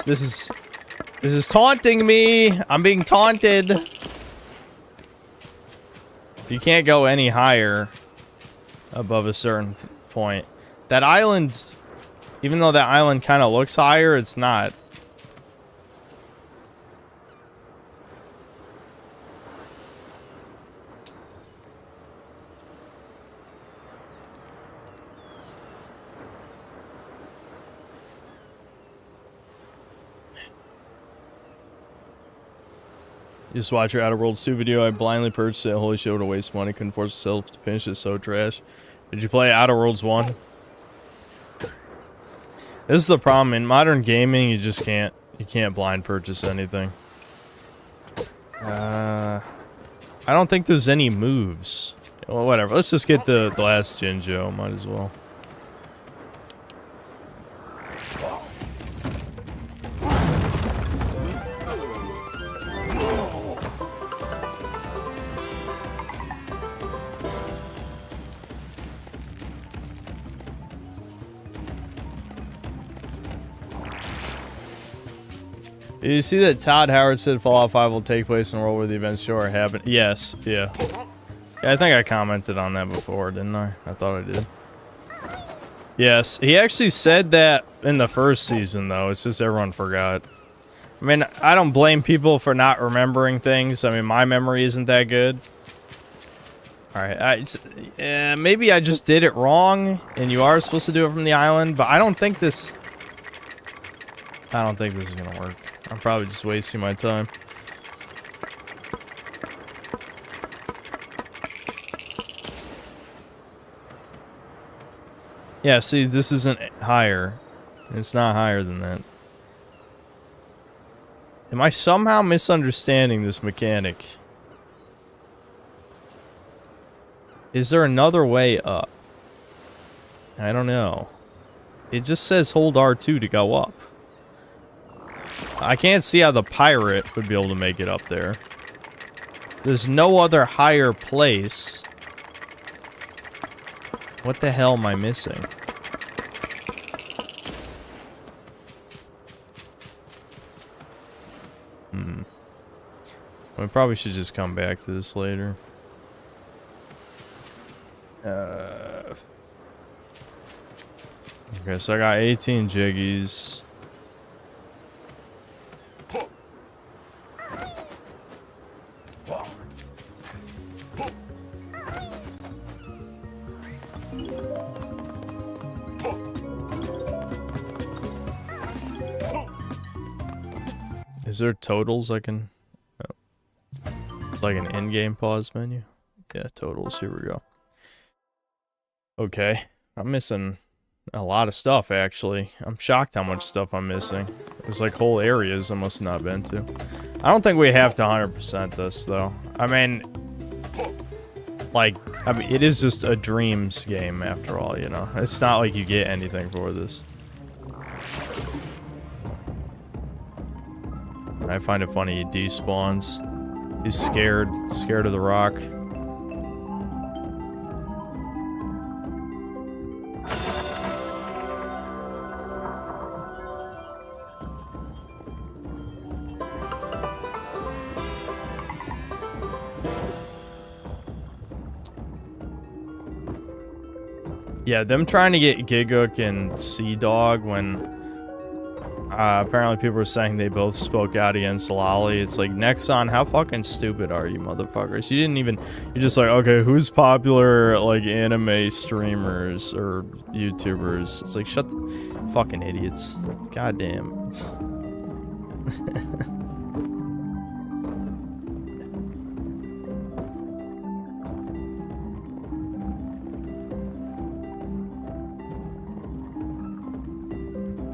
This is taunting me. I'm being taunted. You can't go any higher above a certain point. That island, even though that island kind of looks higher, it's not. Just watch your Outer Worlds 2 video. I blindly purchased it. Holy shit, what a waste of money. Couldn't force myself to finish it. So trash. Did you play Outer Worlds 1? This is the problem. In modern gaming, you just can't. You can't blind purchase anything. I don't think there's any moves. Well, whatever. Let's just get the last Jinjo. Might as well. Did you see that Todd Howard said Fallout 5 will take place in a world where the events show are happening? Yes, yeah. I think I commented on that before, didn't I? I thought I did. Yes, he actually said that in the first season, though. It's just everyone forgot. I mean, I don't blame people for not remembering things. I mean, my memory isn't that good. Alright, maybe I just did it wrong, and you are supposed to do it from the island, but I don't think this is gonna work. I'm probably just wasting my time. Yeah, see, this isn't higher. It's not higher than that. Am I somehow misunderstanding this mechanic? Is there another way up? I don't know. It just says hold R2 to go up. I can't see how the pirate would be able to make it up there. There's no other higher place. What the hell am I missing? We probably should just come back to this later. Okay, so I got 18 jiggies. Is there totals I can... Oh. It's like an in-game pause menu. Yeah, totals. Here we go. Okay. I'm missing a lot of stuff, actually. I'm shocked how much stuff I'm missing. There's like whole areas I must not been to. I don't think we have to 100% this, though. I mean, it is just a dreams game, after all, you know? It's not like you get anything for this. I find it funny he despawns. He's scared of the rock. Yeah, them trying to get Gigguk and Sea Dog when Apparently people were saying they both spoke out against Lolly. It's like, Nexon, how fucking stupid are you, motherfuckers? You didn't even... You're just like, okay, who's popular, like, anime streamers or YouTubers? It's like, shut the... Fucking idiots. Goddamn.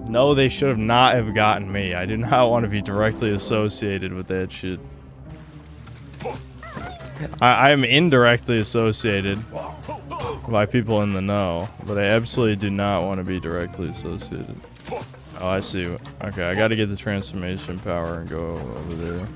No, they should have not have gotten me. I do not want to be directly associated with that shit. I am indirectly associated by people in the know, but I absolutely do not want to be directly associated. Oh, I see. Okay, I gotta get the transformation power and go over there.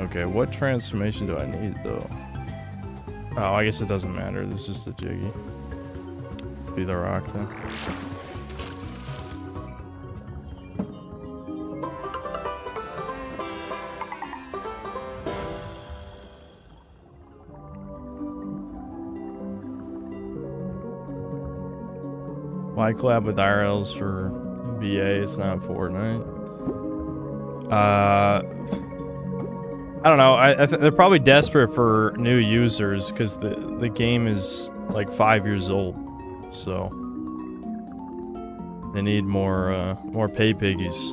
Okay, what transformation do I need, though? Oh, I guess it doesn't matter. This is just a Jiggy. Let's be the rock, then. Why collab with IRLs for BA? It's not Fortnite. I don't know. They're probably desperate for new users because the game is like 5 years old, so they need more pay piggies.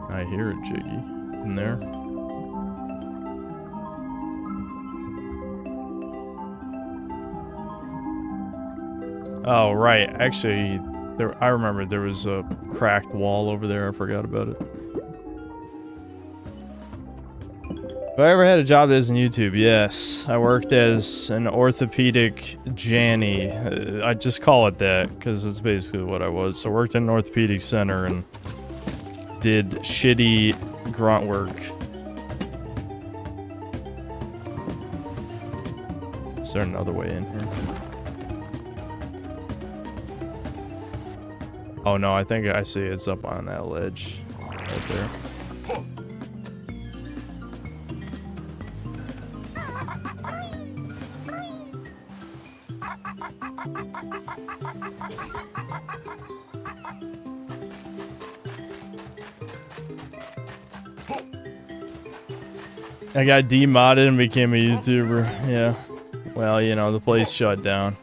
I hear a Jiggy in there. Oh, right. Actually, I remember there was a cracked wall over there. I forgot about it. Have I ever had a job as in YouTube? Yes. I worked as an orthopedic Janny. I just call it that because it's basically what I was. So I worked in an orthopedic center and did shitty grunt work. Is there another way in here? Oh no, I think I see it's up on that ledge right there. I got demodded and became a YouTuber. Yeah. Well, you know, the place shut down.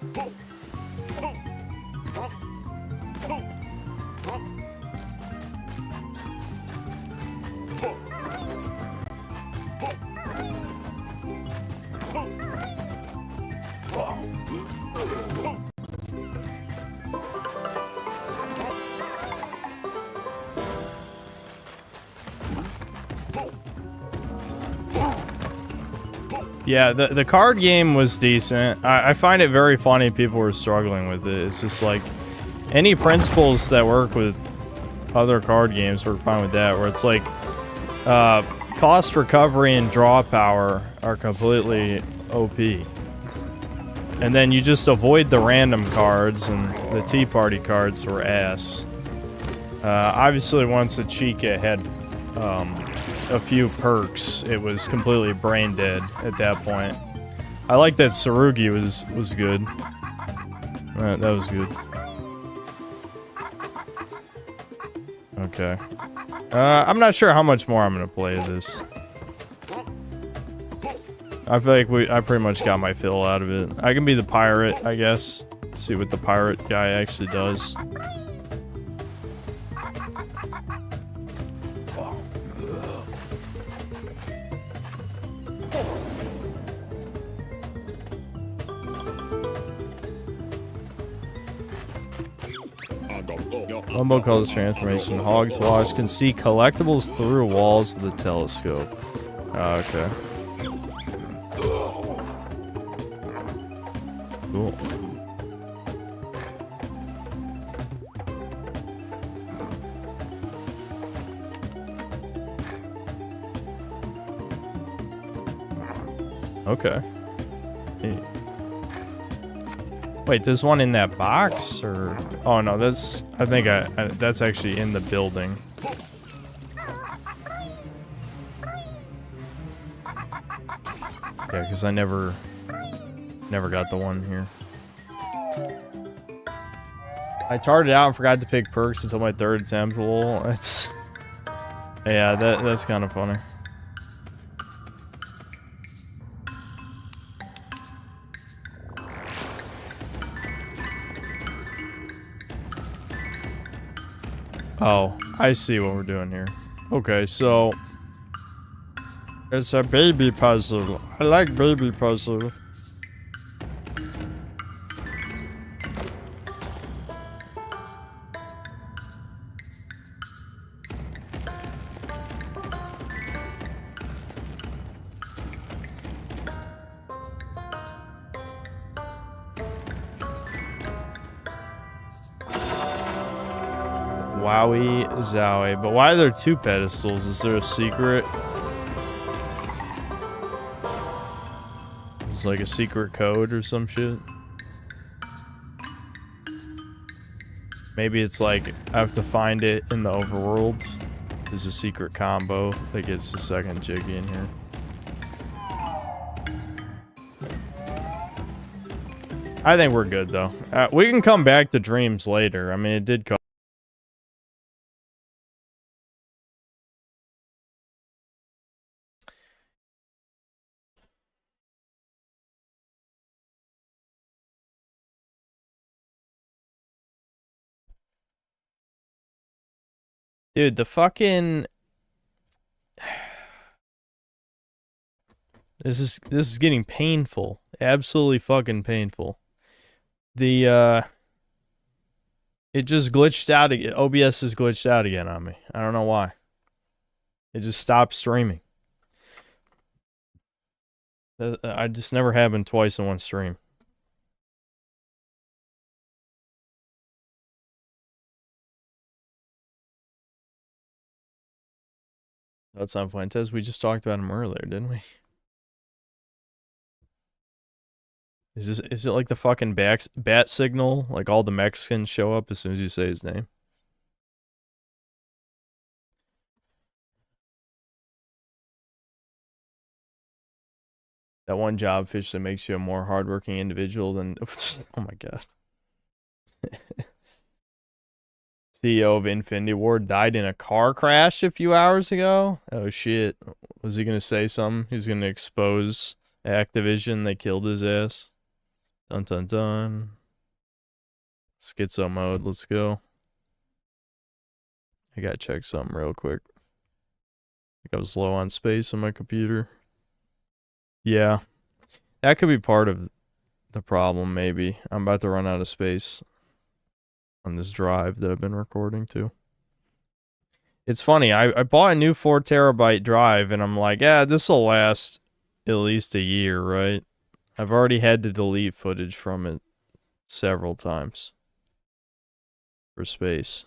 Yeah, the card game was decent. I find it very funny people were struggling with it. It's just like, any principles that work with other card games work fine with that, where it's like, cost recovery and draw power are completely OP. And then you just avoid the random cards, and the Tea Party cards were ass. Obviously, once a Chica had a few perks, it was completely brain dead at that point. I like that Tsurugi was good. That was good. Okay. I'm not sure how much more I'm gonna play this. I feel like I pretty much got my fill out of it. I can be the pirate, I guess. See what the pirate guy actually does. Lumbo calls transformation. Hogs Wash can see collectibles through walls with a telescope. Oh, okay. Cool. Okay. Hey. Wait, there's one in that box, or... Oh, no, that's... I think that's actually in the building. Yeah, because I never got the one here. I tarted out and forgot to pick perks until my third attempt. Well, it's... Yeah, that's kind of funny. Oh, I see what we're doing here. Okay, so... It's a baby puzzle. I like baby puzzle. Wowie zowie. But why are there two pedestals? Is there a secret? It's like a secret code or some shit. Maybe it's like I have to find it in the overworld. There's a secret combo that gets the second Jiggy in here. I think we're good though. We can come back to dreams later. I mean, it did come. Dude, the fucking... This is getting painful. Absolutely fucking painful. The, it just glitched out again. OBS is glitched out again on me. I don't know why. It just stopped streaming. I just never happened twice in one stream. That's not Fuentes. We just talked about him earlier, didn't we? Is it like the fucking bat signal? Like all the Mexicans show up as soon as you say his name? That one job fish that makes you a more hardworking individual than... Oh my god. CEO of Infinity Ward died in a car crash a few hours ago? Oh shit. Was he gonna say something? He's gonna expose Activision. They killed his ass. Dun dun dun. Schizo mode, let's go. I gotta check something real quick. I think I was low on space on my computer. Yeah. That could be part of the problem, maybe. I'm about to run out of space on this drive that I've been recording to. It's funny, I bought a new 4 terabyte drive and I'm like, yeah, this will last at least a year, right? I've already had to delete footage from it several times for space.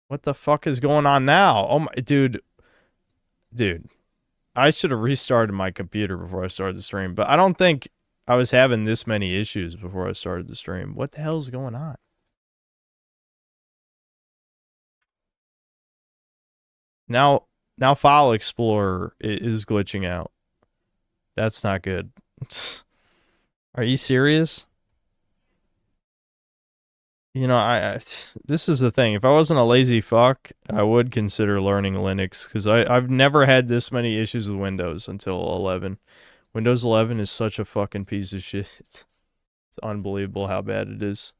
What the fuck is going on now? Oh my, dude, I should have restarted my computer before I started the stream, but I don't think I was having this many issues before I started the stream. What the hell is going on? Now File Explorer is glitching out. That's not good. Are you serious? You know, this is the thing. If I wasn't a lazy fuck, I would consider learning Linux, because I've never had this many issues with Windows until 11. Windows 11 is such a fucking piece of shit. It's unbelievable how bad it is.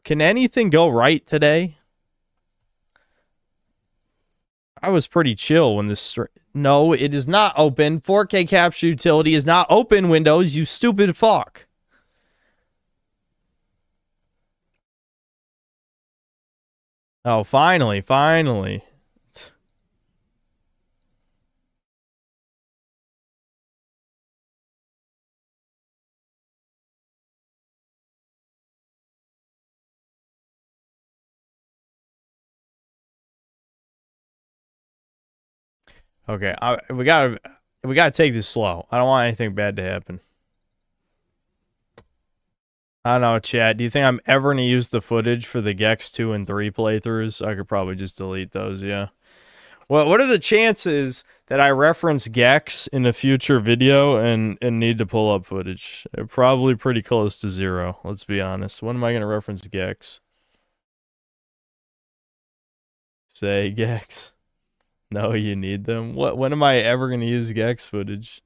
Can anything go right today? I was pretty chill when this No, it is not open. 4K capture utility is not open, Windows, you stupid fuck. Oh, finally. Okay, we gotta take this slow. I don't want anything bad to happen. I don't know, chat. Do you think I'm ever gonna use the footage for the Gex 2 and 3 playthroughs? I could probably just delete those, yeah. Well, what are the chances that I reference Gex in a future video and need to pull up footage? Probably pretty close to 0, let's be honest. When am I gonna reference Gex? Say Gex. No, you need them. When am I ever gonna use Gex footage?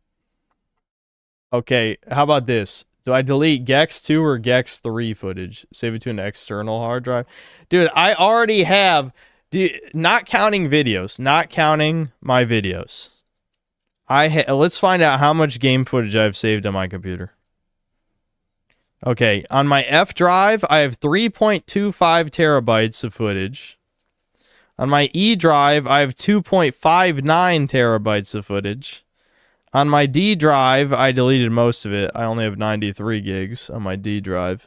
Okay, how about this? Do I delete Gex 2 or Gex 3 footage? Save it to an external hard drive? Dude, I already have... not counting videos. Not counting my videos. Let's find out how much game footage I've saved on my computer. Okay, on my F drive, I have 3.25 terabytes of footage. On my E drive, I have 2.59 terabytes of footage. On my D drive, I deleted most of it. I only have 93 gigs on my D drive.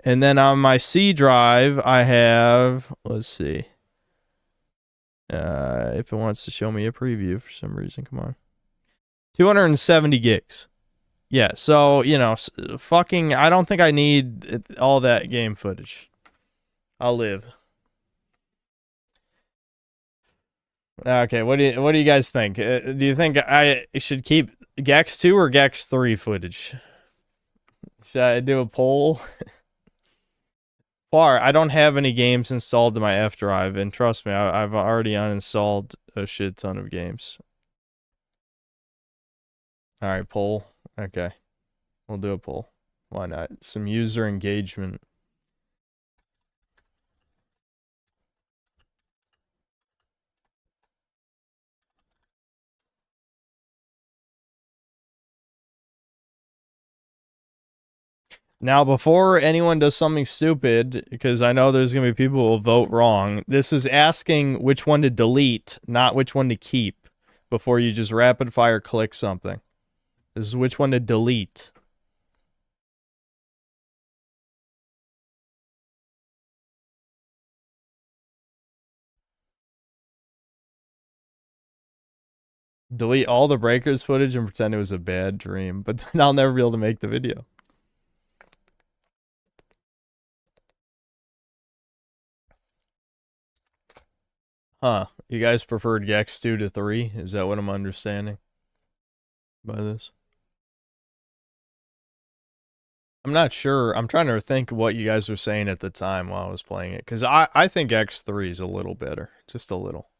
And then on my C drive, I have, let's see. If it wants to show me a preview for some reason, come on. 270 gigs. Yeah, so, you know, fucking, I don't think I need all that game footage. I'll live. Okay, what do you guys think? Do you think I should keep Gex 2 or Gex 3 footage? Should I do a poll? I don't have any games installed to my F drive, and trust me, I've already uninstalled a shit ton of games. Alright, poll. Okay. We'll do a poll. Why not? Some user engagement. Now, before anyone does something stupid, because I know there's going to be people who will vote wrong, this is asking which one to delete, not which one to keep, before you just rapid fire click something. This is which one to delete. Delete all the Breakers footage and pretend it was a bad dream, but then I'll never be able to make the video. Huh. You guys preferred Gex 2 to 3? Is that what I'm understanding by this? I'm not sure. I'm trying to think what you guys were saying at the time while I was playing it. Because I think X3 is a little better. Just a little.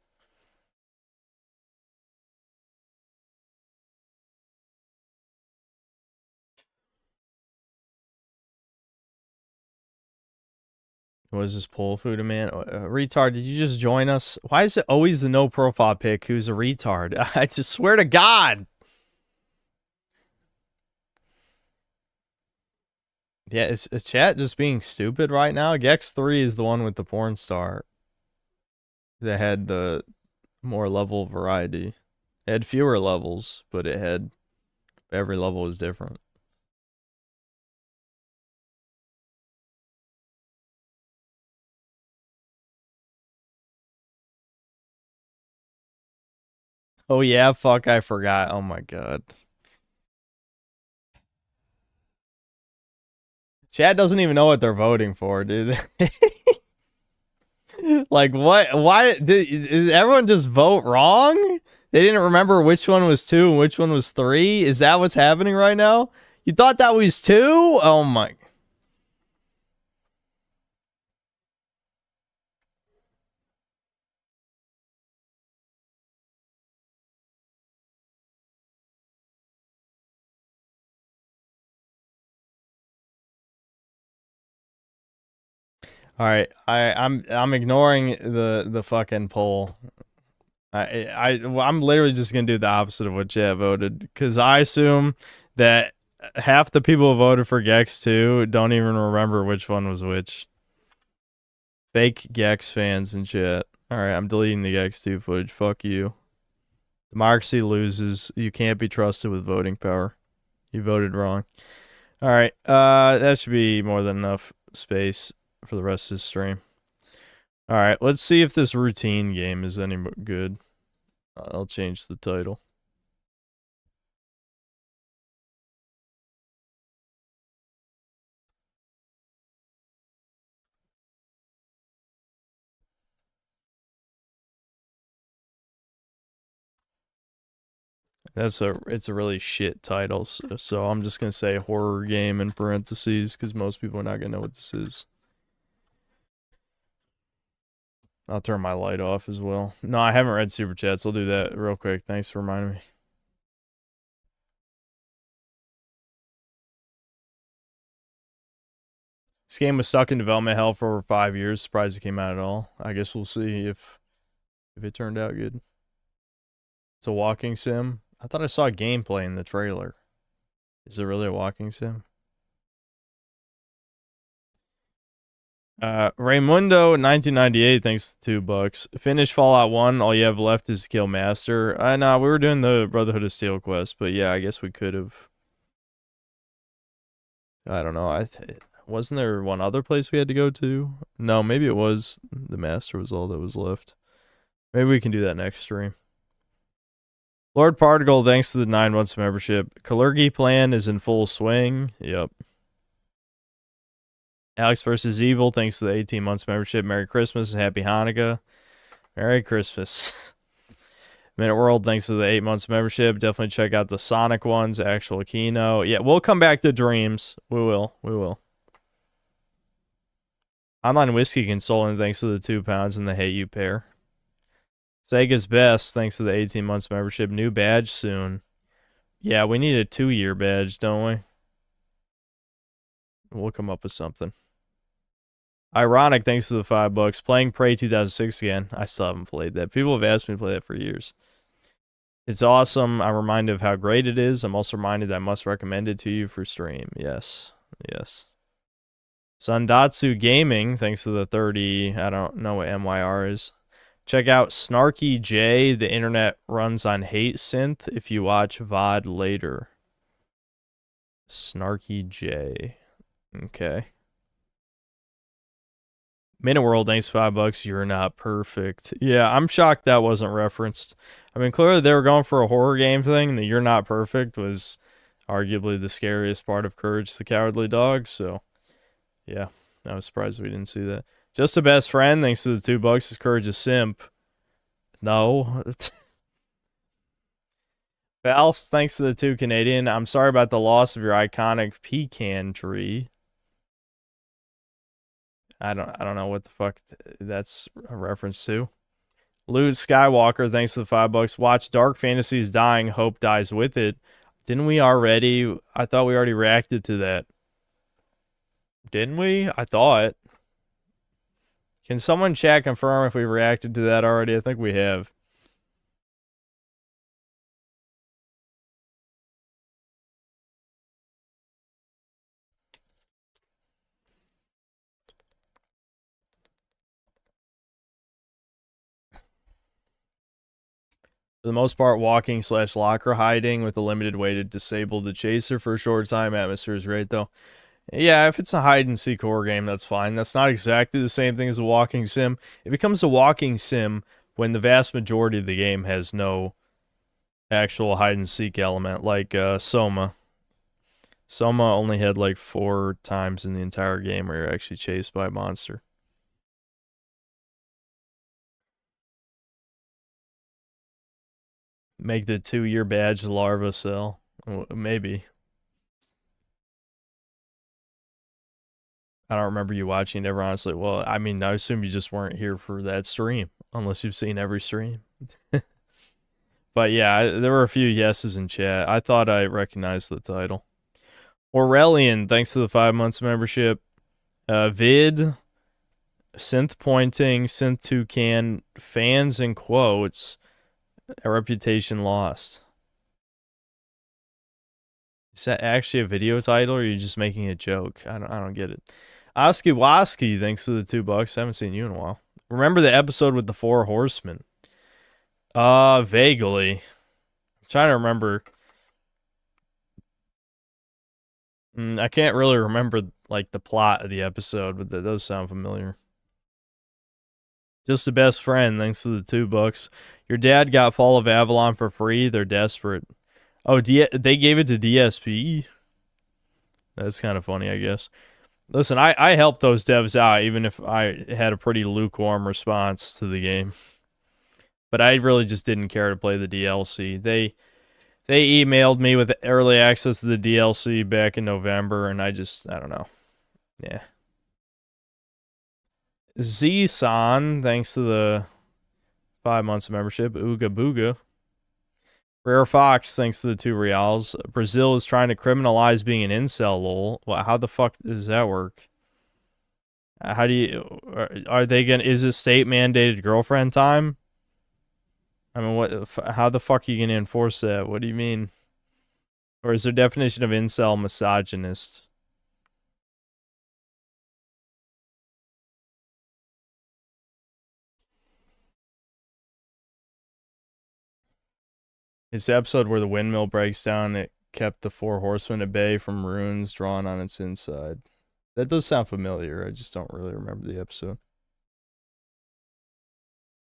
What is this poll food man? Retard, did you just join us? Why is it always the no profile pic who's a retard? I just swear to God. Yeah, is chat just being stupid right now? Gex 3 is the one with the porn star that had the more level variety. It had fewer levels, but it had every level was different. Oh yeah, fuck, I forgot. Oh my God. Chat doesn't even know what they're voting for, dude. Like, what? Why? Did everyone just vote wrong? They didn't remember which one was 2 and which one was 3? Is that what's happening right now? You thought that was 2? Oh my... All right, I'm ignoring the fucking poll. I'm literally just gonna do the opposite of what chat voted, because I assume that half the people who voted for Gex 2 don't even remember which one was which. Fake Gex fans in chat. All right, I'm deleting the Gex 2 footage. Fuck you. Democracy loses. You can't be trusted with voting power. You voted wrong. All right, that should be more than enough space for the rest of this stream. Alright, let's see if this routine game is any good. I'll change the title. It's a really shit title, so I'm just gonna say horror game in parentheses because most people are not gonna know what this is. I'll turn my light off as well. No, I haven't read super chats. I'll do that real quick. Thanks for reminding me. This game was stuck in development hell for over 5 years. Surprised it came out at all. I guess we'll see if it turned out good. It's a walking sim. I thought I saw gameplay in the trailer. Is it really a walking sim? Raymundo 1998, thanks to $2. Finish Fallout 1. All you have left is to kill Master. Nah, we were doing the Brotherhood of Steel quest, but yeah, I guess we could have. I don't know. Wasn't there one other place we had to go to? No, maybe it was the Master was all that was left. Maybe we can do that next stream. Lord Particle, thanks to the 9 months membership. Kalergi plan is in full swing. Yep. Alex vs. Evil, thanks to the 18 months membership. Merry Christmas and Happy Hanukkah. Merry Christmas. Minute World, thanks to the 8 months membership. Definitely check out the Sonic ones, actual Kino. Yeah, we'll come back to Dreams. We will. Online Whiskey Consultant, thanks to the £2 and the Hey You pair. Sega's Best, thanks to the 18 months membership. New badge soon. Yeah, we need a 2-year badge, don't we? We'll come up with something. Ironic, thanks to the $5. Playing Prey 2006 again. I still haven't played that. People have asked me to play that for years. It's awesome. I'm reminded of how great it is. I'm also reminded that I must recommend it to you for stream. Yes. Sandatsu Gaming, thanks to the 30. I don't know what MYR is. Check out Snarky J. The internet runs on hate synth if you watch VOD later. Snarky J. Okay. Minute World, thanks $5. You're not perfect. Yeah, I'm shocked that wasn't referenced. I mean, clearly they were going for a horror game thing, and the You're Not Perfect was arguably the scariest part of Courage the Cowardly Dog, so yeah, I was surprised we didn't see that. Just a Best Friend, thanks to the $2, is Courage a simp. No. Faust, thanks to the 2 Canadian. I'm sorry about the loss of your iconic pecan tree. I don't know what the fuck that's a reference to. Luke Skywalker, thanks to the $5. Watch Dark Fantasies Dying, Hope Dies With It. Didn't we already? I thought we already reacted to that. Didn't we? I thought. Can someone chat confirm if we reacted to that already? I think we have. For the most part, walking / locker hiding with a limited way to disable the chaser for a short time. Atmosphere is great, though. Yeah, if it's a hide-and-seek horror game, that's fine. That's not exactly the same thing as a walking sim. It becomes a walking sim when the vast majority of the game has no actual hide-and-seek element, like Soma. Soma only had like 4 times in the entire game where you're actually chased by a monster. Make the 2-year badge larva cell. Maybe. I don't remember you watching it ever, honestly. Well, I mean, I assume you just weren't here for that stream, unless you've seen every stream. But yeah, there were a few yeses in chat. I thought I recognized the title. Aurelian, thanks to the 5 months membership. Vid, Synth Pointing, Synth Toucan, fans in quotes, a reputation lost. Is that actually a video title, or are you just making a joke? I don't get it. Oski Waski, thanks to the $2. I haven't seen you in a while. Remember the episode with the 4 horsemen? Vaguely. I'm trying to remember. I can't really remember like the plot of the episode, but that does sound familiar. Just a best friend, thanks to the $2. Your dad got Fall of Avalon for free. They're desperate. Oh, they gave it to DSP? That's kind of funny, I guess. Listen, I helped those devs out, even if I had a pretty lukewarm response to the game. But I really just didn't care to play the DLC. They emailed me with early access to the DLC back in November, and I don't know. Yeah. Z-san, thanks to the 5 months of membership. Ooga booga. Rare Fox, thanks to the 2 reals. Brazil is trying to criminalize being an incel, lol. Well, how the fuck does that work? How do you... Are they gonna... Is it state-mandated girlfriend time? I mean, what? How the fuck are you gonna enforce that? What do you mean? Or is their definition of incel misogynist? It's the episode where the windmill breaks down. It kept the 4 horsemen at bay from runes drawn on its inside. That does sound familiar. I just don't really remember the episode.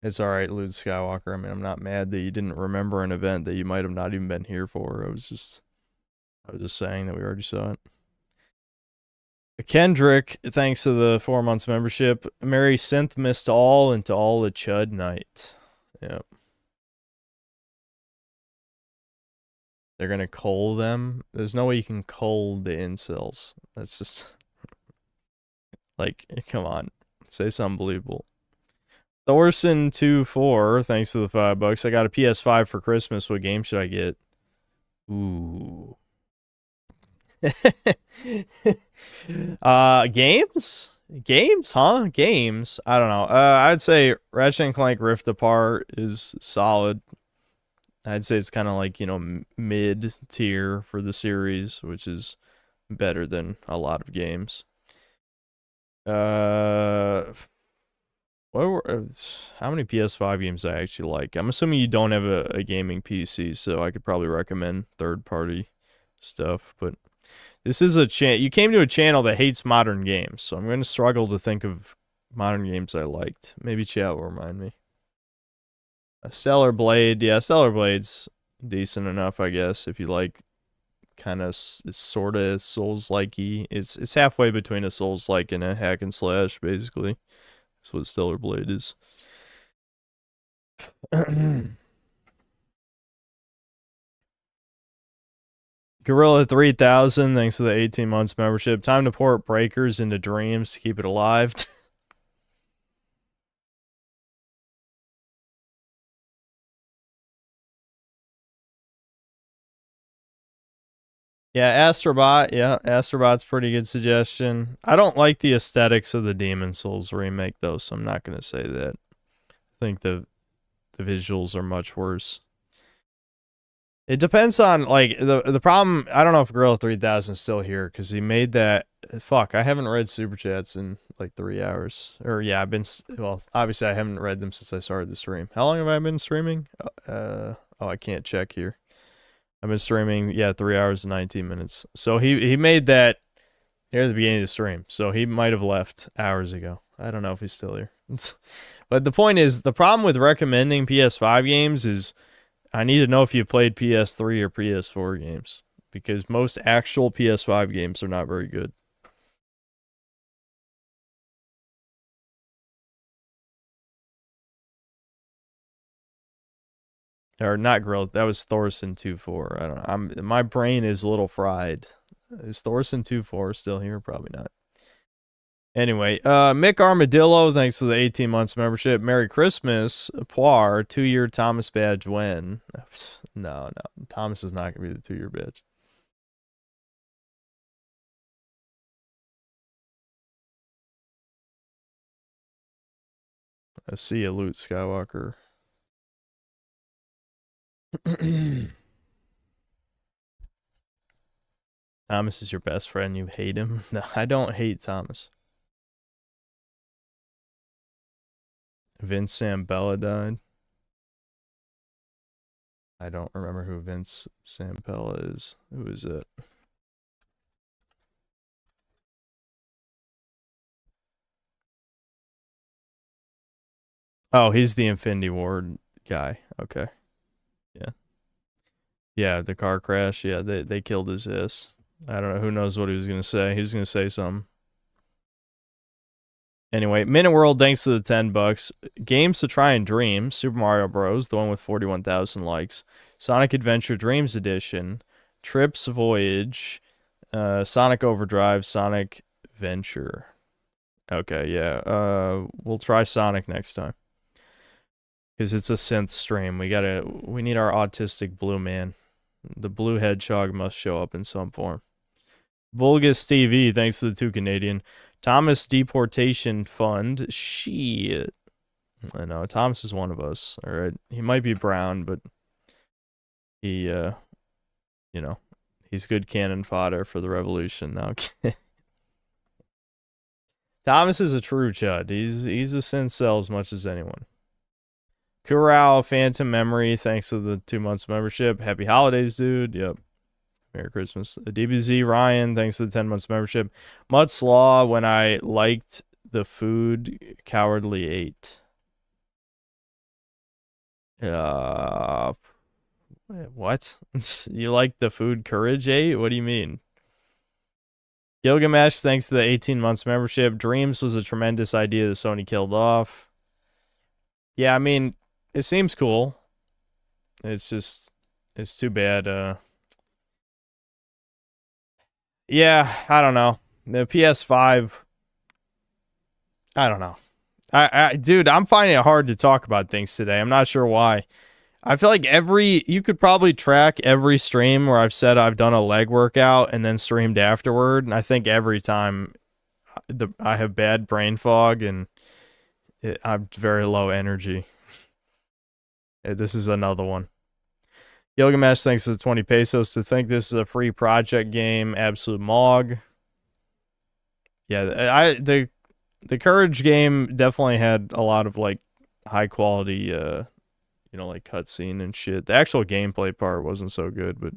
It's alright, Luke Skywalker. I mean, I'm not mad that you didn't remember an event that you might have not even been here for. I was just saying that we already saw it. Kendrick, thanks to the 4 months membership. Mary Synth missed all into all a chud night. Yep. They're gonna cull them. There's no way you can cull the incels. That's just like, come on, say something believable. Thorson 24, thanks to the $5. I got a PS5 for Christmas. What game should I get? Ooh. Games, huh? Games. I don't know. I'd say Ratchet and Clank Rift Apart is solid. I'd say it's kind of like, you know, mid tier for the series, which is better than a lot of games. How many PS5 games I actually like? I'm assuming you don't have a gaming PC, so I could probably recommend third-party stuff. But this is you came to a channel that hates modern games, so I'm going to struggle to think of modern games I liked. Maybe chat will remind me. Stellar Blade, yeah, Stellar Blade's decent enough, I guess, if you like kind of sort of Souls-like-y. It's halfway between a Souls-like and a hack and slash, basically. That's what Stellar Blade is. Gorilla 3000, thanks to the 18 months membership. Time to port Breakers into Dreams to keep it alive. Yeah, Astrobot. Yeah, Astrobot's pretty good suggestion. I don't like the aesthetics of the Demon Souls remake, though, so I'm not going to say that. I think the visuals are much worse. It depends on, like, the problem... I don't know if Gorilla 3000 is still here, because he made that... Fuck, I haven't read Super Chats in, like, 3 hours. Or, yeah, I've been... Well, obviously I haven't read them since I started the stream. How long have I been streaming? Oh, I can't check here. I've been streaming, yeah, 3 hours and 19 minutes. So he made that near the beginning of the stream. So he might have left hours ago. I don't know if he's still here. But the point is, the problem with recommending PS5 games is I need to know if you played PS3 or PS4 games. Because most actual PS5 games are not very good. Or not Grilled. That was Thorson 24. I don't know. My brain is a little fried. Is Thorson 24 still here? Probably not. Anyway, Mick Armadillo, thanks to the 18 months membership. Merry Christmas. Poir, 2-year Thomas badge when? No. Thomas is not going to be the 2-year badge. I see you, Luke Skywalker. Thomas is your best friend. You hate him? No, I don't hate Thomas. Vince Sambella died. I don't remember who Vince Sambella is. Who is it? Oh, he's the Infinity Ward guy. Okay. Yeah. Yeah, the car crash. Yeah, they killed his ass. I don't know. Who knows what he was going to say. He was going to say something. Anyway, Minute World, thanks to the $10. Games to Try and Dream. Super Mario Bros. The one with 41,000 likes. Sonic Adventure Dreams Edition. Trips Voyage. Sonic Overdrive. Sonic Venture. Okay, yeah. We'll try Sonic next time. Because it's a synth stream. We need our autistic blue man. The blue hedgehog must show up in some form. Vulgus TV, thanks to the 2 Canadian. Thomas Deportation Fund. Shit. I know, Thomas is one of us. Alright. He might be brown, but he, you know, he's good cannon fodder for the revolution. Now, Thomas is a true chud. He's a Sincel as much as anyone. Kurao Phantom Memory, thanks to the 2 months membership. Happy holidays, dude. Yep. Merry Christmas. DBZ Ryan, thanks to the 10 months membership. Mutt's Law, when I liked the food, cowardly ate. What? You like the food, courage ate? What do you mean? Gilgamesh, thanks to the 18 months membership. Dreams was a tremendous idea that Sony killed off. Yeah, I mean, it seems cool. It's just, it's too bad. Yeah, I don't know. The PS5, I don't know. Dude, I'm finding it hard to talk about things today. I'm not sure why. I feel like you could probably track every stream where I've said I've done a leg workout and then streamed afterward. And I think every time I have bad brain fog and I'm very low energy. This is another one. Gilgamesh, thanks to the 20 pesos. To think this is a free project game, absolute mog. Yeah, the Courage game definitely had a lot of like high quality, you know, like cutscene and shit. The actual gameplay part wasn't so good, but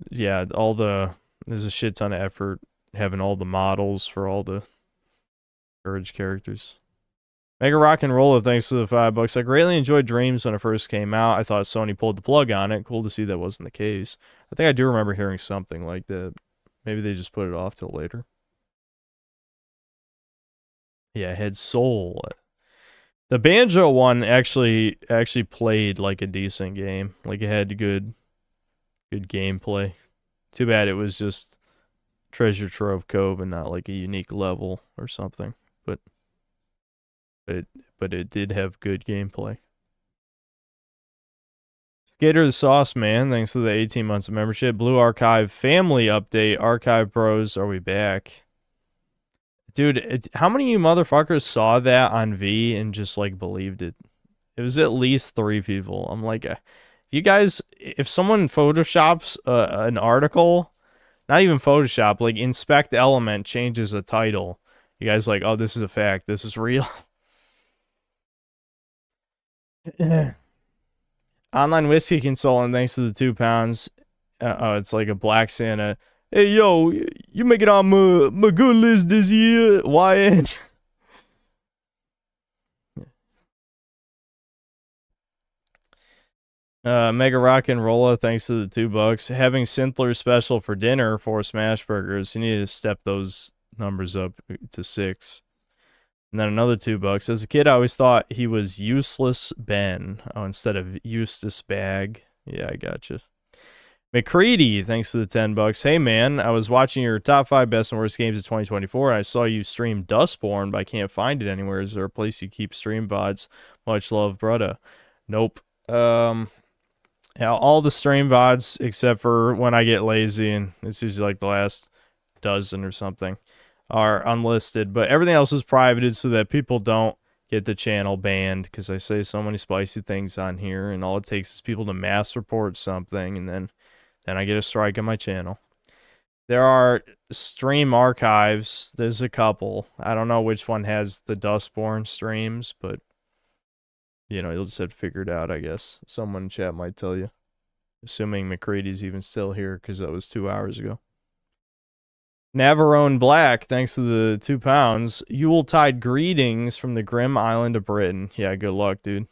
yeah, there's a shit ton of effort having all the models for all the Courage characters. Mega Rock and Roller, thanks to the $5. I greatly enjoyed Dreams when it first came out. I thought Sony pulled the plug on it. Cool to see that wasn't the case. I think I do remember hearing something like that. Maybe they just put it off till later. Yeah, it had Soul. The Banjo one actually played like a decent game. Like it had good gameplay. Too bad it was just Treasure Trove Cove and not like a unique level or something. But it did have good gameplay. Skater the Sauce Man, thanks to the 18 months of membership. Blue Archive family update. Archive Bros, are we back? Dude, how many of you motherfuckers saw that on V and just like believed it? It was at least 3 people. I'm like, if someone photoshops an article, not even Photoshop, like Inspect Element changes the title, you guys like, oh, this is a fact, this is real. Online Whiskey Consultant, thanks to the 2 pounds. Oh, it's like a Black Santa. Hey, yo, you make it on my good list this year, Wyatt. Mega Rock and Rolla, thanks to the $2. Having Synthler special for dinner for Smash Burgers. You need to step those numbers up to 6. And then another $2. As a kid, I always thought he was Useless Ben. Oh, instead of Eustace Bag. Yeah, I gotcha. McCready, thanks to the $10. Hey, man, I was watching your top 5 best and worst games of 2024, and I saw you stream Dustborn, but I can't find it anywhere. Is there a place you keep stream VODs? Much love, brother. Nope. Yeah, all the stream VODs, except for when I get lazy, and it's usually like the last dozen or something, are unlisted, but everything else is privated so that people don't get the channel banned, because I say so many spicy things on here, and all it takes is people to mass report something, and then I get a strike on my channel. There are stream archives. There's a couple. I don't know which one has the Dustborn streams, but you know, you'll just have to figure it out, I guess. Someone in chat might tell you. Assuming McCready's even still here, because that was 2 hours ago. Navarone Black, thanks to the 2 pounds. Yuletide greetings from the grim island of Britain. Yeah, good luck, dude.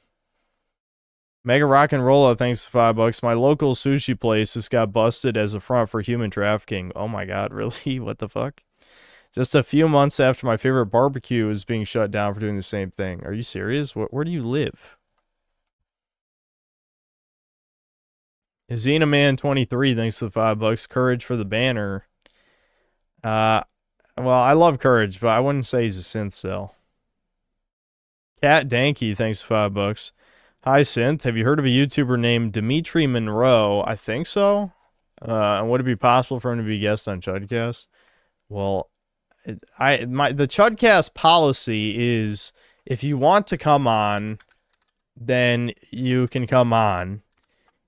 Mega Rock and Rolla, thanks to $5. My local sushi place just got busted as a front for human trafficking. Oh my god, really? What the fuck? Just a few months after my favorite barbecue is being shut down for doing the same thing. Are you serious? Where do you live? Xena Man 23, thanks to the $5. Courage for the banner. Well, I love Courage, but I wouldn't say he's a synth cell. Cat Danky, thanks to $5. Hi, Synth. Have you heard of a YouTuber named Dimitri Monroe? I think so. And would it be possible for him to be a guest on Chudcast? Well, the Chudcast policy is if you want to come on, then you can come on.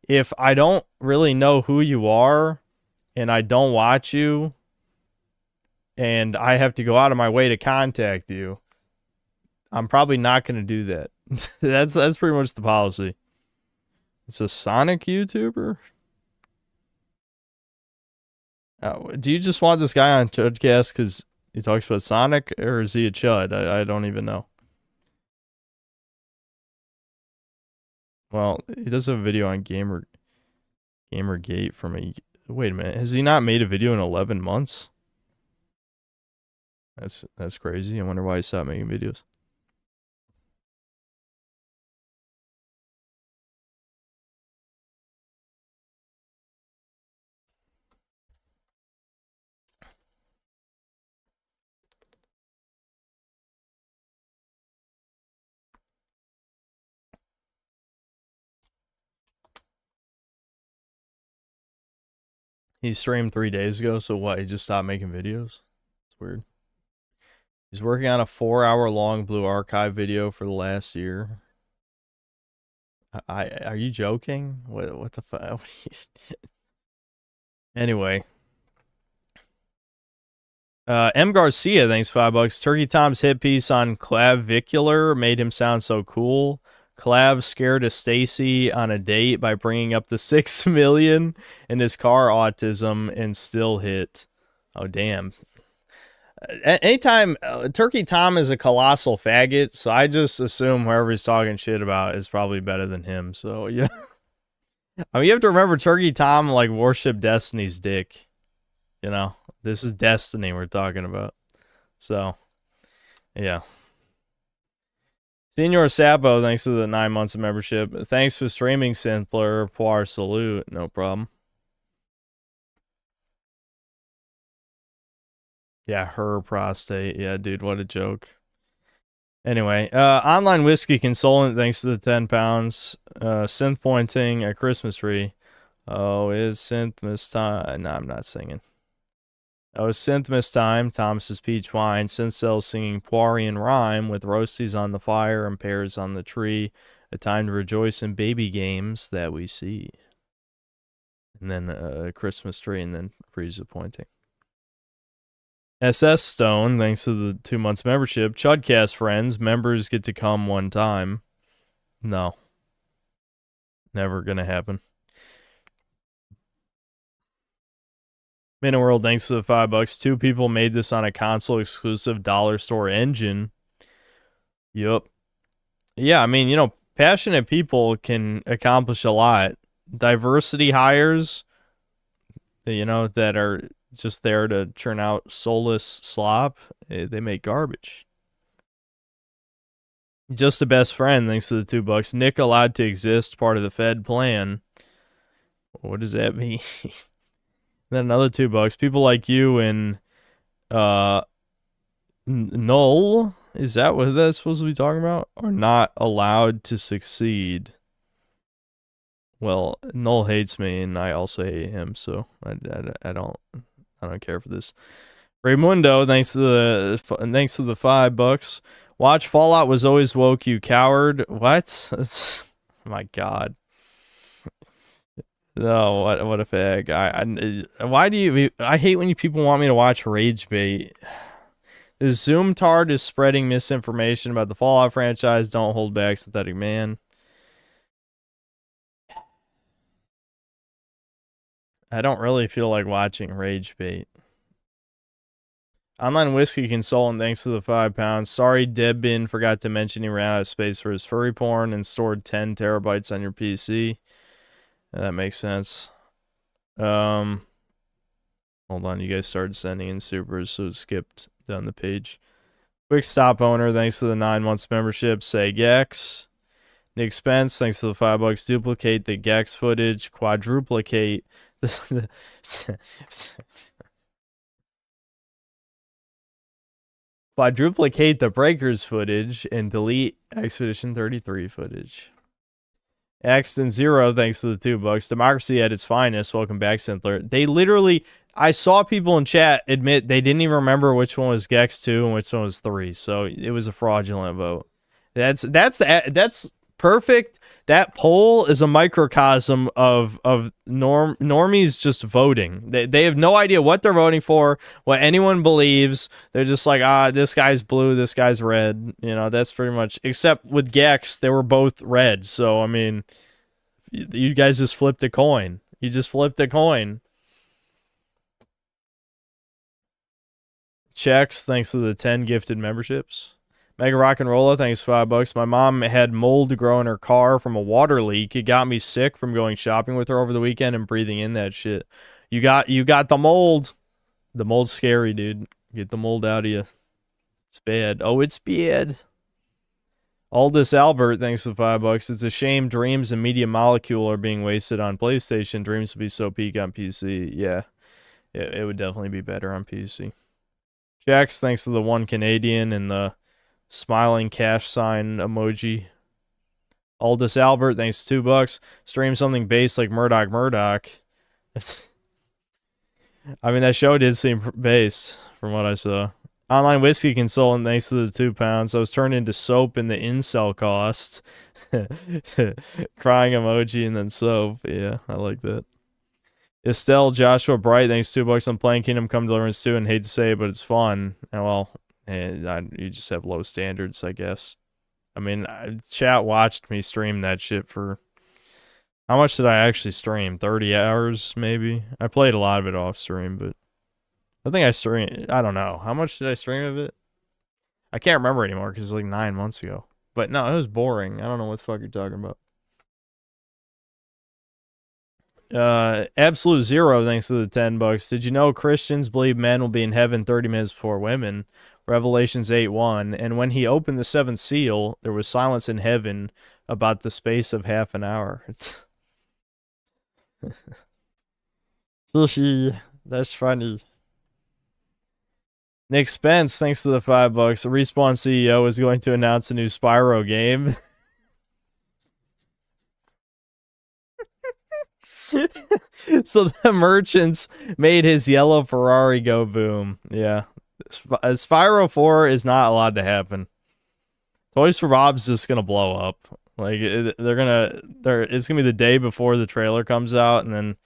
If I don't really know who you are and I don't watch you and I have to go out of my way to contact you, I'm probably not going to do that. That's pretty much the policy. It's a Sonic YouTuber? Do you just want this guy on Chudcast because he talks about Sonic, or is he a Chud? I don't even know. Well, he does have a video on Gamergate from a... Wait a minute. Has he not made a video in 11 months? That's crazy. I wonder why he stopped making videos. He streamed 3 days ago, so what? He just stopped making videos? It's weird. He's working on a 4-hour-long Blue Archive video for the last year. Are you joking? What the fuck? Anyway. M. Garcia, thanks $5. Turkey Tom's hit piece on clavicular made him sound so cool. Clav scared a Stacy on a date by bringing up the 6 million in his car autism and still hit. Oh, damn. Anytime Turkey Tom is a colossal faggot, so I just assume whoever he's talking shit about is probably better than him. So, yeah. I mean, you have to remember Turkey Tom, like, worship Destiny's dick. You know, this is Destiny we're talking about. So, yeah. Senor Sapo, thanks to the 9 months of membership. Thanks for streaming, Synthler. Poir salute. No problem. Yeah, her prostate. Yeah, dude, what a joke. Anyway, online whiskey consultant, thanks to the 10 pounds. Synth pointing a Christmas tree. Oh, is Synthmas time? No, I'm not singing. Oh, it's Synthmas time. Thomas's peach wine. Synth cells singing Poirian rhyme with roasties on the fire and pears on the tree. A time to rejoice in baby games that we see. And then a Christmas tree, and then Frieza pointing. SS Stone, thanks to the 2 months membership. Chudcast friends, members get to come one time. No. Never gonna happen. Miniworld, thanks to the $5. 2 people made this on a console exclusive dollar store engine. Yup. Yeah, I mean, you know, passionate people can accomplish a lot. Diversity hires, you know, that are just there to churn out soulless slop, they make garbage. Just a best friend, thanks to the $2. Nick allowed to exist, part of the Fed plan. What does that mean? Then another $2. People like you and Null, is that what that's supposed to be talking about? Are not allowed to succeed. Well, Null hates me, and I also hate him, so I don't care for this. Raymundo, thanks to the $5. Watch Fallout was always woke, you coward. What? My God. No, what a fag. Why do you... I hate when people want me to watch Rage Bait. The Zoomtard is spreading misinformation about the Fallout franchise. Don't hold back, Synthetic Man. I don't really feel like watching Rage Bait. Online whiskey consultant, thanks to the £5. Sorry, Debin forgot to mention he ran out of space for his furry porn and stored 10 terabytes on your PC. That makes sense. Hold on, you guys started sending in supers, so it skipped down the page. Quick Stop owner, thanks to the 9 months membership. Say Gex. Nick Spence, thanks to the $5. Duplicate the Gex footage. Quadruplicate the quadruplicate the Breakers footage and delete Expedition 33 footage. Axton Zero, thanks to the $2. Democracy at its finest. Welcome back, Sintler. They literally, I saw people in chat admit they didn't even remember which one was Gex 2 and which one was 3. So it was a fraudulent vote. That's perfect. That poll is a microcosm of normies just voting. They have no idea what they're voting for, what anyone believes. They're just like, this guy's blue, this guy's red. You know, that's pretty much, except with Gex, they were both red. So, I mean, you guys just flipped a coin. You just flipped a coin. Checks, thanks to the 10 gifted memberships. Mega Rock and Rolla, thanks $5. My mom had mold grow in her car from a water leak. It got me sick from going shopping with her over the weekend and breathing in that shit. You got the mold. The mold's scary, dude. Get the mold out of you. It's bad. Oh, it's bad. Aldous Albert, thanks to $5. It's a shame Dreams and Media Molecule are being wasted on PlayStation. Dreams would be so peak on PC. Yeah, it would definitely be better on PC. Jax, thanks to the 1 Canadian and the smiling cash sign emoji. Aldous Albert, thanks to $2. Stream something based like Murdoch. I mean, that show did seem based from what I saw. Online whiskey consultant, thanks to the £2. I was turned into soap in the incel cost. Crying emoji and then soap. Yeah, I like that. Estelle Joshua Bright, thanks to $2. I'm playing Kingdom Come Deliverance 2 and hate to say it, but it's fun. And well, you just have low standards, I guess. I mean, chat watched me stream that shit for... How much did I actually stream? 30 hours, maybe? I played a lot of it off stream, but... I think I streamed... I don't know. How much did I stream of it? I can't remember anymore, because it's like 9 months ago. But no, it was boring. I don't know what the fuck you're talking about. Absolute Zero, thanks to the $10. Did you know Christians believe men will be in heaven 30 minutes before women? Revelations 8:1. And when he opened the 7th seal, there was silence in heaven about the space of half an hour. That's funny. Nick Spence, thanks to the $5. The Respawn CEO is going to announce a new Spyro game. So the merchants made his yellow Ferrari go boom. Yeah. Spyro 4 is not allowed to happen. Toys for Bob's just gonna blow up. Like it's gonna be the day before the trailer comes out, and then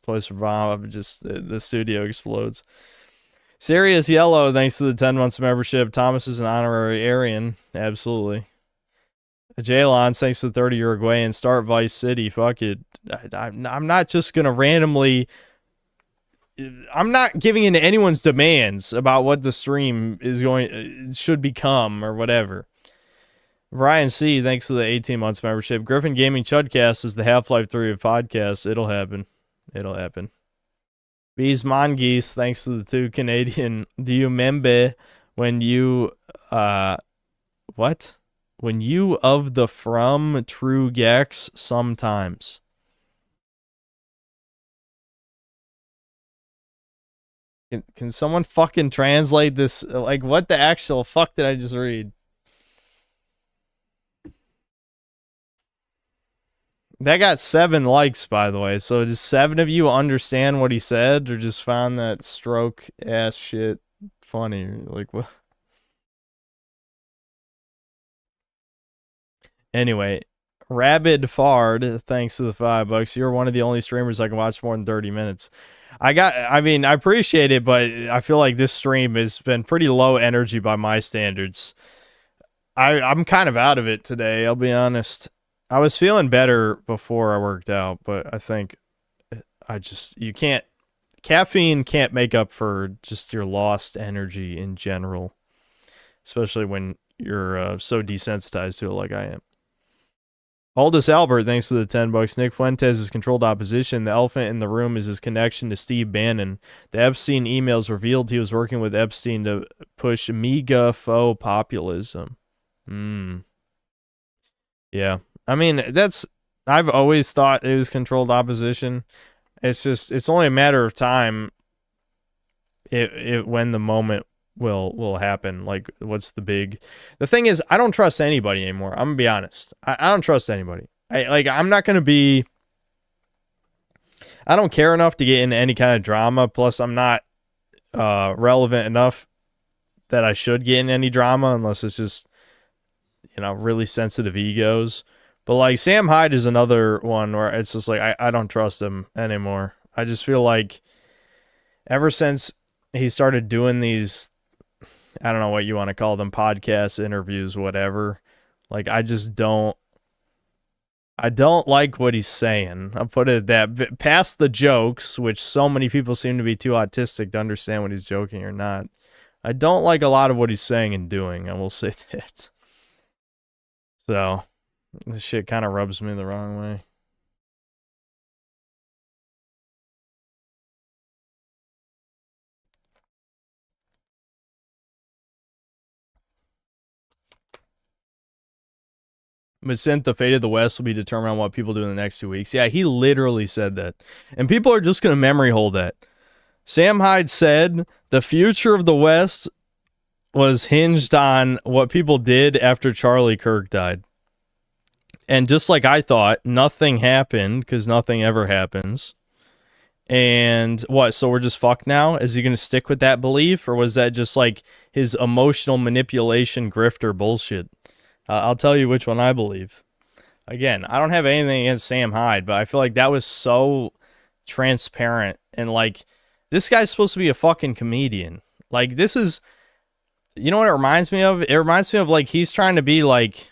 Toys for Bob just the studio explodes. Sirius Yellow, thanks to the 10 months membership. Thomas is an honorary Aryan. Absolutely. Jaylon, thanks to the 30 Uruguayan. Start Vice City. Fuck it. I'm not just gonna randomly. I'm not giving in to anyone's demands about what the stream should become or whatever. Ryan C, thanks to the 18 months membership. Griffin Gaming Chudcast is the Half-Life 3 of podcasts. It'll happen. It'll happen. Bees Mongeese, thanks to the 2 Canadian. Do you remember when you what? When you of the from true Gex sometimes. Can someone fucking translate this? Like, what the actual fuck did I just read? That got 7 likes, by the way. So does 7 of you understand what he said, or just found that stroke ass shit funny? Like, what? Anyway, Rabid Fard, thanks to the $5. You're one of the only streamers I can watch more than 30 minutes. I mean, I appreciate it, but I feel like this stream has been pretty low energy by my standards. I'm kind of out of it today, I'll be honest. I was feeling better before I worked out, but I think you can't caffeine can't make up for just your lost energy in general, especially when you're so desensitized to it like I am. Aldous Albert, thanks to the $10. Nick Fuentes is controlled opposition. The elephant in the room is his connection to Steve Bannon. The Epstein emails revealed he was working with Epstein to push MAGA faux populism. Yeah. I mean, I've always thought it was controlled opposition. It's only a matter of time when the moment will happen. Like, what's the thing is, I don't trust anybody anymore. I'm gonna be honest. I don't trust anybody. I'm not gonna be, I don't care enough to get into any kind of drama. Plus, I'm not relevant enough that I should get in any drama unless it's just, really sensitive egos. But like Sam Hyde is another one where it's just like I don't trust him anymore. I just feel like ever since he started doing these, I don't know what you want to call them, podcasts, interviews, whatever, like I don't like what he's saying. I'll put it at that. Past the jokes, which so many people seem to be too autistic to understand what he's joking or not, I don't like a lot of what he's saying and doing. I will say that. So this shit kind of rubs me the wrong way. But since the fate of the West will be determined on what people do in the next 2 weeks. Yeah, he literally said that. And people are just going to memory hold that. Sam Hyde said the future of the West was hinged on what people did after Charlie Kirk died. And just like I thought, nothing happened because nothing ever happens. And what? So we're just fucked now? Is he going to stick with that belief? Or was that just like his emotional manipulation grifter bullshit? I'll tell you which one I believe. Again, I don't have anything against Sam Hyde, but I feel like that was so transparent. And like, this guy's supposed to be a fucking comedian. Like, this is, you know what it reminds me of? It reminds me of like, he's trying to be like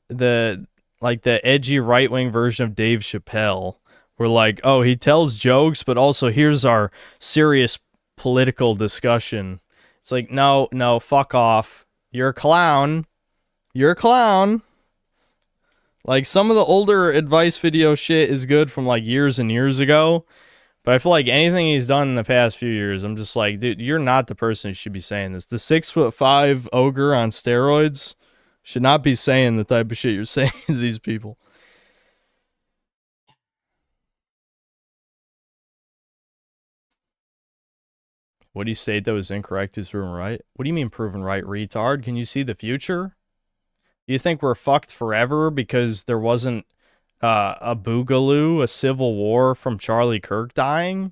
the edgy right-wing version of Dave Chappelle. Where like, oh, he tells jokes, but also here's our serious political discussion. It's like, no, fuck off. You're a clown. You're a clown. Like, some of the older advice video shit is good from like years and years ago. But I feel like anything he's done in the past few years, I'm just like, dude, you're not the person who should be saying this. The 6'5" ogre on steroids should not be saying the type of shit you're saying to these people. What do you state that was incorrect is proven right? What do you mean proven right, retard? Can you see the future? Do you think we're fucked forever because there wasn't a boogaloo, a civil war from Charlie Kirk dying?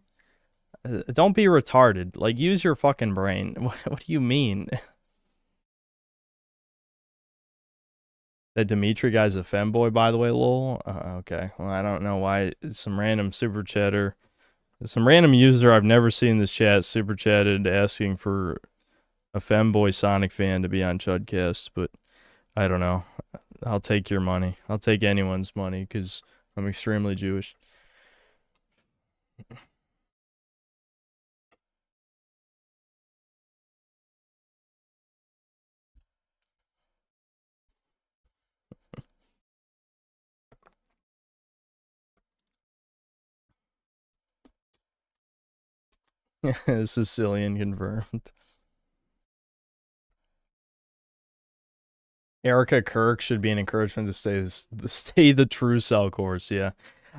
Don't be retarded. Like, use your fucking brain. What do you mean? That Dimitri guy's a femboy, by the way, lol. Okay. Well, I don't know why some random super chatter. Some random user I've never seen in this chat super chatted asking for a femboy Sonic fan to be on Chudcast, but I don't know. I'll take your money. I'll take anyone's money because I'm extremely Jewish. Sicilian confirmed. Erica Kirk should be an encouragement to stay the true cell course. Yeah,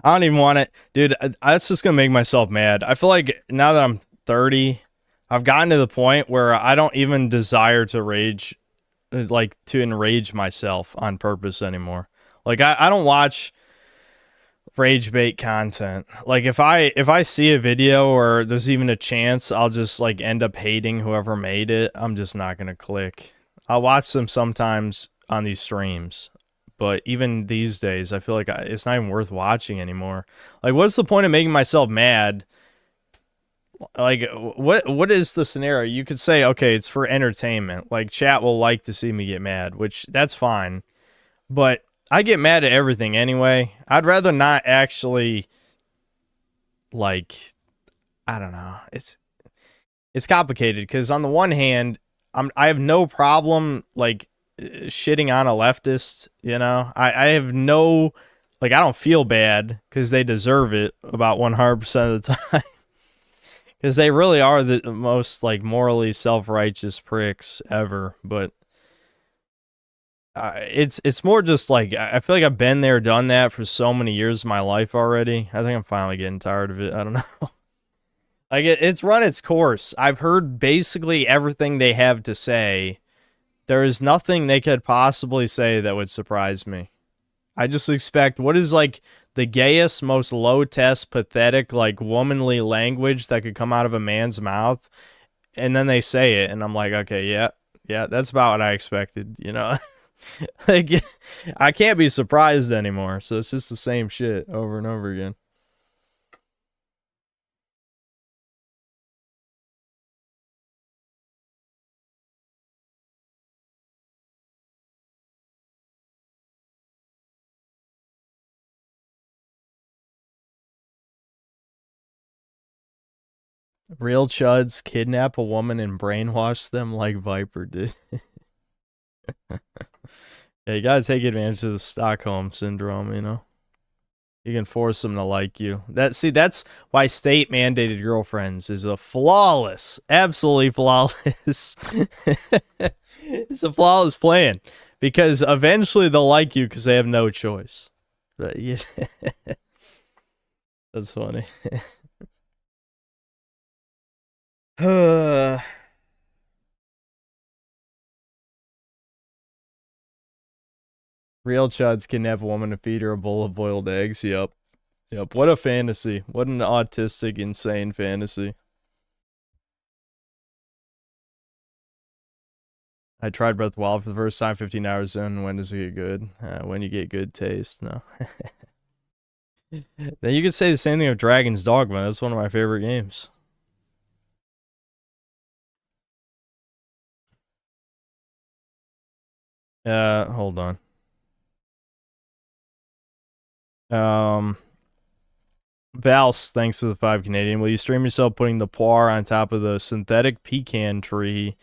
I don't even want it, dude. That's just gonna make myself mad. I feel like now that I'm 30, I've gotten to the point where I don't even desire to rage, like to enrage myself on purpose anymore. Like I don't watch rage bait content. Like if I see a video or there's even a chance I'll just like end up hating whoever made it, I'm just not gonna click. I'll watch them sometimes on these streams, but even these days I feel like it's not even worth watching anymore. Like, what's the point of making myself mad? Like, what is the scenario? You could say, okay, it's for entertainment, like chat will like to see me get mad, which that's fine, but I get mad at everything anyway. I'd rather not actually like I don't know. It's complicated because on the one hand, I have no problem like shitting on a leftist, you know. I have no, like, I don't feel bad because they deserve it about 100% of the time. Because they really are the most like morally self-righteous pricks ever. But it's more just like, I feel like I've been there, done that for so many years of my life already. I think I'm finally getting tired of it. I don't know. Like, it's run its course. I've heard basically everything they have to say. There is nothing they could possibly say that would surprise me. I just expect, what is like the gayest, most low-test, pathetic, like womanly language that could come out of a man's mouth, and then they say it, and I'm like, okay, yeah, that's about what I expected, you know? Like, I can't be surprised anymore, so it's just the same shit over and over again. Real chuds kidnap a woman and brainwash them like Viper did. Yeah, you gotta take advantage of the Stockholm syndrome, you know? You can force them to like you. That's why state-mandated girlfriends is a flawless, absolutely flawless. It's a flawless plan. Because eventually they'll like you because they have no choice. But yeah. That's funny. Real chuds kidnap a woman to feed her a bowl of boiled eggs. Yep. What a fantasy. What an autistic, insane fantasy. I tried Breath of the Wild for the first time 15 hours in. When does it get good? When you get good taste. No. Then you could say the same thing of Dragon's Dogma. That's one of my favorite games. Hold on. Valse, thanks to the 5 Canadian. Will you stream yourself putting the poire on top of the synthetic pecan tree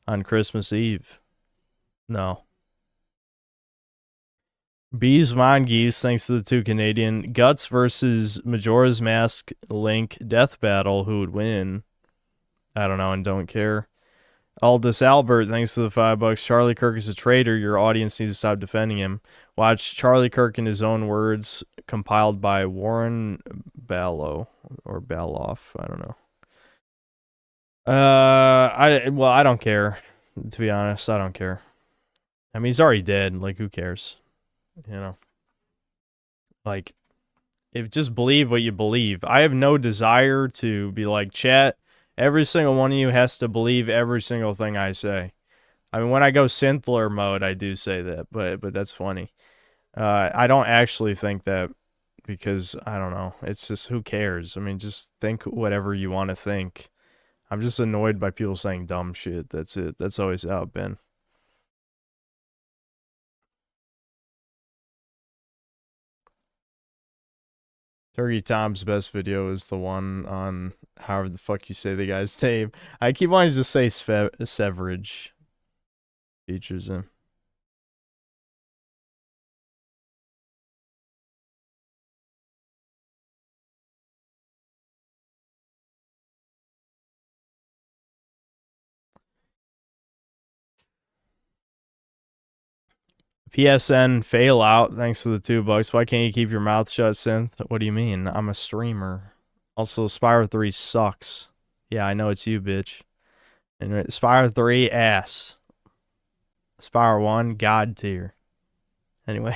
on Christmas Eve? No. Bees Mongeese, thanks to the 2 Canadian. Guts versus Majora's Mask Link death battle. Who would win? I don't know and don't care. Aldous Albert, thanks to the $5. Charlie Kirk is a traitor. Your audience needs to stop defending him. Watch Charlie Kirk in his own words, compiled by Warren Ballow or Balloff. I don't know. I don't care. To be honest, I don't care. I mean, he's already dead. Like, who cares? You know. Like, just believe what you believe. I have no desire to be like, chat. Every single one of you has to believe every single thing I say. I mean, when I go synthler mode, I do say that, but that's funny. I don't actually think that because, I don't know, it's just, who cares? I mean, just think whatever you want to think. I'm just annoyed by people saying dumb shit. That's it. That's always how it's been. Turkey Tom's best video is the one on however the fuck you say the guy's name. I keep wanting to just say Severage. Features him. PSN fail out thanks to the $2. Why can't you keep your mouth shut, Synth? What do you mean? I'm a streamer. Also, Spyro 3 sucks. Yeah, I know it's you, bitch. And Spyro 3, ass. Spyro 1, god tier. Anyway.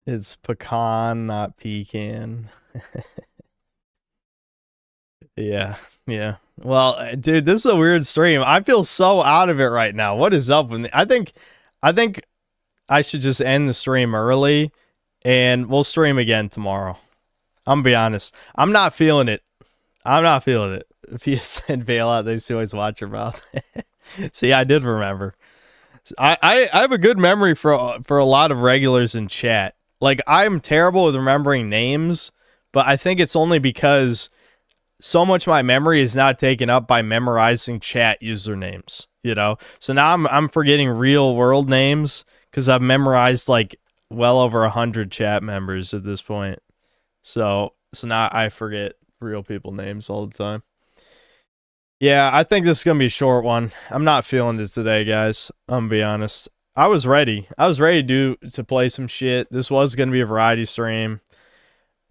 It's pecan, not pecan. Yeah. Well, dude, this is a weird stream. I feel so out of it right now. What is up with me? I think I should just end the stream early and we'll stream again tomorrow. I'm gonna be honest. I'm not feeling it. If you said bailout, they still always watch your mouth. See, I did remember. I have a good memory for a lot of regulars in chat. Like, I'm terrible with remembering names, but I think it's only because so much of my memory is not taken up by memorizing chat usernames, you know? So now I'm forgetting real world names because I've memorized like well over 100 chat members at this point. So now I forget real people names all the time. Yeah, I think this is going to be a short one. I'm not feeling it today, guys. I'm going to be honest. I was ready. To play some shit. This was going to be a variety stream,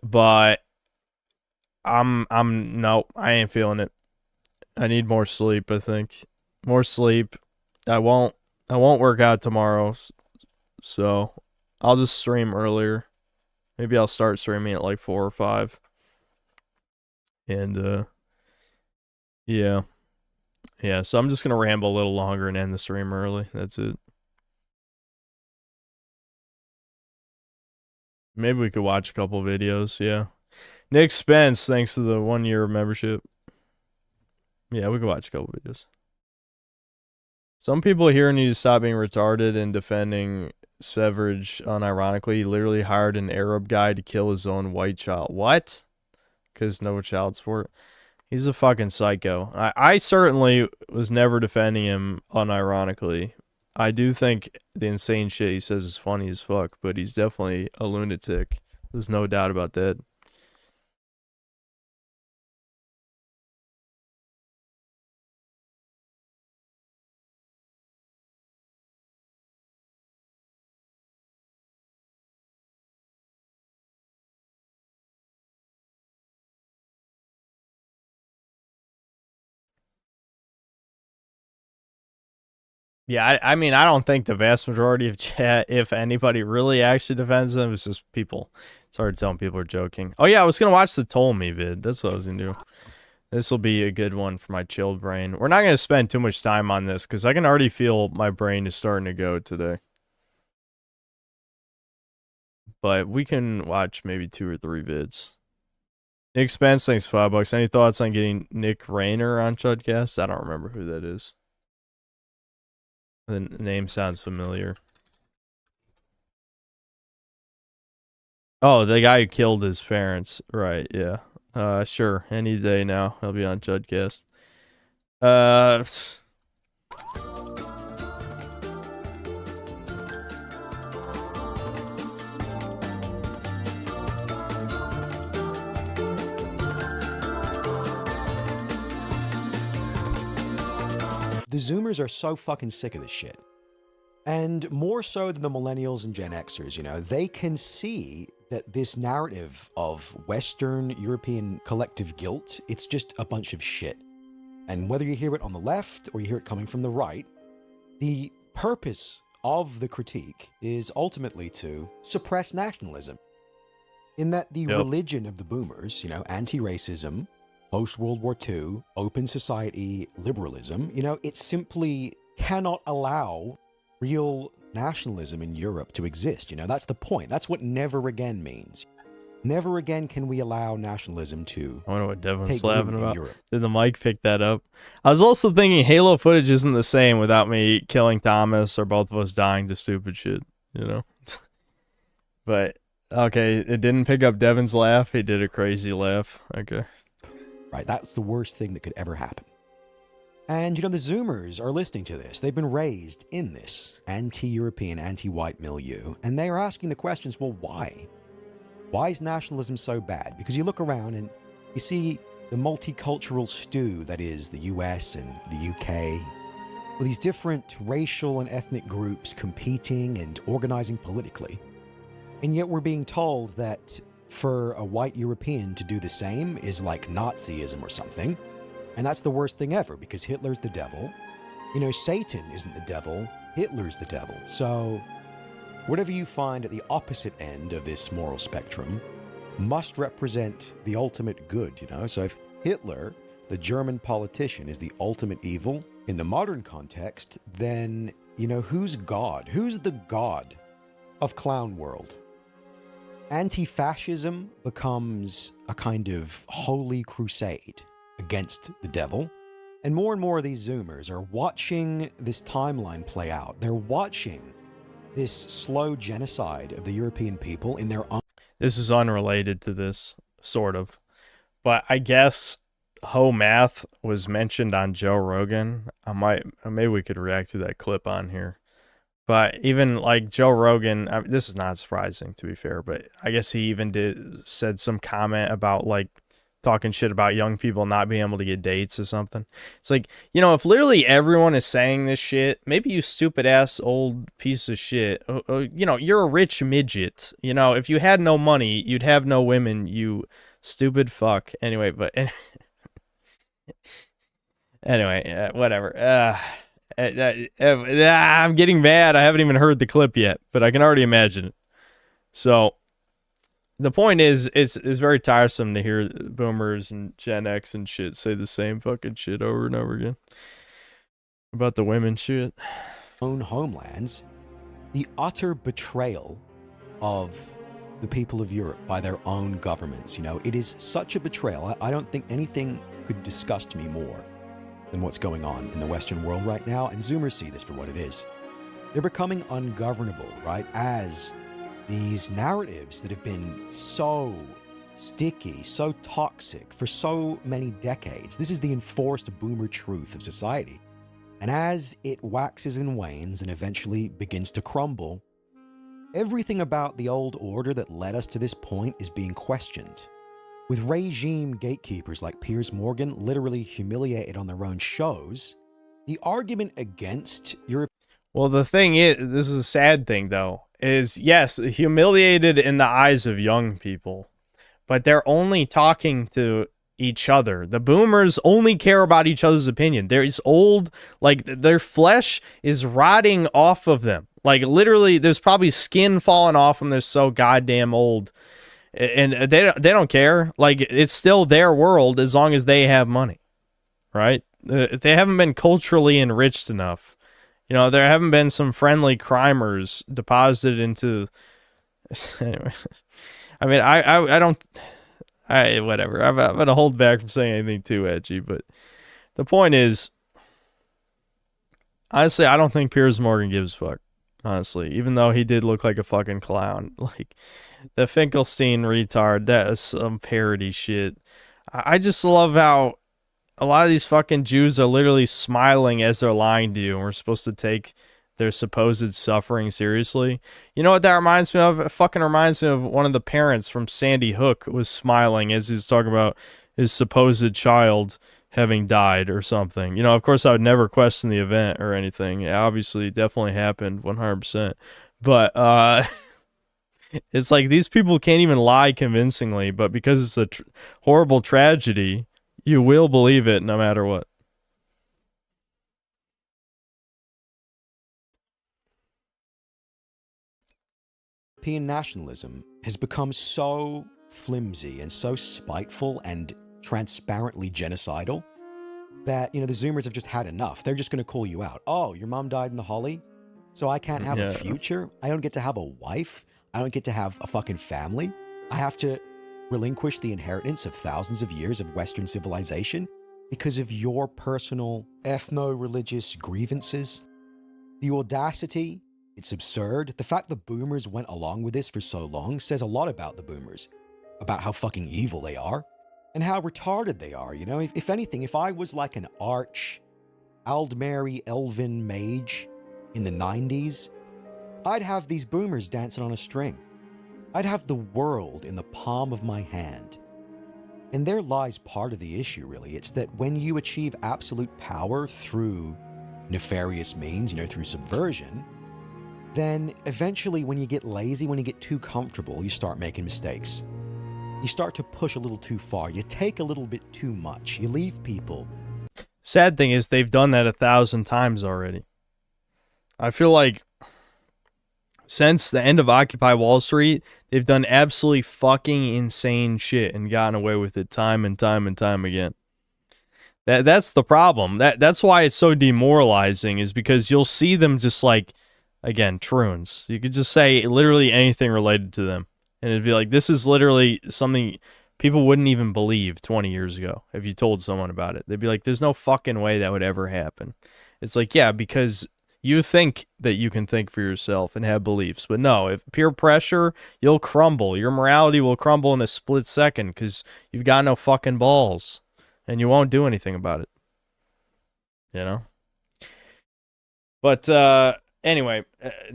but no, I ain't feeling it. I need more sleep, I think. More sleep. I won't work out tomorrow, so I'll just stream earlier. Maybe I'll start streaming at like 4 or 5. And yeah, so I'm just gonna ramble a little longer and end the stream early. That's it. Maybe we could watch a couple videos. Yeah, Nick Spence, thanks to the 1-year membership. Yeah, we could watch a couple videos. Some people here need to stop being retarded and defending Severage unironically. He literally hired an Arab guy to kill his own white child. What? Because no child support. He's a fucking psycho. I certainly was never defending him unironically. I do think the insane shit he says is funny as fuck, but he's definitely a lunatic. There's no doubt about that. Yeah, I mean, I don't think the vast majority of chat, if anybody really actually defends them, it's just people. It's hard to tell when people are joking. Oh yeah, I was going to watch the Toll Me vid. That's what I was going to do. This will be a good one for my chilled brain. We're not going to spend too much time on this, because I can already feel my brain is starting to go today. But we can watch maybe 2 or 3 vids. Nick Spence, thanks $5. Any thoughts on getting Nick Rayner on Chudcast? I don't remember who that is. The name sounds familiar. Oh, the guy who killed his parents. Right, yeah. Sure. Any day now. He'll be on Chudcast. The Zoomers are so fucking sick of this shit. And more so than the millennials and Gen Xers, you know, they can see that this narrative of Western European collective guilt, it's just a bunch of shit. And whether you hear it on the left or you hear it coming from the right, the purpose of the critique is ultimately to suppress nationalism. In that the religion of the boomers, you know, anti-racism, post-World War II, open society, liberalism, you know, it simply cannot allow real nationalism in Europe to exist. You know, that's the point. That's what never again means. Never again can we allow nationalism to I wonder what Devin's laughing about. Did the mic pick that up? I was also thinking Halo footage isn't the same without me killing Thomas or both of us dying to stupid shit, you know? But, okay, it didn't pick up Devin's laugh. He did a crazy laugh. Okay. Right, that's the worst thing that could ever happen. And, you know, the Zoomers are listening to this. They've been raised in this anti-European, anti-white milieu. And they are asking the questions, well, why? Why is nationalism so bad? Because you look around and you see the multicultural stew that is the US and the UK, with these different racial and ethnic groups competing and organizing politically. And yet we're being told that for a white European to do the same is like Nazism or something. And that's the worst thing ever, because Hitler's the devil. You know, Satan isn't the devil, Hitler's the devil. So whatever you find at the opposite end of this moral spectrum must represent the ultimate good, you know? So if Hitler, the German politician, is the ultimate evil in the modern context, then, you know, who's God? Who's the God of Clown World? anti-fascism becomes a kind of holy crusade against the devil. And more of these Zoomers are watching this timeline play out. They're watching this slow genocide of the European people in their own... This is unrelated to this, sort of. But I guess Ho Math was mentioned on Joe Rogan. Maybe we could react to that clip on here. But even like Joe Rogan, this is not surprising to be fair, but I guess he even said some comment about like talking shit about young people not being able to get dates or something. It's like, you know, if literally everyone is saying this shit, maybe you stupid ass old piece of shit, you know, you're a rich midget. You know, if you had no money, you'd have no women, you stupid fuck. Anyway, but anyway, whatever. I'm getting mad. I haven't even heard the clip yet, but I can already imagine it. So the point is, it's very tiresome to hear boomers and Gen X and shit say the same fucking shit over and over again about the women shit. Own homelands, the utter betrayal of the people of Europe by their own governments. You know, it is such a betrayal. I don't think anything could disgust me more than what's going on in the Western world right now, and Zoomers see this for what it is. They're becoming ungovernable, right? As these narratives that have been so sticky, so toxic for so many decades. This is the enforced boomer truth of society. And as it waxes and wanes and eventually begins to crumble, everything about the old order that led us to this point is being questioned. With regime gatekeepers like Piers Morgan literally humiliated on their own shows, the argument against Europe... Well, the thing is, this is a sad thing though, is yes, humiliated in the eyes of young people, but they're only talking to each other. The boomers only care about each other's opinion. There's old, like their flesh is rotting off of them. Like literally, there's probably skin falling off them. They're so goddamn old. And they don't care. Like, it's still their world as long as they have money, right? If they haven't been culturally enriched enough, you know, there haven't been some friendly crimers deposited into... Anyway, I mean, I don't... whatever. I'm going to hold back from saying anything too edgy, but the point is, honestly, I don't think Piers Morgan gives a fuck, honestly, even though he did look like a fucking clown. Like, the Finkelstein retard, that is some parody shit. I just love how a lot of these fucking Jews are literally smiling as they're lying to you, and we're supposed to take their supposed suffering seriously. You know what that reminds me of? It fucking reminds me of one of the parents from Sandy Hook was smiling as he was talking about his supposed child having died or something. You know, of course, I would never question the event or anything. It obviously definitely happened 100%. But, it's like these people can't even lie convincingly, but because it's a horrible tragedy, you will believe it no matter what. European nationalism has become so flimsy and so spiteful and transparently genocidal that, you know, the Zoomers have just had enough. They're just going to call you out. Oh, your mom died in the Holly, so I can't have a future? I don't get to have a wife? I don't get to have a fucking family? I have to relinquish the inheritance of thousands of years of Western civilization because of your personal ethno-religious grievances? The audacity, it's absurd. The fact the boomers went along with this for so long says a lot about the boomers, about how fucking evil they are and how retarded they are. You know, if anything, if I was like an arch Aldmeri elven mage in the 90s, I'd have these boomers dancing on a string. I'd have the world in the palm of my hand. And there lies part of the issue, really. It's that when you achieve absolute power through nefarious means, you know, through subversion, then eventually when you get lazy, when you get too comfortable, you start making mistakes. You start to push a little too far. You take a little bit too much. You leave people. Sad thing is they've done that 1,000 times already. I feel like since the end of Occupy Wall Street, they've done absolutely fucking insane shit and gotten away with it time and time and time again. That's the problem. That's why it's so demoralizing, is because you'll see them just like, again, troons. You could just say literally anything related to them. And it'd be like, this is literally something people wouldn't even believe 20 years ago if you told someone about it. They'd be like, there's no fucking way that would ever happen. It's like, yeah, because you think that you can think for yourself and have beliefs. But no, if peer pressure, you'll crumble. Your morality will crumble in a split second because you've got no fucking balls. And you won't do anything about it. You know? But anyway,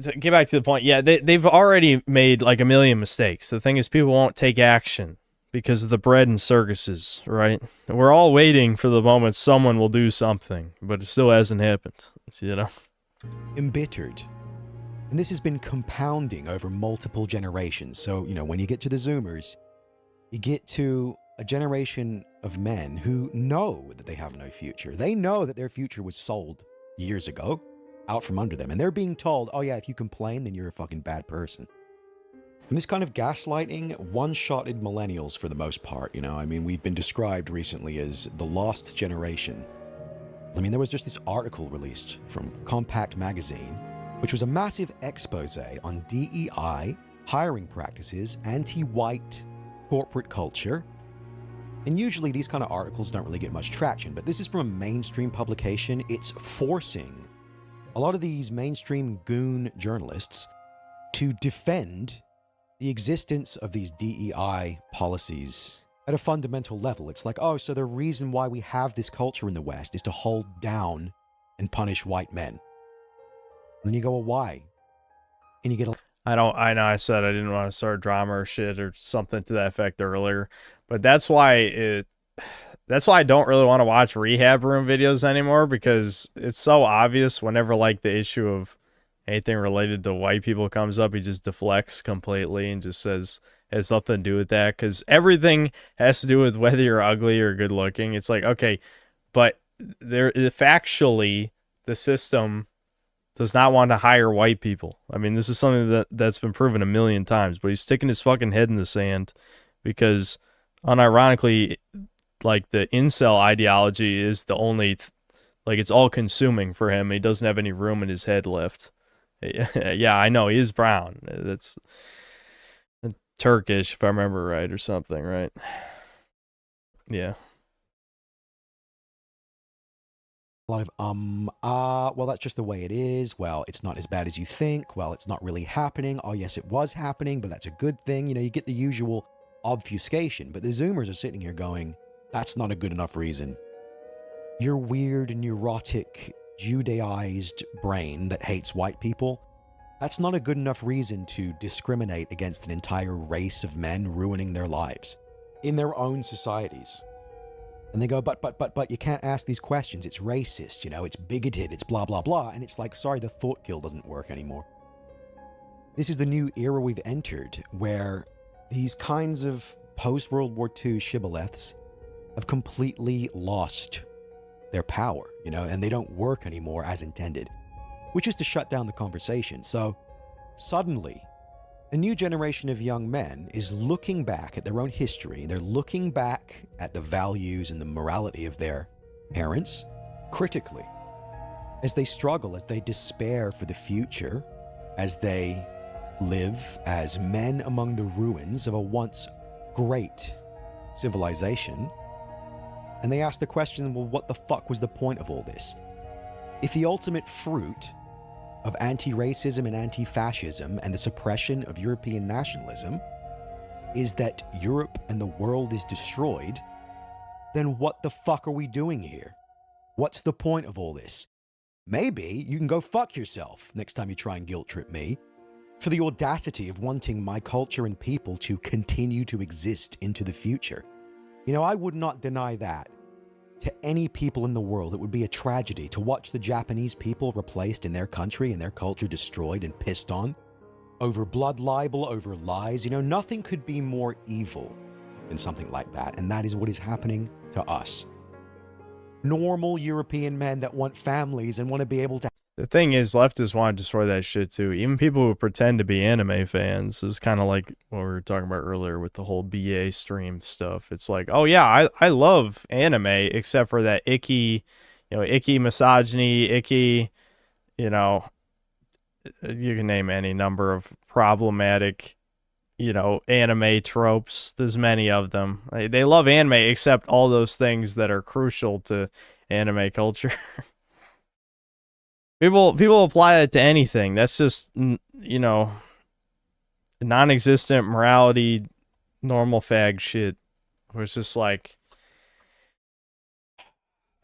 to get back to the point, yeah, they've already made like a million mistakes. The thing is, people won't take action because of the bread and circuses, right? We're all waiting for the moment someone will do something, but it still hasn't happened, you know? Embittered. And this has been compounding over multiple generations. So, you know, when you get to the Zoomers, you get to a generation of men who know that they have no future. They know that their future was sold years ago, out from under them. And they're being told, oh yeah, if you complain, then you're a fucking bad person. And this kind of gaslighting one-shotted millennials for the most part, you know? I mean, we've been described recently as the lost generation. I mean, there was just this article released from Compact Magazine, which was a massive expose on DEI, hiring practices, anti-white corporate culture. And usually these kind of articles don't really get much traction, but this is from a mainstream publication. It's forcing a lot of these mainstream goon journalists to defend the existence of these DEI policies at a fundamental level. It's like, oh, so the reason why we have this culture in the West is to hold down and punish white men. And then you go, well, why? And you get a... I know I said I didn't want to start drama or shit or something to that effect earlier, but that's why I don't really want to watch rehab room videos anymore, because it's so obvious whenever like the issue of anything related to white people comes up, he just deflects completely and just says it has nothing to do with that, because everything has to do with whether you're ugly or good looking. It's like, okay, but factually the system does not want to hire white people. I mean, this is something that's been proven a million times, but he's sticking his fucking head in the sand because unironically, like the incel ideology is the only, like it's all consuming for him. He doesn't have any room in his head left. Yeah, I know he is brown. That's Turkish, if I remember right, or something, right? Yeah. A lot of, well, that's just the way it is. Well, it's not as bad as you think. Well, it's not really happening. Oh, yes, it was happening, but that's a good thing. You know, you get the usual obfuscation, but the Zoomers are sitting here going, that's not a good enough reason. Your weird, neurotic, Judaized brain that hates white people, that's not a good enough reason to discriminate against an entire race of men ruining their lives in their own societies. And they go, but you can't ask these questions. It's racist, you know, it's bigoted, it's blah, blah, blah. And it's like, sorry, the thought kill doesn't work anymore. This is the new era we've entered where these kinds of post-World War II shibboleths have completely lost their power, you know, and they don't work anymore as intended, which is to shut down the conversation. So suddenly, a new generation of young men is looking back at their own history. They're looking back at the values and the morality of their parents critically as they struggle, as they despair for the future, as they live as men among the ruins of a once great civilization. And they ask the question, well, what the fuck was the point of all this? If the ultimate fruit of anti-racism and anti-fascism and the suppression of European nationalism is that Europe and the world is destroyed, then what the fuck are we doing here? What's the point of all this? Maybe you can go fuck yourself next time you try and guilt trip me for the audacity of wanting my culture and people to continue to exist into the future. You know, I would not deny that to any people in the world. It would be a tragedy to watch the Japanese people replaced in their country and their culture destroyed and pissed on over blood libel, over lies. You know, nothing could be more evil than something like that. And that is what is happening to us. Normal European men that want families and want to be able to... The thing is, leftists want to destroy that shit too. Even people who pretend to be anime fans is kind of like what we were talking about earlier with the whole BA stream stuff. It's like, oh yeah, I love anime except for that icky misogyny, icky, you know, you can name any number of problematic you know, anime tropes. There's many of them. They love anime, except all those things that are crucial to anime culture. People apply it to anything. That's just, you know, non-existent morality, normal fag shit. Where it's just like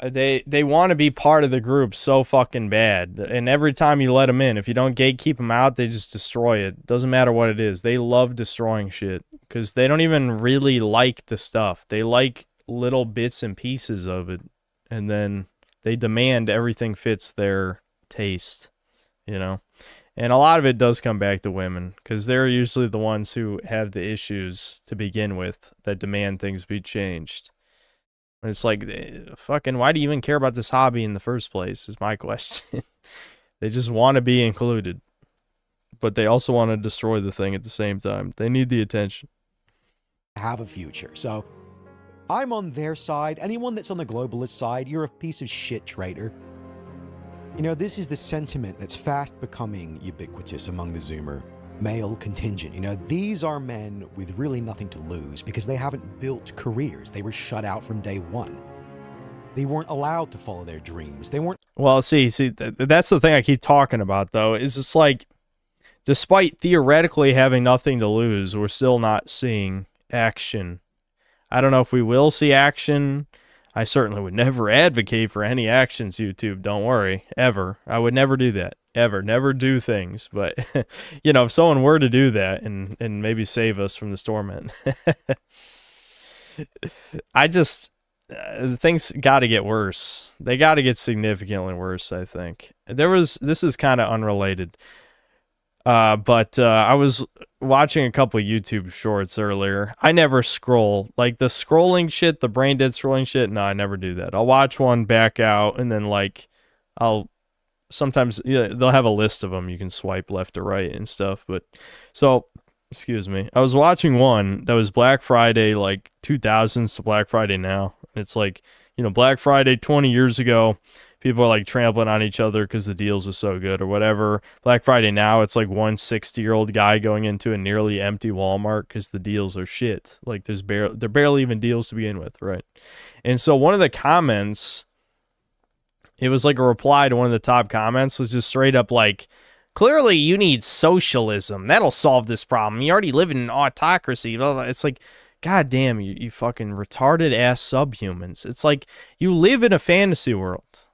they want to be part of the group so fucking bad, and every time you let them in, if you don't gatekeep them out, they just destroy it. Doesn't matter what it is. They love destroying shit because they don't even really like the stuff. They like little bits and pieces of it, and then they demand everything fits their taste, you know. And a lot of it does come back to women because they're usually the ones who have the issues to begin with that demand things be changed. And it's like, fucking, why do you even care about this hobby in the first place is my question. They just want to be included, but they also want to destroy the thing at the same time. They need the attention. Have a future. So I'm on their side. Anyone that's on the globalist side, you're a piece of shit traitor. You know, this is the sentiment that's fast becoming ubiquitous among the Zoomer male contingent. You know, these are men with really nothing to lose because they haven't built careers. They were shut out from day one. They weren't allowed to follow their dreams. They weren't. Well, see, that's the thing I keep talking about, though, is it's like, despite theoretically having nothing to lose, we're still not seeing action. I don't know if we will see action. I certainly would never advocate for any actions, YouTube. Don't worry. Ever. I would never do that. Ever. Never do things. But, you know, if someone were to do that and maybe save us from this torment. I just... things got to get worse. They got to get significantly worse, I think. This is kind of unrelated. But I was watching a couple YouTube shorts earlier. I never scroll. Like the scrolling shit, the brain dead scrolling shit, no, I never do that. I'll watch one, back out, and then like I'll sometimes, yeah, they'll have a list of them. You can swipe left to right and stuff. But so, excuse me. I was watching one that was Black Friday, like 2000s to Black Friday now. It's like, you know, Black Friday 20 years ago, people are like trampling on each other because the deals are so good or whatever. Black Friday now, it's like one 60-year-old guy going into a nearly empty Walmart because the deals are shit. Like they're barely even deals to begin with, right? And so one of the comments, it was like a reply to one of the top comments, was just straight up like, clearly you need socialism. That'll solve this problem. You already live in an autocracy. Blah, blah. It's like, God damn, you fucking retarded ass subhumans. It's like you live in a fantasy world.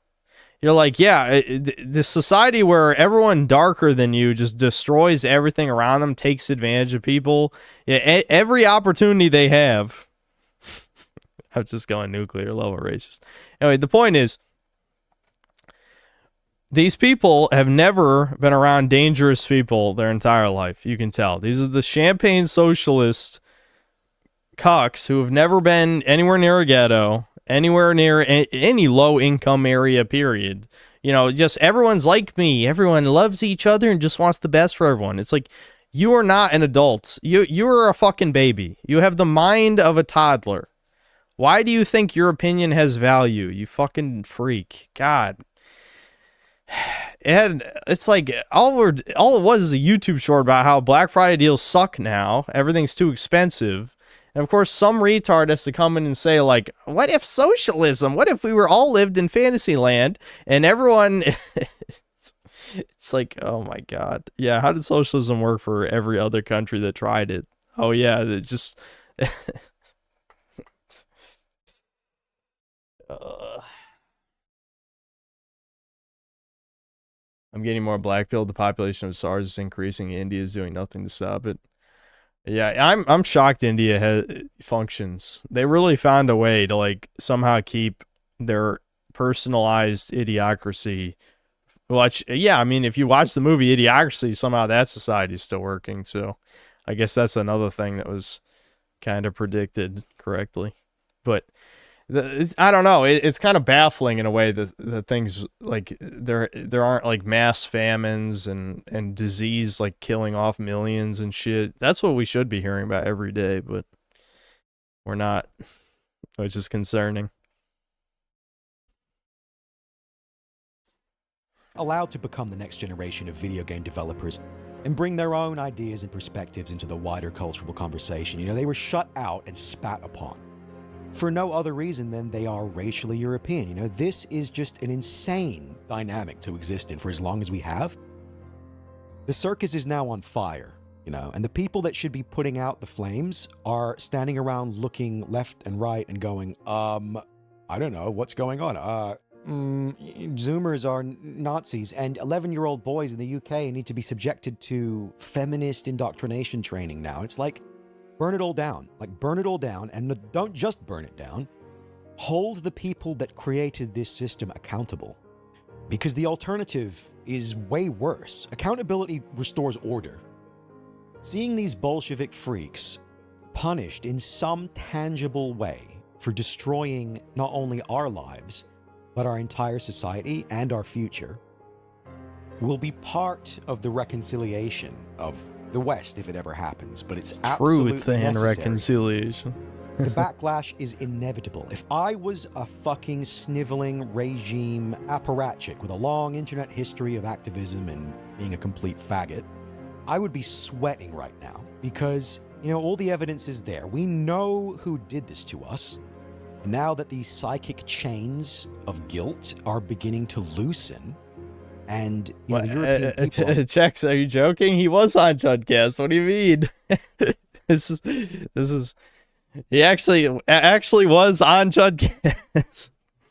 You're like, yeah, the society where everyone darker than you just destroys everything around them, takes advantage of people. Yeah, every opportunity they have. I'm just going nuclear level racist. Anyway, the point is, these people have never been around dangerous people their entire life. You can tell. These are the champagne socialist cucks who have never been anywhere near a ghetto, anywhere near any low-income area, period. You know, just everyone's like me. Everyone loves each other and just wants the best for everyone. It's like, you are not an adult. You are a fucking baby. You have the mind of a toddler. Why do you think your opinion has value, you fucking freak? God. It's like, all it was is a YouTube short about how Black Friday deals suck now. Everything's too expensive. And of course, some retard has to come in and say, like, what if socialism? What if we were all lived in fantasy land and everyone... It's like, oh my God. Yeah, how did socialism work for every other country that tried it? Oh yeah, it just... I'm getting more black pilled. The population of SARS is increasing. India is doing nothing to stop it. Yeah, I'm shocked India functions. They really found a way to like somehow keep their personalized idiocracy. Yeah, I mean, if you watch the movie Idiocracy, somehow that society is still working. So I guess that's another thing that was kind of predicted correctly. But I don't know. It's kind of baffling in a way that things like there aren't like mass famines and disease like killing off millions and shit. That's what we should be hearing about every day, but we're not, which is concerning. Allowed to become the next generation of video game developers. and bring their own ideas and perspectives into the wider cultural conversation. You know, they were shut out and spat upon for no other reason than they are racially European. You know, this is just an insane dynamic to exist in for as long as we have. The circus is now on fire, you know, and the people that should be putting out the flames are standing around looking left and right and going, I don't know, what's going on? Zoomers are Nazis, and 11-year-old boys in the UK need to be subjected to feminist indoctrination training now. It's like, burn it all down. Like, burn it all down, and don't just burn it down. Hold the people that created this system accountable. Because the alternative is way worse. Accountability restores order. Seeing these Bolshevik freaks punished in some tangible way for destroying not only our lives, but our entire society and our future, will be part of the reconciliation of the West if it ever happens, but it's absolutely Truth and necessary. reconciliation. The backlash is inevitable. If I was a fucking sniveling regime apparatchik with a long internet history of activism and being a complete faggot, I would be sweating right now because, you know, all the evidence is there. We know who did this to us. And now that these psychic chains of guilt are beginning to loosen, and you know, the European people... Chex, are you joking? He was on Chudcast. What do you mean? This is... He actually was on Chudcast.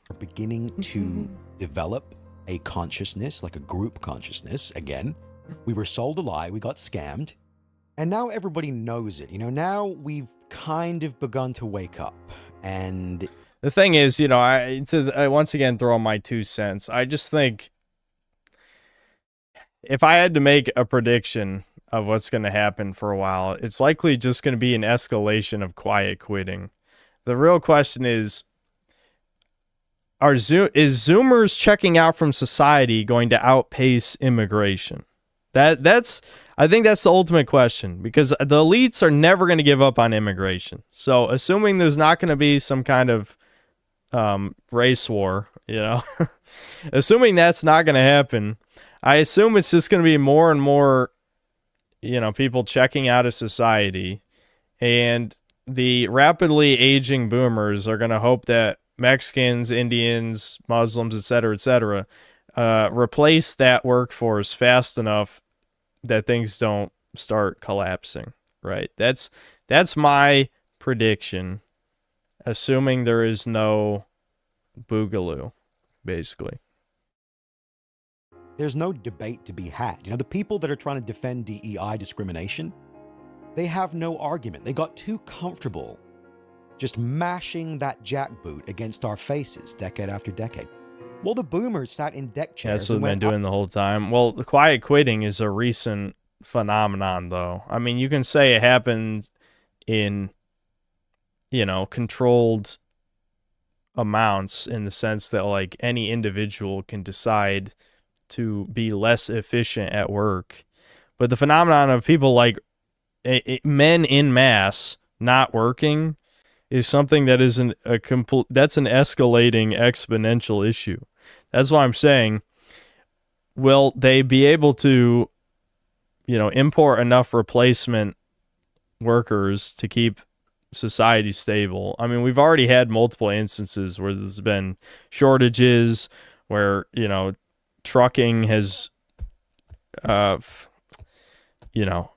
Are beginning to develop a consciousness, like a group consciousness. Again, we were sold a lie, we got scammed, and now everybody knows it. You know, now we've kind of begun to wake up. And the thing is, you know, I once again throw in my 2 cents. I just think if I had to make a prediction of what's going to happen for a while, it's likely just going to be an escalation of quiet quitting. The real question is Zoomers checking out from society going to outpace immigration? I think that's the ultimate question, because the elites are never going to give up on immigration. So assuming there's not going to be some kind of race war, you know, assuming that's not going to happen, I assume it's just going to be more and more, you know, people checking out of society, and the rapidly aging boomers are going to hope that Mexicans, Indians, Muslims, etc., replace that workforce fast enough that things don't start collapsing, right? That's my prediction, assuming there is no boogaloo, basically. There's no debate to be had. You know, the people that are trying to defend DEI discrimination, they have no argument. They got too comfortable just mashing that jackboot against our faces decade after decade. Well, the boomers sat in deck chairs. That's what they've been doing the whole time. Well, the quiet quitting is a recent phenomenon, though. I mean, you can say it happened in, you know, controlled amounts, in the sense that, like, any individual can decide to be less efficient at work. But the phenomenon of people, like, men in mass not working is something that is that's an escalating exponential issue. That's why I'm saying, will they be able to, you know, import enough replacement workers to keep society stable? I mean, we've already had multiple instances where there's been shortages, where, you know, trucking has, you know,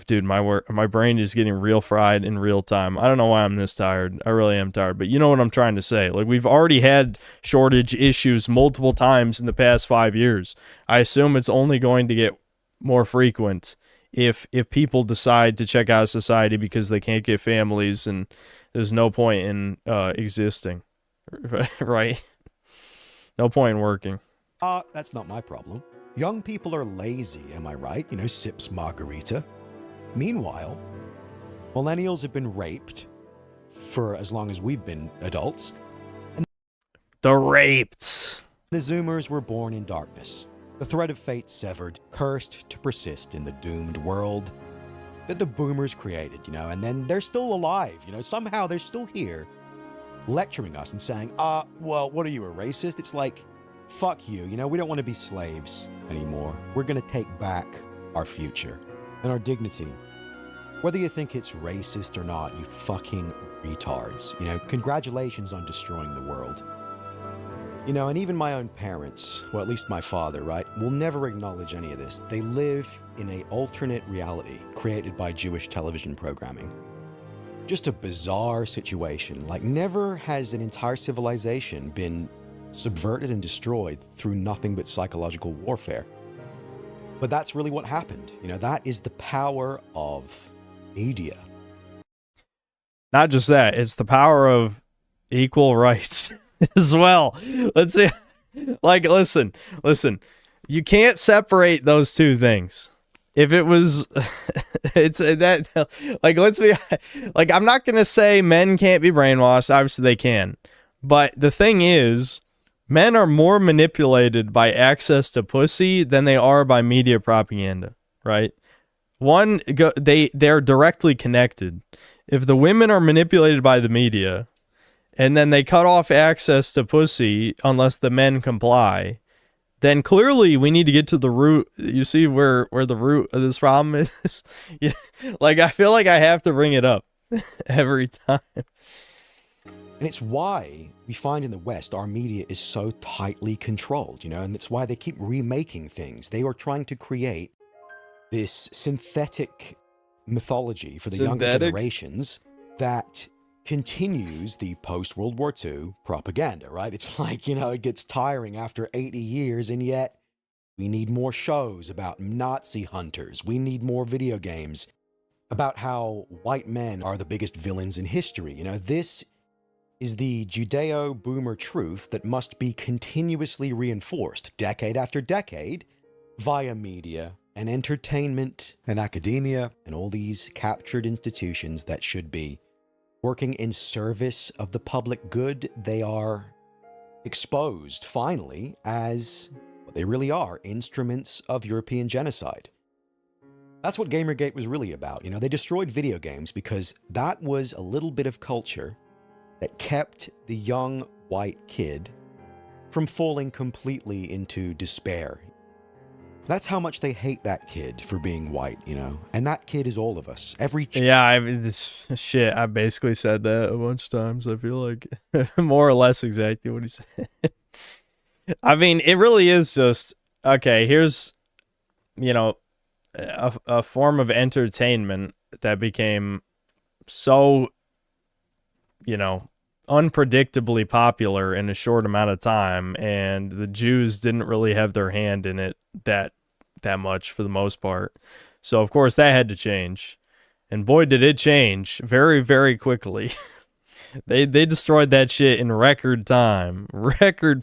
dude, my brain is getting real fried in real time. I don't know why I'm this tired. I really am tired, but you know what I'm trying to say. Like, we've already had shortage issues multiple times in the past 5 years. I assume it's only going to get more frequent if people decide to check out society because they can't get families and there's no point in existing, right? No point in working. That's not my problem. Young people are lazy, am I right? You know, sips margarita. Meanwhile, millennials have been raped for as long as we've been adults. And the raped. The Zoomers were born in darkness. The thread of fate severed, cursed to persist in the doomed world that the boomers created, you know, and then they're still alive, you know, somehow they're still here lecturing us and saying, well, what are you, a racist? It's like, fuck you, you know, we don't want to be slaves anymore. We're going to take back our future, and our dignity. Whether you think it's racist or not, you fucking retards. You know, congratulations on destroying the world. You know, and even my own parents, well, at least my father, right, will never acknowledge any of this. They live in an alternate reality created by Jewish television programming. Just a bizarre situation. Like, never has an entire civilization been subverted and destroyed through nothing but psychological warfare. But that's really what happened. You know, that is the power of media. Not just that, it's the power of equal rights as well. Let's see. Like, listen. You can't separate those two things. If it was, it's that, like, let's be, like, I'm not going to say men can't be brainwashed. Obviously they can. But the thing is, men are more manipulated by access to pussy than they are by media propaganda, right? They're directly connected. If the women are manipulated by the media, and then they cut off access to pussy unless the men comply, then clearly we need to get to the root. You see where the root of this problem is? Yeah. Like, I feel like I have to bring it up every time. And it's why we find in the West our media is so tightly controlled, you know, and it's why they keep remaking things. They are trying to create this synthetic mythology for the younger generations that continues the post-World War II propaganda, right? It's like, you know, it gets tiring after 80 years, and yet we need more shows about Nazi hunters. We need more video games about how white men are the biggest villains in history. You know, this is the Judeo-boomer truth that must be continuously reinforced decade after decade via media and entertainment and academia and all these captured institutions that should be working in service of the public good. They are exposed, finally, as what they really are, instruments of European genocide. That's what Gamergate was really about. You know, they destroyed video games because that was a little bit of culture that kept the young white kid from falling completely into despair. That's how much they hate that kid for being white, you know? And that kid is all of us. Yeah, I mean, this shit, I basically said that a bunch of times. I feel like more or less exactly what he said. I mean, it really is just, okay, here's, you know, a form of entertainment that became so, you know, unpredictably popular in a short amount of time, and the Jews didn't really have their hand in it that much for the most part. So of course that had to change, and boy did it change very, very quickly. they destroyed that shit in record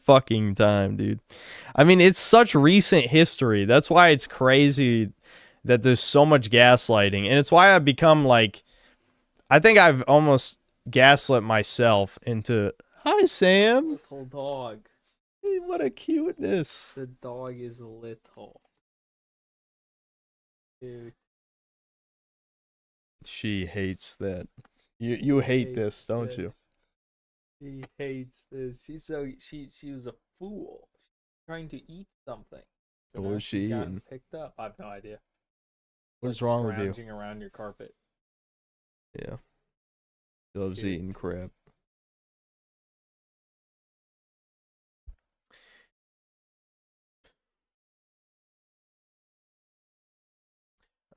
fucking time, dude. I mean, it's such recent history. That's why it's crazy that there's so much gaslighting, and it's why I've become like, I think I've almost gaslit myself into, hi Sam, Little dog. hey, what a cuteness. The dog is little. Dude. She hates that. You hate this, don't you? She hates this. She was a fool. She's trying to eat something. So What was she eating? Picked up. I have no idea. What's wrong with you? Scrounging around your carpet. Yeah. She loves eating crap.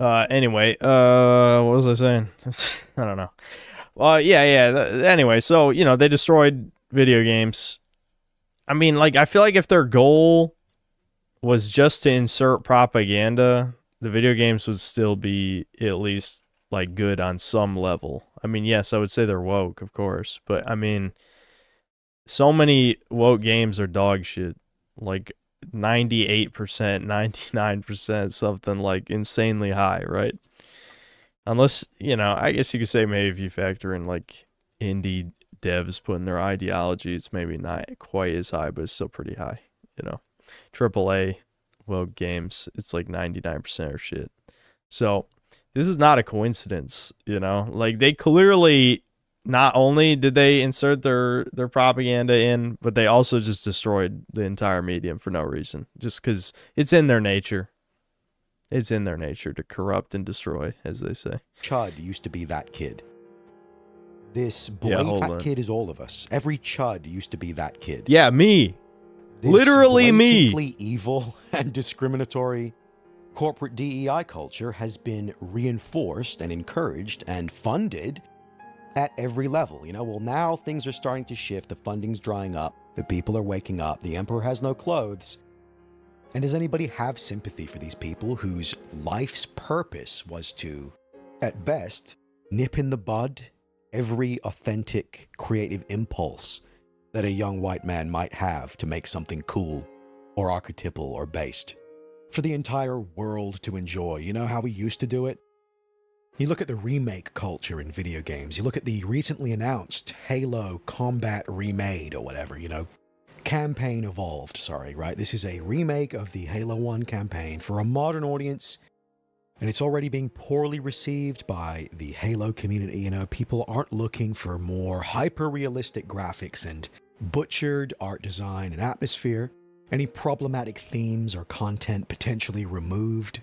Anyway, what was I saying? I don't know. Well, yeah. Anyway, so, you know, they destroyed video games. I mean, like, I feel like if their goal was just to insert propaganda, the video games would still be at least, like, good on some level. I mean, yes, I would say they're woke, of course, but I mean, so many woke games are dog shit. Like, 98%, 99%, something like insanely high, right? Unless, you know, I guess you could say maybe if you factor in like indie devs putting their ideology, it's maybe not quite as high, but it's still pretty high, you know. AAA woke games, it's like 99% or shit. So this is not a coincidence, you know. Like, they clearly, not only did they insert their propaganda in, but they also just destroyed the entire medium for no reason. Just because it's in their nature. It's in their nature to corrupt and destroy, as they say. Chud used to be that kid. This Yeah, hold that on. kid is all of us. Every Chud used to be that kid. Yeah, me. This Literally me. blatantly evil and discriminatory corporate DEI culture has been reinforced and encouraged and funded at every level. You know, well, now things are starting to shift. The funding's drying up. The people are waking up. The emperor has no clothes. And does anybody have sympathy for these people whose life's purpose was to, at best, nip in the bud every authentic creative impulse that a young white man might have to make something cool or archetypal or based for the entire world to enjoy? You know how we used to do it? You look at the remake culture in video games. You look at the recently announced Halo Combat Remade or whatever, you know, Campaign Evolved, sorry, right? This is a remake of the Halo 1 campaign for a modern audience, and it's already being poorly received by the Halo community. You know, people aren't looking for more hyper-realistic graphics and butchered art design and atmosphere, any problematic themes or content potentially removed.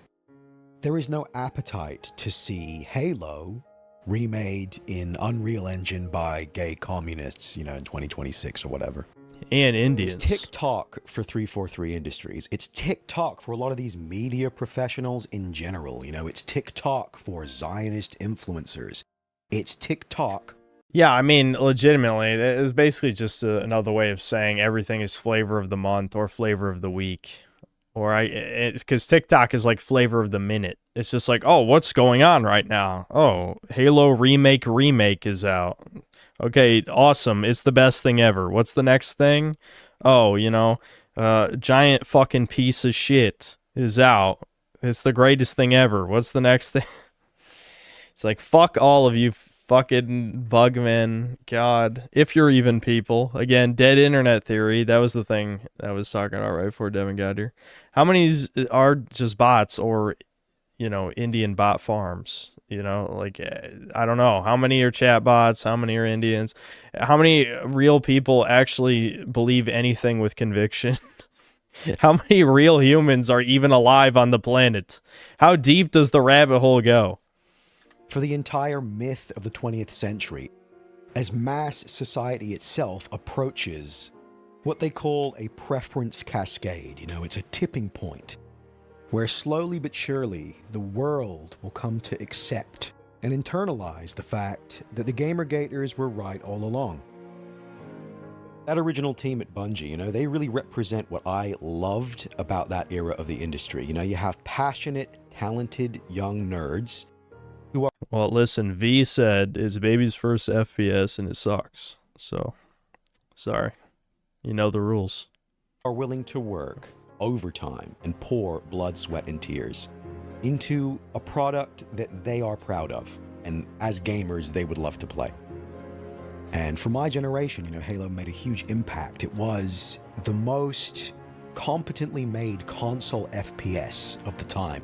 There is no appetite to see Halo remade in Unreal Engine by gay communists, you know, in 2026 or whatever. And Indians. It's TikTok for 343 Industries. It's TikTok for a lot of these media professionals in general. You know, it's TikTok for Zionist influencers. It's TikTok. Yeah, I mean, legitimately, it's basically just another way of saying everything is flavor of the month or flavor of the week. Or because TikTok is like flavor of the minute. It's just like, oh, what's going on right now? Oh, Halo remake is out. Okay, awesome. It's the best thing ever. What's the next thing? Oh, you know, giant fucking piece of shit is out. It's the greatest thing ever. What's the next thing? It's like, fuck all of you fucking bugmen. God, if you're even people. Again, dead internet theory. That was the thing I was talking about right before Devin got here. How many are just bots or, you know, Indian bot farms? You know, like, I don't know. How many are chat bots? How many are Indians? How many real people actually believe anything with conviction? How many real humans are even alive on the planet? How deep does the rabbit hole go? For the entire myth of the 20th century, as mass society itself approaches what they call a preference cascade. You know, it's a tipping point where slowly but surely the world will come to accept and internalize the fact that the Gamergators were right all along. That original team at Bungie, you know, they really represent what I loved about that era of the industry. You know, you have passionate, talented young nerds who are... Well, listen, V said it's baby's first FPS and it sucks. So, sorry. You know the rules. Are willing to work overtime and pour blood, sweat, and tears into a product that they are proud of, and as gamers, they would love to play. And for my generation, you know, Halo made a huge impact. It was the most competently made console FPS of the time.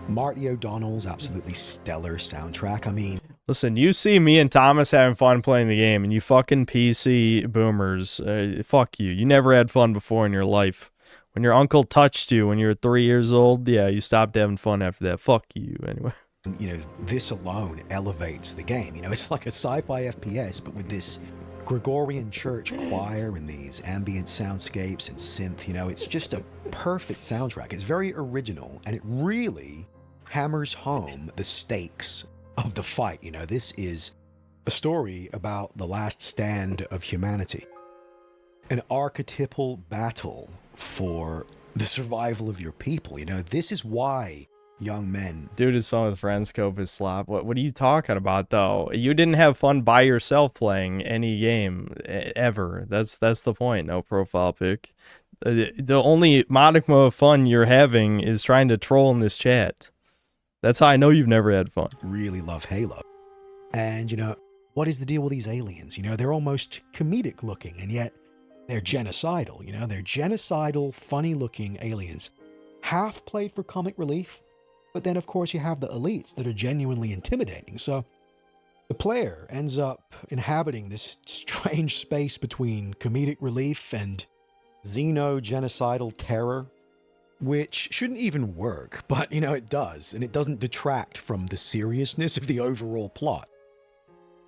Marty O'Donnell's absolutely stellar soundtrack. I mean, listen, you see me and Thomas having fun playing the game, and you fucking PC boomers, fuck you. You never had fun before in your life. When your uncle touched you when you were 3 years old, yeah, you stopped having fun after that. Fuck you, anyway. You know, this alone elevates the game. You know, it's like a sci-fi FPS, but with this Gregorian church choir and these ambient soundscapes and synth. You know, it's just a perfect soundtrack. It's very original, and it really hammers home the stakes of the fight. You know, this is a story about the last stand of humanity, an archetypal battle for the survival of your people. You know, this is why young men... Dude is fun with friends, scope is slop. What are you talking about, though? You didn't have fun by yourself playing any game ever. That's the point. No profile pic. The only modicum of fun you're having is trying to troll in this chat. That's how I know you've never had fun. Really love Halo. And, you know, what is the deal with these aliens? You know, they're almost comedic looking, and yet they're genocidal. You know, they're genocidal, funny looking aliens. Half played for comic relief, but then, of course, you have the elites that are genuinely intimidating. So the player ends up inhabiting this strange space between comedic relief and xeno-genocidal terror. which shouldn't even work, but, you know, it does, and it doesn't detract from the seriousness of the overall plot.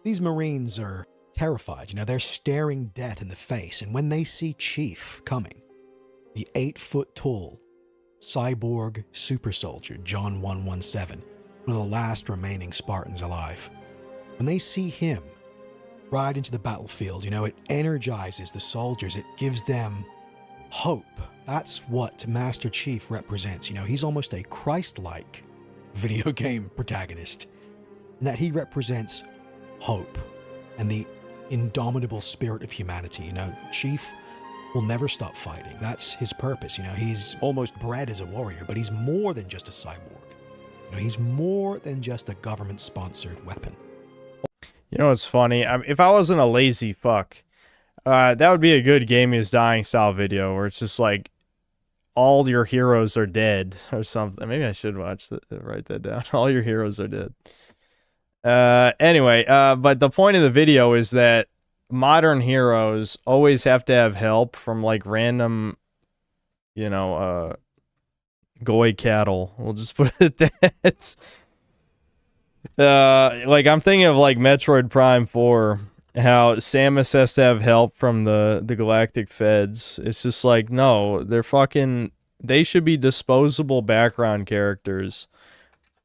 These Marines are terrified, you know, they're staring death in the face, and when they see Chief coming, the 8-foot-tall cyborg super soldier, John 117, one of the last remaining Spartans alive, when they see him ride into the battlefield, you know, it energizes the soldiers, it gives them hope. That's what Master Chief represents. You know, he's almost a Christ-like video game protagonist, and that he represents hope and the indomitable spirit of humanity. You know, Chief will never stop fighting. That's his purpose. You know, he's almost bred as a warrior, but he's more than just a cyborg. You know, he's more than just a government-sponsored weapon. You know what's funny? If I wasn't a lazy fuck, that would be a good Game is Dying style video where it's just like all your heroes are dead or something. Maybe I should watch that, write that down. All your heroes are dead. Anyway, but the point of the video is that modern heroes always have to have help from like random, you know, goy cattle. We'll just put it at that. Like I'm thinking of like Metroid Prime 4, how Samus has to have help from the Galactic Feds. It's just like, no, they should be disposable background characters,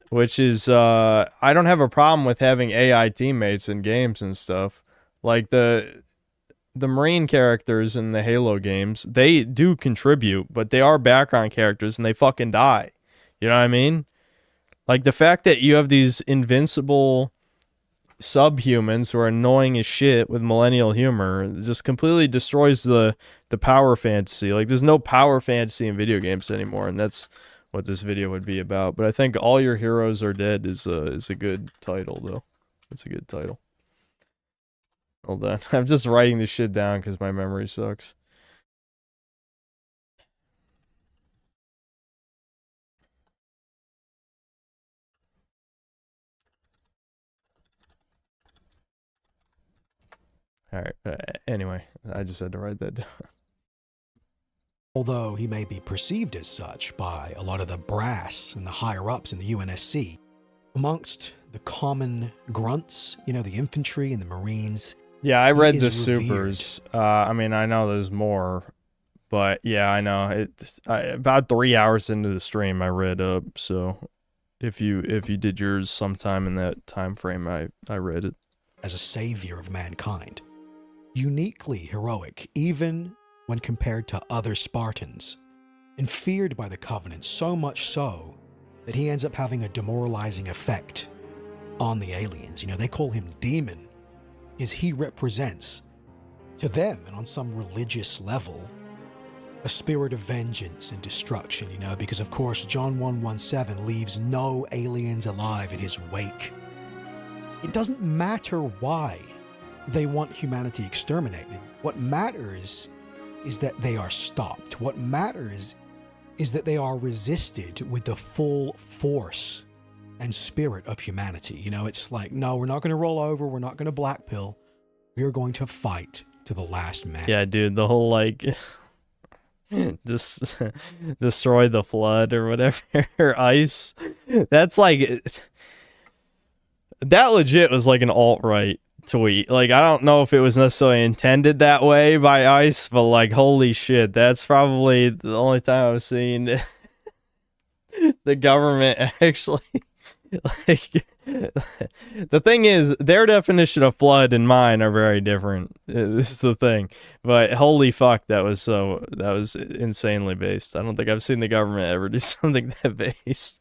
which is, I don't have a problem with having AI teammates in games and stuff. Like the Marine characters in the Halo games, they do contribute, but they are background characters and they fucking die. You know what I mean? Like the fact that you have these invincible subhumans who are annoying as shit with millennial humor just completely destroys the power fantasy. Like there's no power fantasy in video games anymore, and that's what this video would be about. But I think All Your Heroes Are Dead is a good title, though. It's a good title. Hold on. I'm just writing this shit down because my memory sucks. Alright, anyway, I just had to write that down. Although he may be perceived as such by a lot of the brass and the higher-ups in the UNSC, amongst the common grunts, you know, the infantry and the Marines. Yeah, I read the supers. I mean, I know there's more, but yeah, I know. About 3 hours into the stream, I read up, so if you did yours sometime in that time frame, I read it. As a savior of mankind. Uniquely heroic, even when compared to other Spartans, and feared by the Covenant so much so that he ends up having a demoralizing effect on the aliens. You know, they call him Demon, because he represents, to them and on some religious level, a spirit of vengeance and destruction, you know, because of course John 117 leaves no aliens alive in his wake. It doesn't matter why they want humanity exterminated. What matters is that they are stopped. What matters is that they are resisted with the full force and spirit of humanity. You know, it's like, no, we're not going to roll over. We're not going to black pill. We are going to fight to the last man. Yeah, dude, the whole like destroy the flood or whatever, or ice. That's like, that legit was like an alt-right tweet. Like, I don't know if it was necessarily intended that way by ICE, but like, holy shit, that's probably the only time I've seen the government actually like. The thing is, their definition of flood and mine are very different. This is the thing. But holy fuck, that was insanely based. I don't think I've seen the government ever do something that based.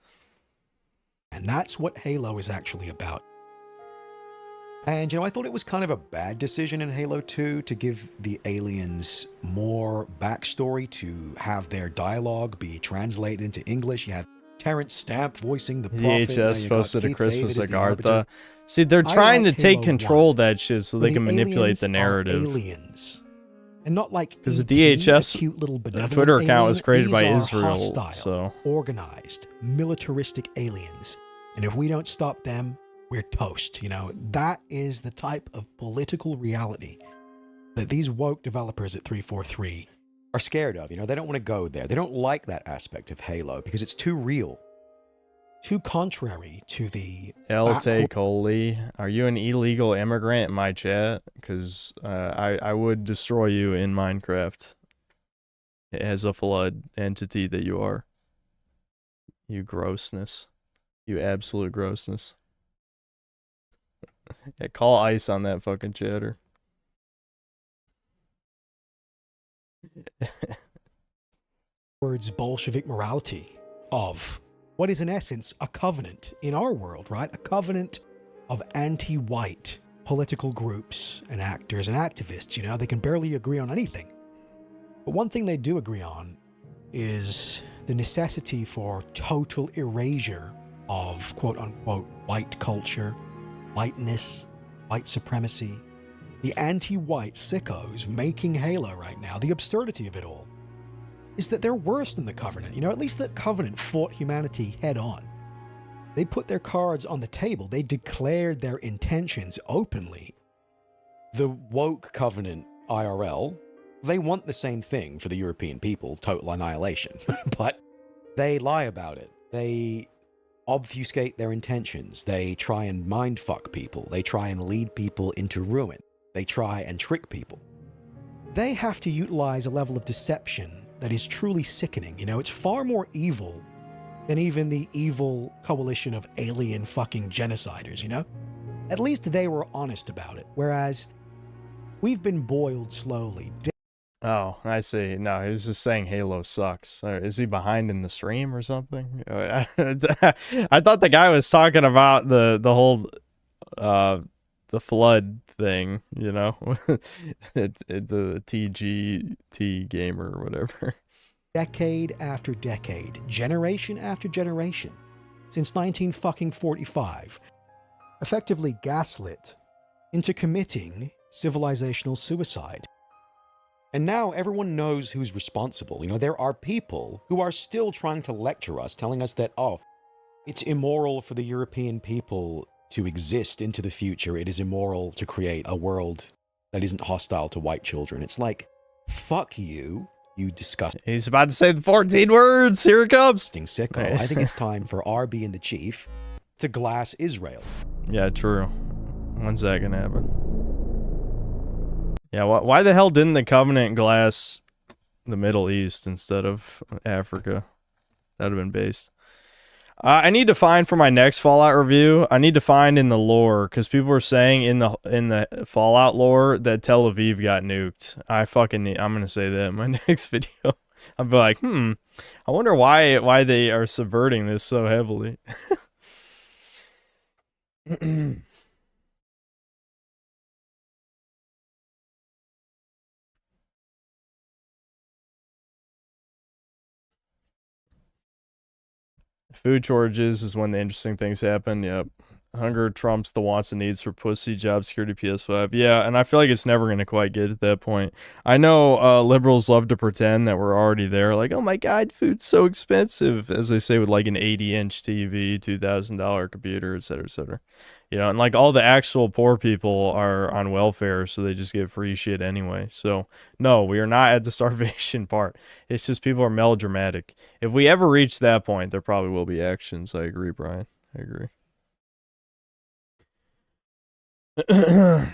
And that's what Halo is actually about. And, you know, I thought it was kind of a bad decision in Halo 2 to give the aliens more backstory, to have their dialogue be translated into English. You have Terrence Stamp voicing the Prophet. DHS posted a Christmas Agartha. See, they're trying to take control of that shit so they can manipulate the narrative. Aliens. And not like because the DHS cute little Twitter account was created by These Israel, hostile, so organized, militaristic aliens. And if we don't stop them, we're toast. You know, that is the type of political reality that these woke developers at 343 are scared of. You know, they don't want to go there. They don't like that aspect of Halo because it's too real, too contrary to the Elte Coley, are you an illegal immigrant in my chat? Because I would destroy you in Minecraft as a flood entity that you are. You grossness. You absolute grossness. Yeah, call ice on that fucking chatter. Words Bolshevik morality of what is in essence a covenant in our world, right? A covenant of anti-white political groups and actors and activists. You know, they can barely agree on anything. But one thing they do agree on is the necessity for total erasure of quote-unquote white culture, whiteness, white supremacy, the anti-white sickos making Halo right now. The absurdity of it all is that they're worse than the Covenant. You know, at least the Covenant fought humanity head on. They put their cards on the table. They declared their intentions openly. The woke Covenant IRL, they want the same thing for the European people, total annihilation, but they lie about it. They obfuscate their intentions. They try and mindfuck people. They try and lead people into ruin. They try and trick people. They have to utilize a level of deception that is truly sickening. You know, it's far more evil than even the evil coalition of alien fucking genociders, you know? At least they were honest about it, whereas we've been boiled slowly. Oh, I see. No, he was just saying Halo sucks. Is he behind in the stream or something? I thought the guy was talking about the whole the flood thing, you know, the TGT gamer or whatever. Decade after decade, generation after generation, since 1945, effectively gaslit into committing civilizational suicide. And now everyone knows who's responsible. You know, there are people who are still trying to lecture us, telling us that, oh, it's immoral for the European people to exist into the future. It is immoral to create a world that isn't hostile to white children. It's like, fuck you, you disgusting. He's about to say the 14 words. Here it comes. Sicko. I think it's time for RB and the Chief to glass Israel. Yeah, true. When's that gonna happen? Yeah, why the hell didn't the Covenant glass the Middle East instead of Africa? That would have been based. I need to find for my next Fallout review. I need to find in the lore because people were saying in the Fallout lore that Tel Aviv got nuked. I'm gonna say that in my next video. I'll be like, I wonder why they are subverting this so heavily. Food shortages is when the interesting things happen. Yep. Hunger trumps the wants and needs for pussy, job security, PS5. Yeah, and I feel like it's never going to quite get at that point. I know liberals love to pretend that we're already there. Like, oh my God, food's so expensive. As they say with like an 80-inch TV, $2,000 computer, etc., etc. You know, and like all the actual poor people are on welfare, so they just get free shit anyway. So, no, we are not at the starvation part. It's just people are melodramatic. If we ever reach that point, there probably will be actions. I agree, Brian. I agree. All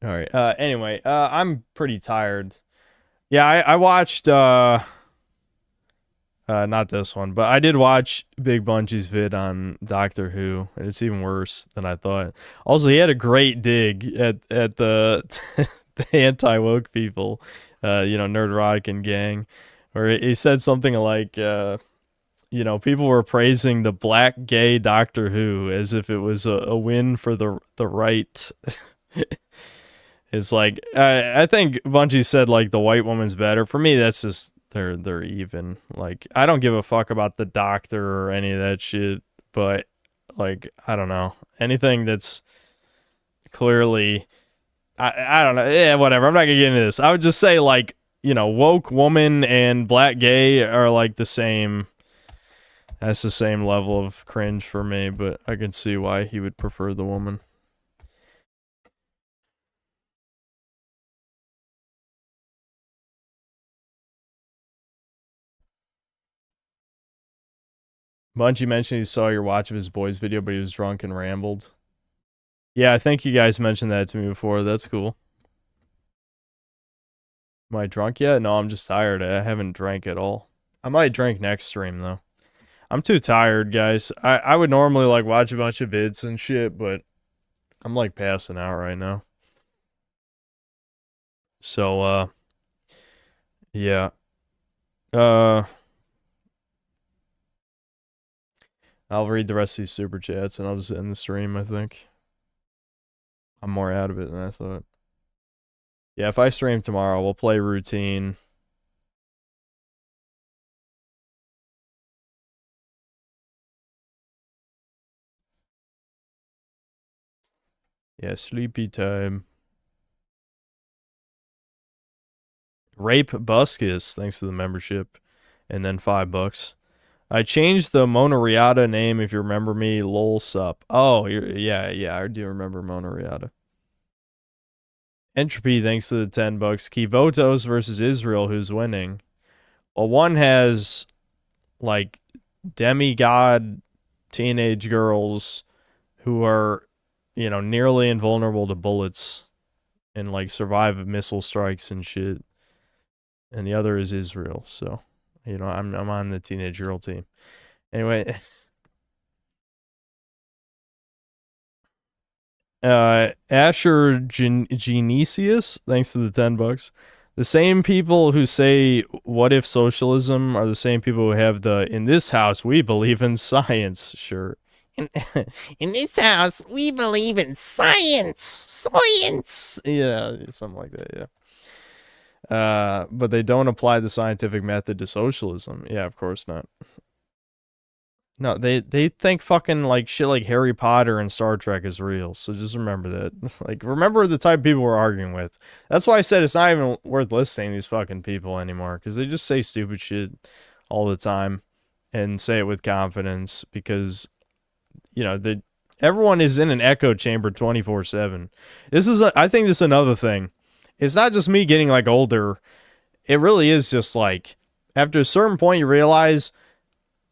right. Anyway, I'm pretty tired. Yeah, I watched not this one, but I did watch Big Bungie's vid on Doctor Who, and it's even worse than I thought. Also, he had a great dig at the the anti-woke people, Nerdrotic and gang, where he said something like, people were praising the black gay Doctor Who as if it was a win for the right. It's like, I think Bungie said, like, the white woman's better. For me, that's just, they're even. Like, I don't give a fuck about the Doctor or any of that shit, but, like, I don't know. Anything that's clearly, I don't know. Yeah, whatever. I'm not gonna get into this. I would just say, like, woke woman and black gay are, like, the same That's the same level of cringe for me, but I can see why he would prefer the woman. Bungie mentioned he saw your watch of his boys video, but he was drunk and rambled. Yeah, I think you guys mentioned that to me before. That's cool. Am I drunk yet? No, I'm just tired. I haven't drank at all. I might drink next stream, though. I'm too tired, guys. I would normally, like, watch a bunch of vids and shit, but I'm, like, passing out right now. So, yeah. I'll read the rest of these super chats, and I'll just end the stream, I think. I'm more out of it than I thought. Yeah, if I stream tomorrow, we'll play routine. Yeah, sleepy time. Rape Buscus, thanks to the membership. And then $5. I changed the Mona Riata name, if you remember me. Lol sup. Oh, yeah, I do remember Mona Riata. Entropy, thanks to the $10. Kivotos versus Israel, who's winning? Well, one has, like, demigod teenage girls who are, you know, nearly invulnerable to bullets and, like, survive missile strikes and shit. And the other is Israel, so, you know, I'm on the teenage girl team. Anyway, Asher Genesius, thanks to the $10. The same people who say, what if socialism, are the same people who have the, in this house, we believe in science shirt. In this house, we believe in science. Science! Yeah, something like that, yeah. But they don't apply the scientific method to socialism. Yeah, of course not. No, they think fucking like shit like Harry Potter and Star Trek is real. So just remember that. Like, remember the type of people we're arguing with. That's why I said it's not even worth listening to these fucking people anymore, because they just say stupid shit all the time and say it with confidence because, you know, everyone is in an echo chamber 24/7. I think this is another thing. It's not just me getting like older. It really is just like after a certain point you realize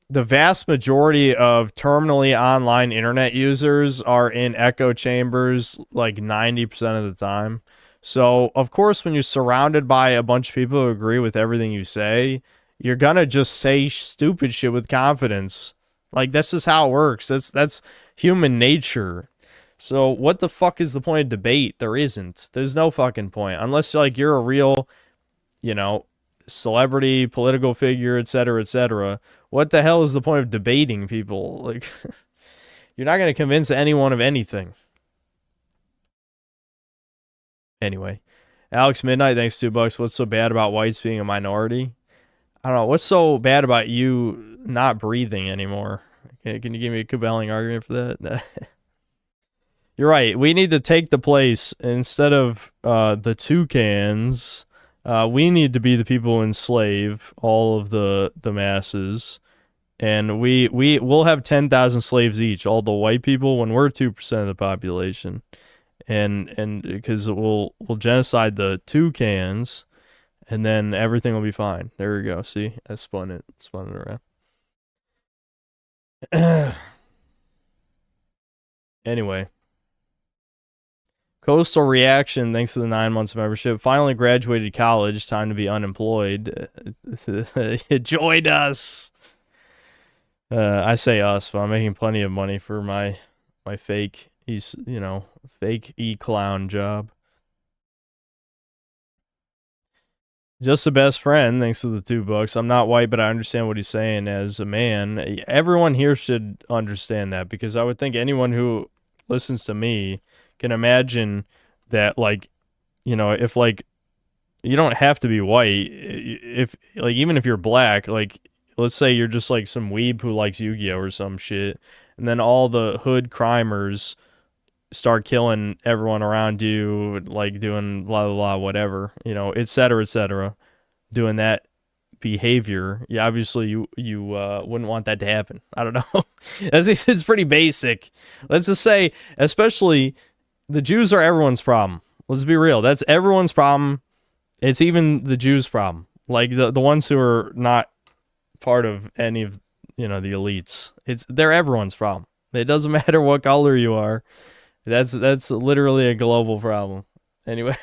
the vast majority of terminally online internet users are in echo chambers like 90% of the time. So, of course, when you're surrounded by a bunch of people who agree with everything you say, you're gonna just say stupid shit with confidence. Like, that's just how it works. That's human nature. So, what the fuck is the point of debate? There isn't. There's no fucking point. Unless, like, you're a real, you know, celebrity, political figure, etc., etc. What the hell is the point of debating people? Like, you're not going to convince anyone of anything. Anyway, Alex Midnight, thanks $2. What's so bad about whites being a minority? I don't know. What's so bad about you not breathing anymore? Okay, can you give me a compelling argument for that? You're right. We need to take the place instead of the toucans. We need to be the people who enslave all of the masses, and we'll have 10,000 slaves each, all the white people, when we're 2% of the population, and because we'll genocide the toucans, and then everything will be fine. There we go. See, I spun it around. Anyway. Coastal Reaction, thanks to the 9 months membership. Finally graduated college. Time to be unemployed. Join us. I say us, but I'm making plenty of money for my fake, fake e-clown job. Just a best friend, thanks to the $2. I'm not white, but I understand what he's saying as a man. Everyone here should understand that, because I would think anyone who listens to me can imagine that, like, you know, if, like, you don't have to be white, if, like, even if you're black, like, let's say you're just, like, some weeb who likes Yu-Gi-Oh! Or some shit, and then all the hood crimers start killing everyone around you, like, doing blah, blah, blah, whatever, you know, et cetera, doing that, behavior, yeah, obviously you wouldn't want that to happen. I don't know. It's pretty basic. Let's just say, especially the Jews are everyone's problem. Let's be real. That's everyone's problem. It's even the Jews' problem. Like the ones who are not part of any of, you know, the elites. They're everyone's problem. It doesn't matter what color you are. That's literally a global problem. Anyway.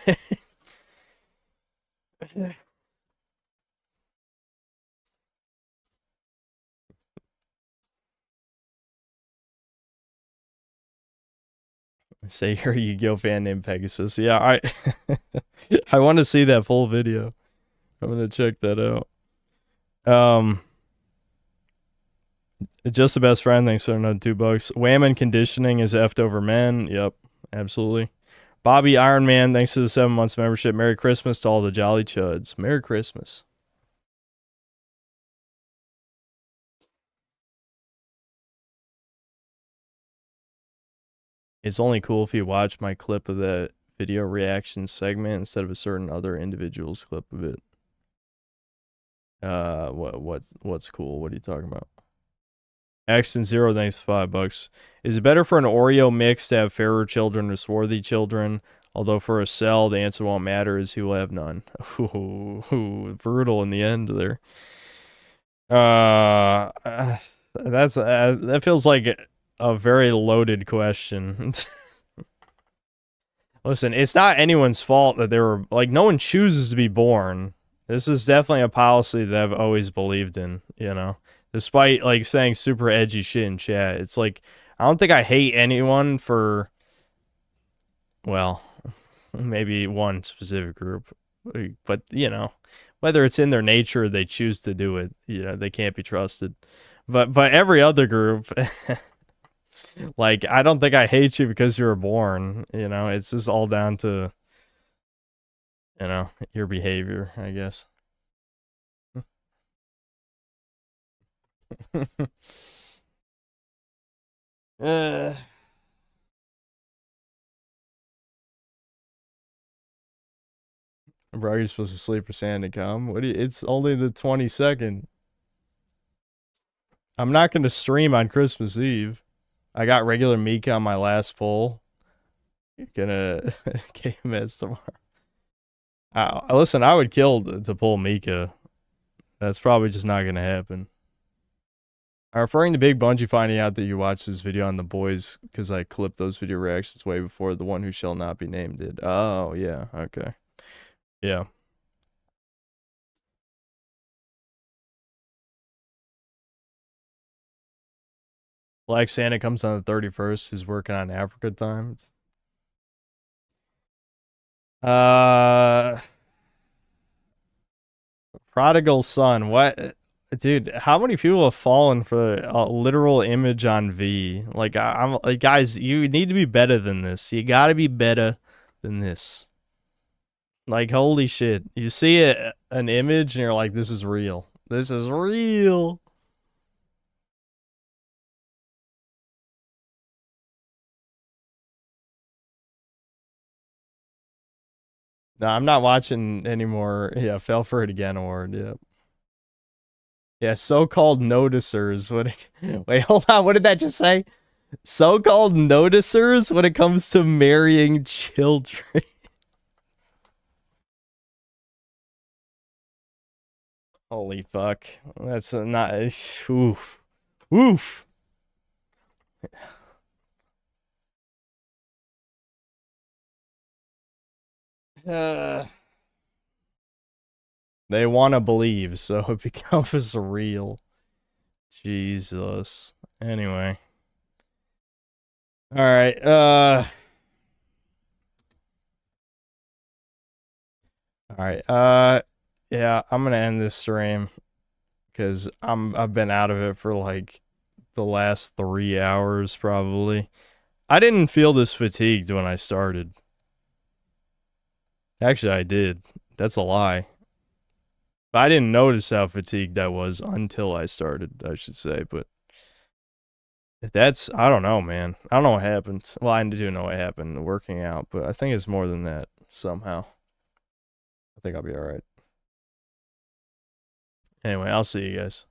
Say you're a Yu-Gi-Oh fan named Pegasus. Yeah, I want to see that full video. I'm gonna check that out. Just the best friend. Thanks for another $2. Wham and conditioning is effed over men. Yep, absolutely. Bobby Iron Man, thanks to the 7 months membership. Merry Christmas to all the Jolly Chuds. Merry Christmas. It's only cool if you watch my clip of the video reaction segment instead of a certain other individual's clip of it. What's cool? What are you talking about? Axton Zero, thanks $5. Is it better for an Oreo mix to have fairer children or swarthy children? Although for a cell, the answer won't matter as he will have none. Ooh, brutal in the end there. That feels like a very loaded question. Listen, it's not anyone's fault that they were, like, no one chooses to be born. This is definitely a policy that I've always believed in, you know? Despite, like, saying super edgy shit in chat. It's like, I don't think I hate anyone for, well, maybe one specific group. But, you know, whether it's in their nature or they choose to do it, you know, they can't be trusted. But every other group, like, I don't think I hate you because you were born, you know? It's just all down to, you know, your behavior, I guess. Bro, you're supposed to sleep for Santa to come. What do you, it's only the 22nd. I'm not going to stream on Christmas Eve. I got regular Mika on my last poll. Gonna KMS tomorrow. Listen, I would kill to pull Mika. That's probably just not going to happen. I'm referring to Big Bungie finding out that you watched this video on The Boys because I clipped those video reactions way before the one who shall not be named did. Oh, yeah. Okay. Yeah. Black Santa comes on the 31st. He's working on Africa time. Prodigal Son. What? Dude, how many people have fallen for a literal image on V? Like, I'm like, guys, you need to be better than this. You gotta be better than this. Like, holy shit. You see an image and you're like, this is real. This is real. No, I'm not watching anymore. Yeah, Fell for It Again award. Yep. Yeah, so-called noticers. Wait, hold on. What did that just say? So-called noticers when it comes to marrying children. Holy fuck. That's not... Oof. Oof. They want to believe, so it becomes real. Jesus. Anyway. Alright, Alright, yeah, I'm gonna end this stream. Because I've been out of it for like the last 3 hours, probably. I didn't feel this fatigued when I started. Actually, I did. That's a lie. But I didn't notice how fatigued I was until I started, I should say. But that's, I don't know, man. I don't know what happened. Well, I do know what happened working out, but I think it's more than that somehow. I think I'll be alright. Anyway, I'll see you guys.